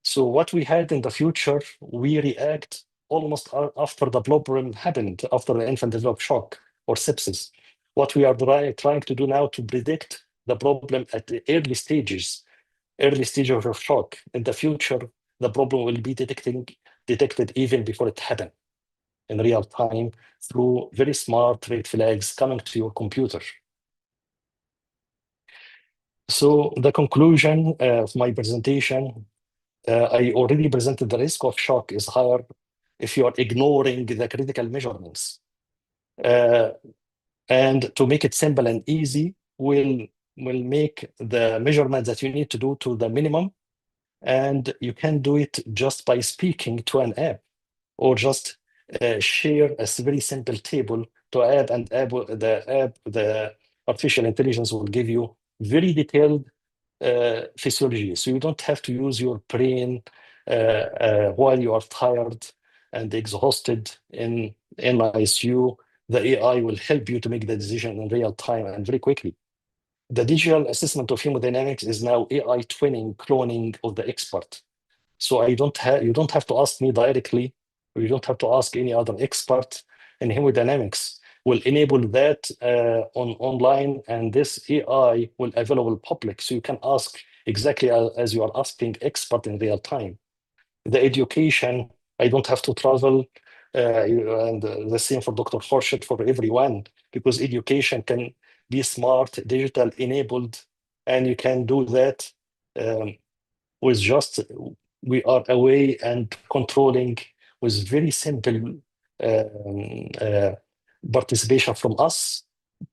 So what we had in the future, we react almost after the problem happened, after the infant developed shock or sepsis. What we are trying to do now to predict the problem at the early stages of shock. In the future, the problem will be detected even before it happened in real time through very smart red flags coming to your computer. So the conclusion of my presentation, I already presented the risk of shock is higher if you are ignoring the critical measurements. And to make it simple and easy, we'll make the measurements that you need to do to the minimum, and you can do it just by speaking to an app, or just share a very simple table to app, and the artificial intelligence will give you very detailed physiology. So you don't have to use your brain while you are tired and exhausted in ICU. The AI will help you to make the decision in real time and very quickly. The digital assessment of hemodynamics is now AI twinning, cloning of the expert. So you don't have to ask me directly, or you don't have to ask any other expert in hemodynamics. Will enable that online, and this AI will available public, so you can ask exactly as you are asking expert in real time. The education, I don't have to travel, and the same for Dr. Khorshid, for everyone, because education can be smart, digital enabled, and you can do that with just we are away and controlling with very simple participation from us,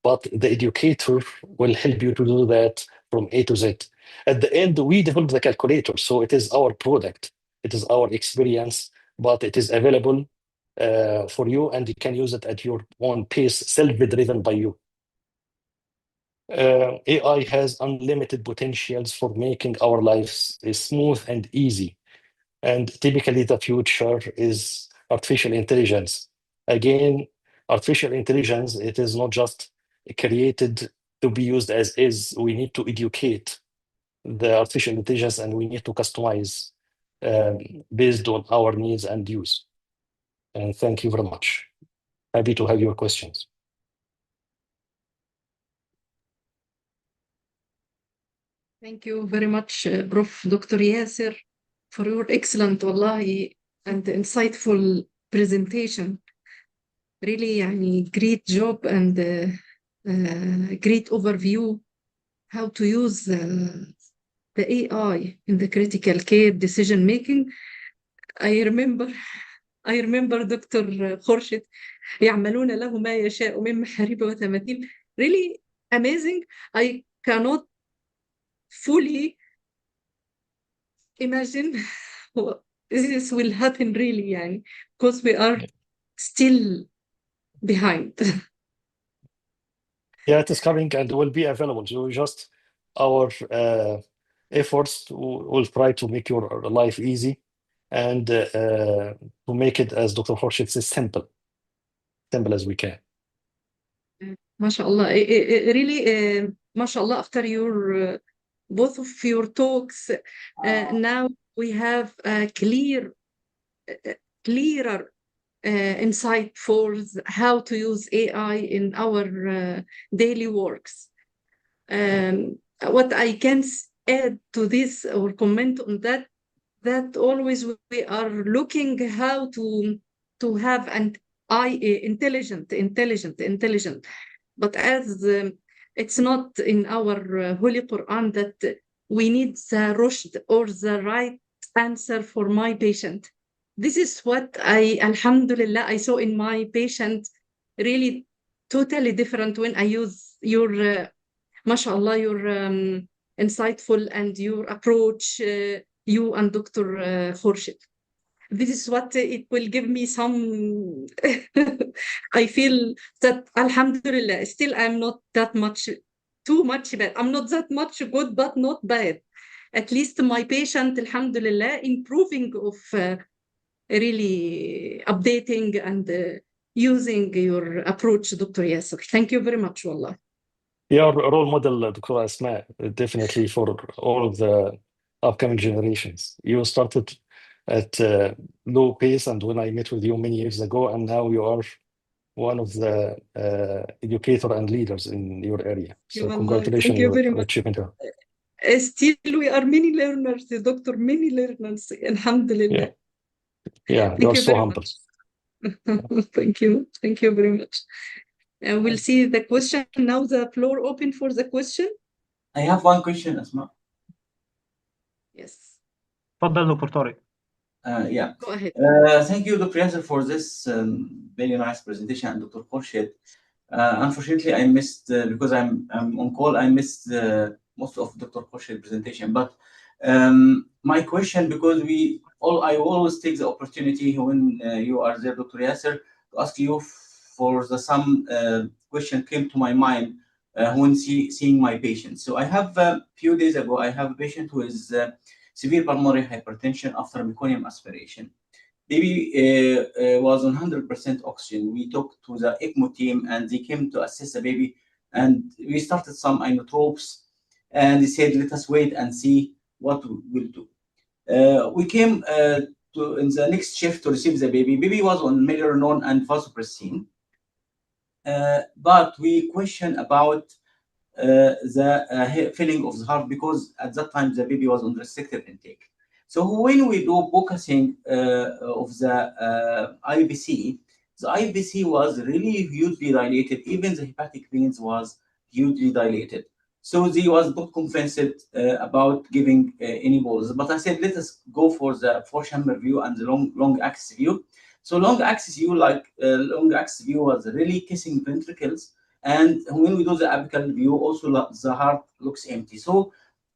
but the educator will help you to do that from A to Z. At the end, we develop the calculator, so it is our product, it is our experience, but it is available for you, and you can use it at your own pace, self-driven by you. AI has unlimited potentials for making our lives smooth and easy. And typically the future is artificial intelligence. Again, artificial intelligence, it is not just created to be used as is. We need to educate the artificial intelligence, and we need to customize based on our needs and use. And thank you very much. Happy to have your questions. Thank you very much, Prof. Dr. Yasser, for your excellent wallahi and insightful presentation. Really يعني great job and great overview how to use the AI in the critical care decision making. I remember Dr. Khorshid يعملون له ما يشاء من محاريب وتماثيل. Really amazing. I cannot fully imagine this will happen really يعني, because we are still behind. Yeah, it is coming and will be available. So just our efforts will try to make your life easy, and to make it, as Dr. Khorshid says, simple. simple as we can. MashaAllah. Really, MashaAllah, after your both of your talks, now we have a clearer insight for how to use AI in our daily works. What I can add to this or comment on that, that always we are looking how to have an intelligent. But as it's not in our Holy Quran that we need the rushd or the right answer for my patient. This is what Alhamdulillah, I saw in my patient, really totally different when I use your, mashallah, your insightful and your approach, you and Dr. Khorshid. This is what it will give me some, I feel that Alhamdulillah, still I'm not that much, too much bad. I'm not that much good, but not bad. At least my patient, Alhamdulillah, improving of really updating and using your approach, Dr. Yasser. Thank you very much, Wallah. You're a role model, Dr. Asma, definitely for all of the upcoming generations. You started at low pace, and when I met with you many years ago, and now you are one of the educator and leaders in your area. So congratulations Thank you very your much. achievement. Still, we are many learners, Doctor, many learners. Alhamdulillah. Yeah, you are so humble. Thank you. Thank you very much. We'll see the question now. The floor open for the question. I have one question, Asma. Yes. اتفضل دكتور طارق. Yeah. Go ahead. Thank you, Dr. Yasser, for this very nice presentation, and Dr. Khorshid. Unfortunately, I missed because I'm on call. I missed most of Dr. Khorshid's presentation. But my question, because I always take the opportunity when you are there, Dr. Yasser, to ask you for some question came to my mind when seeing my patient. So I have a few days ago, I have a patient who is severe pulmonary hypertension after meconium aspiration. Baby was on 100% oxygen. We talked to the ECMO team, and they came to assess the baby, and we started some inotropes, and they said, let us wait and see what we'll do. We came in the next shift to receive the baby. Baby was on milrinone and vasopressin, but we question about the filling of the heart, because at that time the baby was on restricted intake. So when we do focusing of the IVC, the IVC was really hugely dilated. Even the hepatic veins was hugely dilated. So they was not convinced about giving any balls. But I said, let us go for the four-chamber view and the long axis view. So long axis view, was really kissing ventricles. And when we do the apical view, also the heart looks empty. So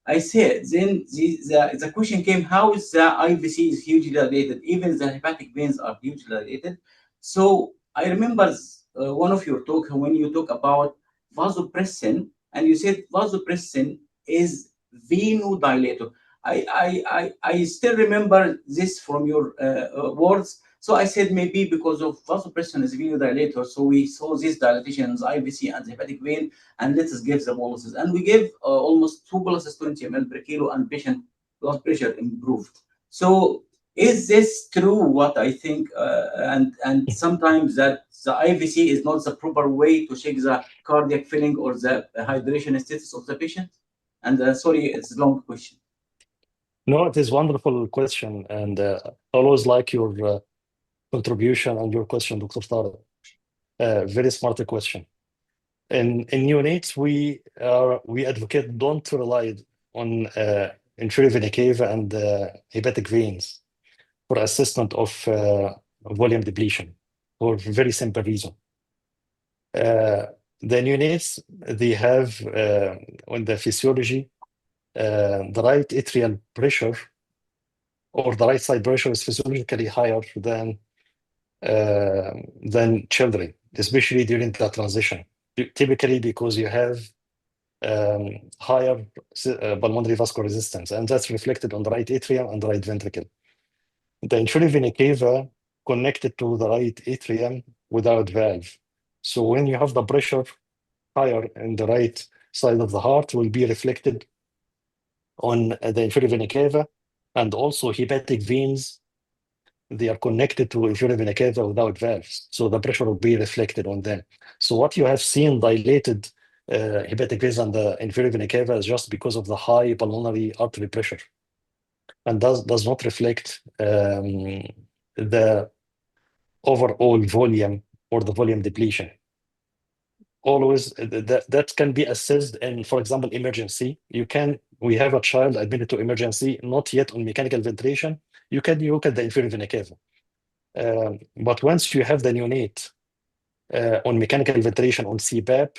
I said, then the question came, how is the IVC is hugely dilated? Even the hepatic veins are hugely dilated. So I remember one of your talk when you talk about vasopressin, and you said vasopressin is venodilator. I still remember this from your words. So I said, maybe because of vasopressin is venodilator, so we saw these dilatations, IVC and the hepatic vein, and let us give the boluses. And we gave almost 2 boluses, 20 ml per kilo, and patient blood pressure improved. So is this true, what I think? And sometimes that the IVC is not the proper way to check the cardiac filling or the hydration status of the patient? And sorry, it's a long question. No, it is a wonderful question, and I always like your contribution and your question, Dr. Tariq. Very smart question. In neonates, we advocate don't rely on inferior vena cava and hepatic veins for assessment of volume depletion for a very simple reason. The neonates, they have on the physiology, the right atrial pressure or the right side pressure is physiologically higher than children, especially during the transition, typically because you have higher pulmonary vascular resistance, and that's reflected on the right atrium and the right ventricle. The inferior vena cava connected to the right atrium without valve. So when you have the pressure higher in the right side of the heart, will be reflected on the inferior vena cava, and also hepatic veins. They are connected to inferior vena cava without valves, so the pressure will be reflected on them. So what you have seen dilated hepatic veins and the inferior vena cava is just because of the high pulmonary artery pressure, and does not reflect the overall volume or the volume depletion. Always that can be assessed in, for example, emergency. We have a child admitted to emergency, not yet on mechanical ventilation. You can look at the inferior vena cava. But once you have the neonate on mechanical ventilation on CPAP,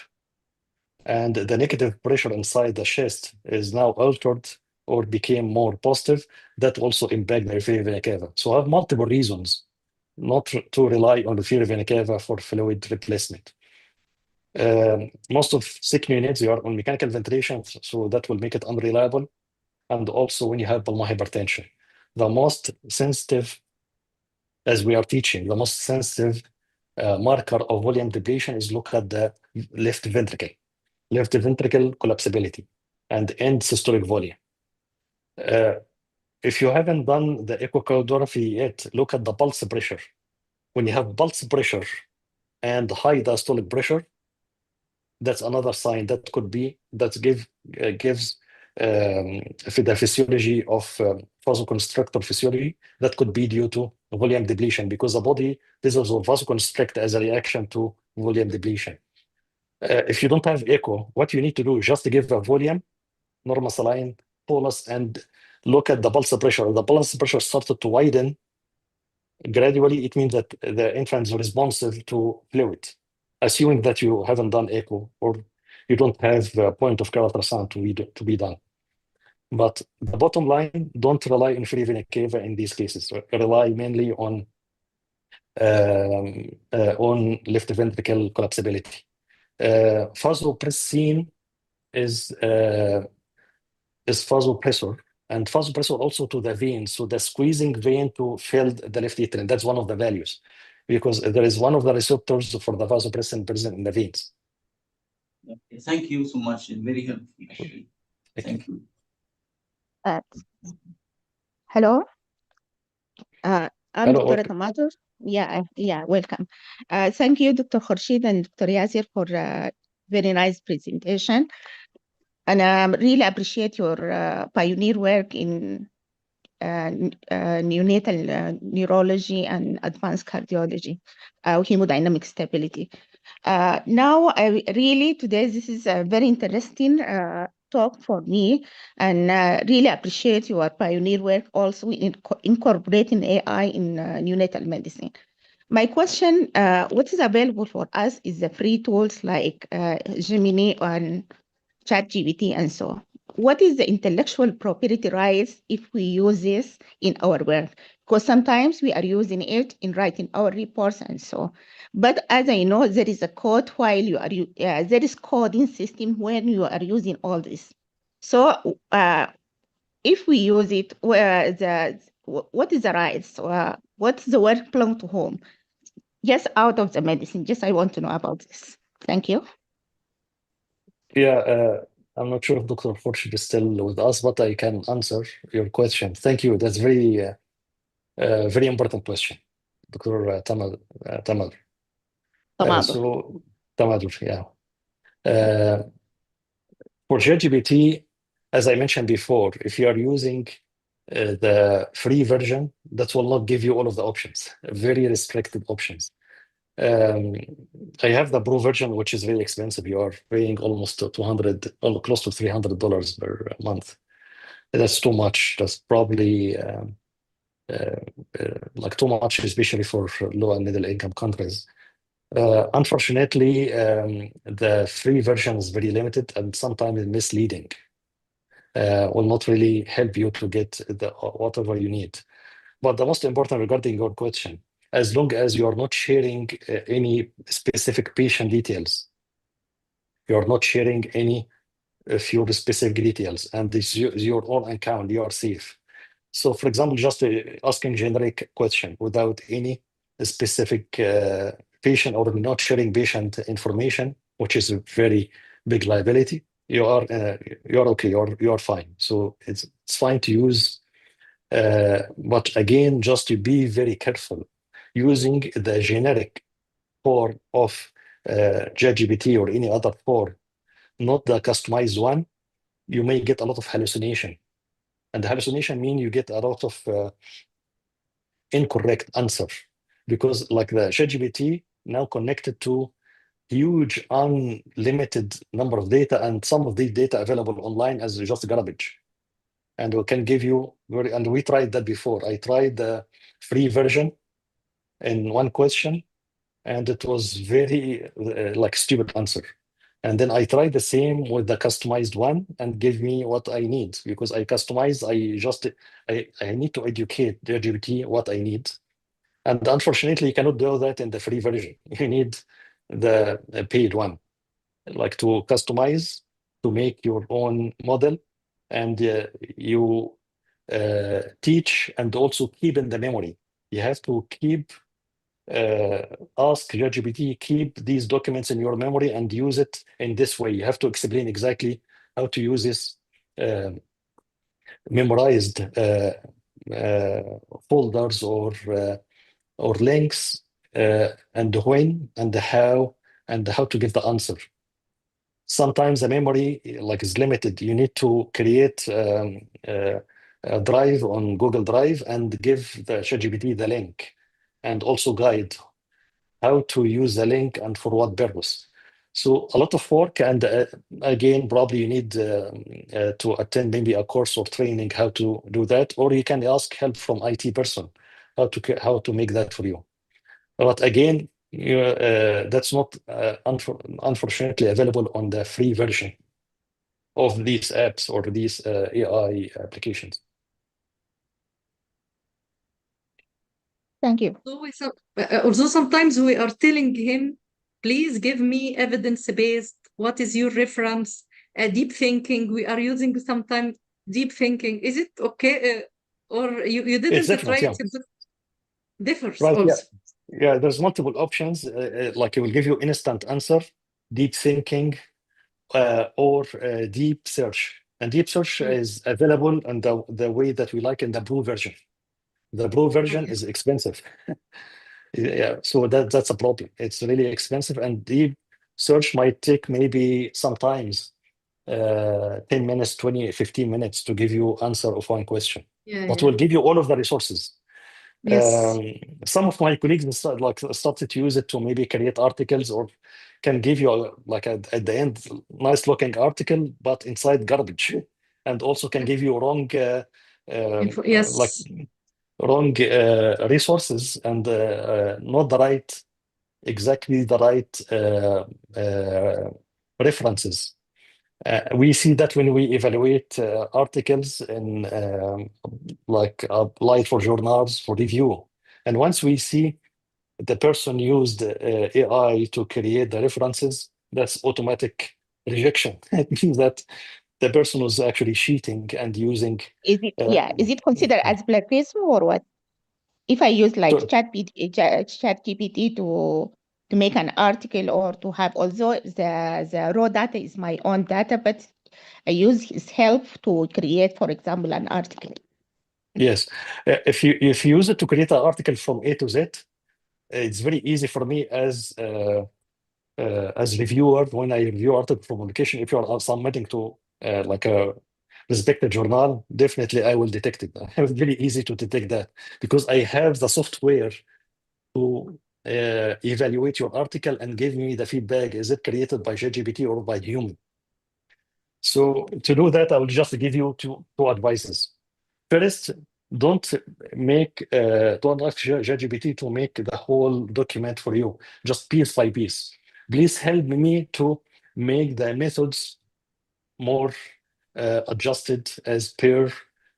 and the negative pressure inside the chest is now altered or became more positive, that also impact the inferior vena cava. So I have multiple reasons not to rely on the inferior vena cava for fluid replacement. Most of sick neonates, they are on mechanical ventilation, so that will make it unreliable. And also when you have pulmonary hypertension, the most sensitive, as we are teaching, the most sensitive marker of volume depletion is look at the left ventricle collapsibility and end systolic volume. If you haven't done the echocardiography yet, look at the pulse pressure. When you have pulse pressure and high diastolic pressure, that's another sign that could be, gives the physiology of vasoconstrictor physiology, that could be due to volume depletion, because the body does also vasoconstrict as a reaction to volume depletion. If you don't have echo, what you need to do is just to give a volume, normal saline, bolus, and look at the pulse pressure. The pulse pressure started to widen gradually. It means that the infant is responsive to fluid, assuming that you haven't done echo or you don't have the point of care ultrasound to be done. But the bottom line, don't rely on inferior vena cava in these cases. Rely mainly on left ventricle collapsibility. Vasopressin is vasopressor, and vasopressor also to the veins, so the squeezing vein to fill the left atrium. That's one of the values, because there is one of the receptors for the vasopressin present in the veins. Okay, thank you so much. It's very helpful, actually. Thank you. Hello. I'm Hello, Dr. Tamatur. Yeah, welcome. Thank you, Dr. Khorshid and Dr. Yasir, for very nice presentation. And I really appreciate your pioneer work in neonatal neurology and advanced cardiology, hemodynamic stability. Now, today, this is a very interesting talk for me, and really appreciate your pioneer work also in incorporating AI in neonatal medicine. My question, what is available for us is the free tools like Gemini and ChatGPT and so on. What is the intellectual property rights if we use this in our work? Because sometimes we are using it in writing our reports and so on. But as I know, there is a code while you are, there is coding system when you are using all this. So if we use it, what is the rights? What's the work belong to whom? Just out of the medicine, just I want to know about this. Thank you. Yeah, I'm not sure if Dr. Khorshid is still with us, but I can answer your question. Thank you. That's very important question, Dr. Tamal. So, Tamadur, yeah. For ChatGPT, as I mentioned before, if you are using the free version, that will not give you all of the options, very restricted options. I have the Pro version, which is very expensive. You are paying almost $200, close to $300 per month. That's too much. That's probably like too much, especially for low and middle income countries. Unfortunately, the free version is very limited and sometimes misleading. Will not really help you to get whatever you need. But the most important regarding your question, as long as you are not sharing any specific patient details, you are not sharing any few specific details, and this is your own account, you are safe. So, for example, just asking generic question without any specific patient or not sharing patient information, which is a very big liability, you're okay, you're fine. So it's fine to use, but again, just to be very careful using the generic form of ChatGPT or any other form, not the customized one. You may get a lot of hallucination, and the hallucination mean you get a lot of incorrect answer, because like the ChatGPT now connected to huge unlimited number of data, and some of the data available online as just garbage, and we can give you and we tried that before. I tried the free version in one question, and it was very like stupid answer. And then I tried the same with the customized one and give me what I need, because I customize, I need to educate the GPT what I need. And unfortunately, you cannot do that in the free version. You need the paid one, like to customize, to make your own model, and you teach and also keep in the memory. You have to keep ask ChatGPT, keep these documents in your memory and use it in this way. You have to explain exactly how to use this memorized folders or links, and when and how to give the answer. Sometimes the memory is limited. You need to create a drive on Google Drive and give the ChatGPT the link, and also guide how to use the link and for what purpose. So a lot of work, and again, probably you need to attend maybe a course or training how to do that, or you can ask help from IT person how to make that for you. But again, that's not unfortunately available on the free version of these apps or these AI applications. Thank you. Although sometimes we are telling him, please give me evidence-based, what is your reference? Deep thinking, we are using sometimes deep thinking. Is it okay? Or you didn't It's different, try yeah. it? Differs Right, also. yeah. There's multiple options. Like it will give you instant answer, deep thinking, or deep search. And deep search is available in the way that we like in the Pro version. The Pro version is expensive. Yeah, so that's a problem. It's really expensive, and deep search might take maybe sometimes 10 minutes, 20, 15 minutes to give you answer of one question. But we'll give you all of the resources. Yes. Some of my colleagues started to use it to maybe create articles, or can give you at the end nice looking article, but inside garbage, and also can give you wrong Yes. wrong resources, and not exactly the right references. We see that when we evaluate articles in applied for journals for review. And once we see the person used AI to create the references, that's automatic rejection. It means that the person was actually cheating and using. Is it considered as plagiarism or what? If I use like ChatGPT to make an article, or to have, although the raw data is my own data, but I use his help to create, for example, an article. Yes, if you use it to create an article from A to Z, it's very easy for me as reviewer, when I review article for publication. If you are submitting to like a respected journal, definitely I will detect it. It's very easy to detect that, because I have the software to evaluate your article and give me the feedback. Is it created by ChatGPT or by human? So to do that, I will just give you two advices. First, don't ask ChatGPT to make the whole document for you, just piece by piece. Please help me to make the methods more adjusted as per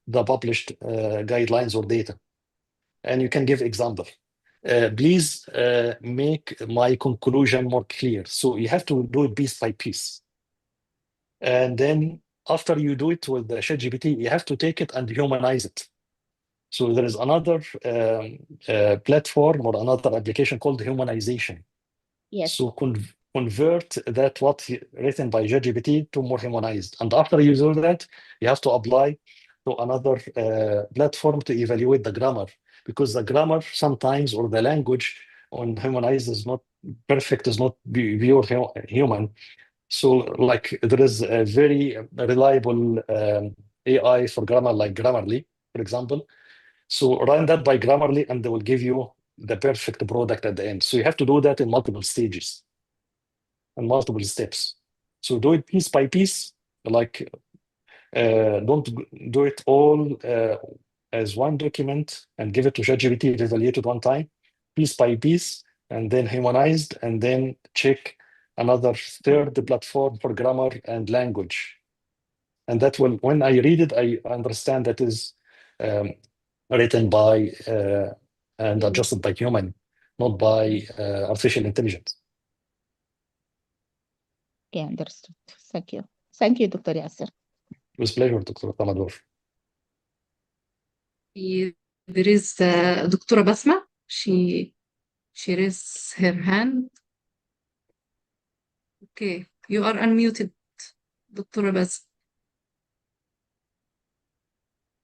the published guidelines or data. And you can give example. Please make my conclusion more clear. So you have to do it piece by piece. And then after you do it with the ChatGPT, you have to take it and humanize it. So there is another platform or another application called humanization. Yes. So convert that written by ChatGPT to more humanized. And after you do that, you have to apply to another platform to evaluate the grammar, because the grammar sometimes, or the language on humanized is not perfect, is not pure human. So like there is a very reliable AI for grammar, like Grammarly, for example. So run that by Grammarly and they will give you the perfect product at the end. So you have to do that in multiple stages and multiple steps. So do it piece by piece, like don't do it all as one document and give it to ChatGPT to evaluate it one time, piece by piece, and then humanized, and then check another third platform for grammar and language. And that will, when I read it, I understand that is um, written by and adjusted by human, not by artificial intelligence. Okay, understood. Thank you. Thank you, Dr. Yasser. With pleasure, Dr. Tamador. There is Dr. Basma. She raised her hand. Okay, you are unmuted, Dr. Basma.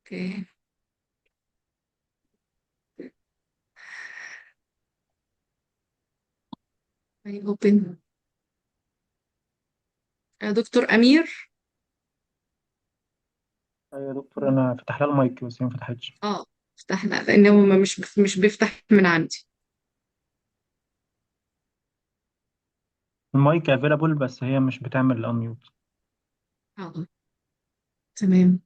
Okay. I open. دكتور أمير. يا دكتور انا فتح لها المايك بس هي ما فتحتش. فتحنا لأنه ما مش بيفتح من عندي. المايك افيلابل بس هي مش بتعمل انميوت. تمام.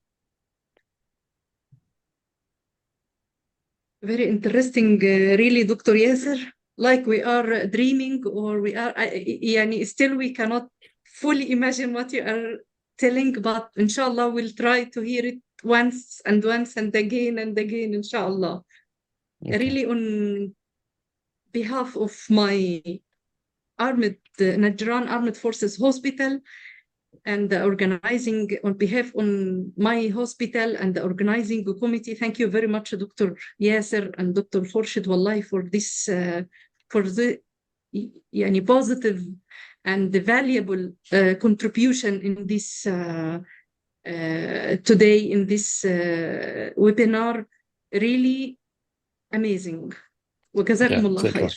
Very interesting, really, Dr. Yasser. Like we are dreaming, or we are, يعني still we cannot fully imagine what you are telling, but inshallah we'll try to hear it once and again and again, inshallah. Okay. Really, on behalf of my Najran Armed Forces Hospital, and the organizing, on behalf on my hospital and the organizing committee, thank you very much, Dr. Yasser and Dr. Khorshid, wallahi, for this, for the يعني positive and valuable contribution in this today in this webinar. Really amazing. وجزاكم الله خير.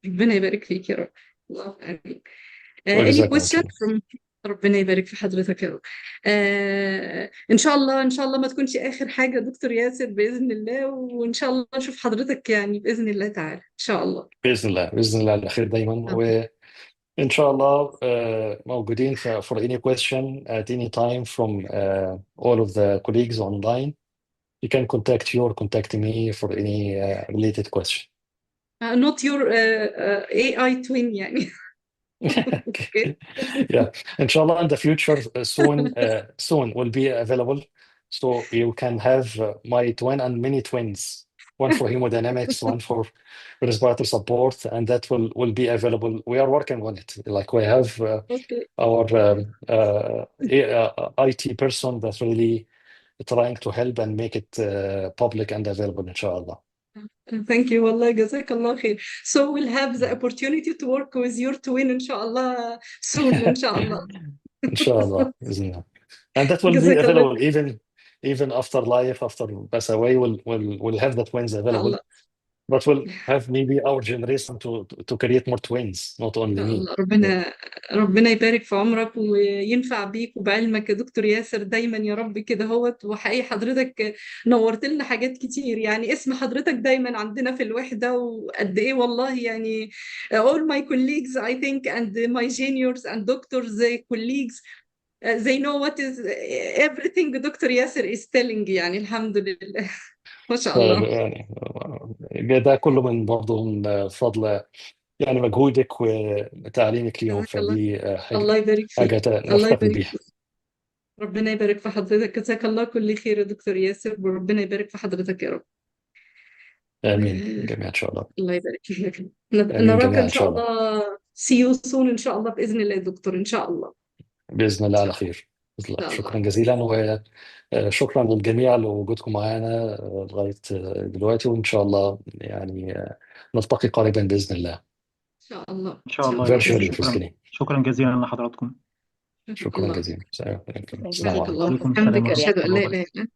ربنا يبارك فيك يا رب. الله عليك. Any question from ربنا يبارك في حضرتك يا رب. ان شاء الله ما تكونش اخر حاجه دكتور ياسر باذن الله، وان شاء الله نشوف حضرتك يعني باذن الله تعالى ان شاء الله. باذن الله على خير دايما. وان شاء الله موجودين for any question at any time from all of the colleagues online. You can contact me for any related question. Not your AI twin يعني. Okay. Yeah, inshallah in the future soon will be available, so you can have my twin and many twins, one for hemodynamics, one for respiratory support, and that will be available. We are working on it. Like we have our IT person that's really trying to help and make it public and available, inshallah. Thank you, والله جزاك الله خير. So we'll have the opportunity to work with your twin إن شاء الله soon إن شاء الله. إن شاء الله بإذن الله. And that will be available even after life, after pass away, we'll have the twins available. But we'll have maybe our generation to create more twins, not only me. ربنا يبارك في عمرك وينفع بيك وبعلمك يا دكتور ياسر دايما يا رب كده هوت. وحقيقي حضرتك نورت لنا حاجات كتير، يعني اسم حضرتك دايما عندنا في الوحدة، وقد ايه والله يعني all my colleagues I think and my juniors and doctors colleagues they know what is everything دكتور ياسر is telling، يعني الحمد لله. ما شاء الله. يعني ده كله من برضه من فضل يعني مجهودك وتعليمك ليهم، فدي الله يبارك فيك. حاجة نفتخر بيها. ربنا يبارك في حضرتك، جزاك الله كل خير يا دكتور ياسر، وربنا يبارك في حضرتك يا رب. آمين جميعا إن شاء الله. الله يبارك فيك. نراك إن شاء الله see you soon إن شاء الله بإذن الله يا دكتور إن شاء الله. بإذن الله على خير. شكرا جزيلا، وشكرا للجميع لوجودكم معنا لغاية دلوقتي، وإن شاء الله يعني نلتقي قريبا بإذن الله. شاء الله إن شاء الله يا دكتور. virtually شكرا physically. شكرا جزيلا لحضراتكم. شكرا الله جزيلا. السلام عليكم. جزاك السلام جزاك عليكم. الله عليكم بحمدك السلام ورحمة أشهد أن لا الله إله وبركاته. إلا أنت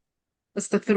أستغفرك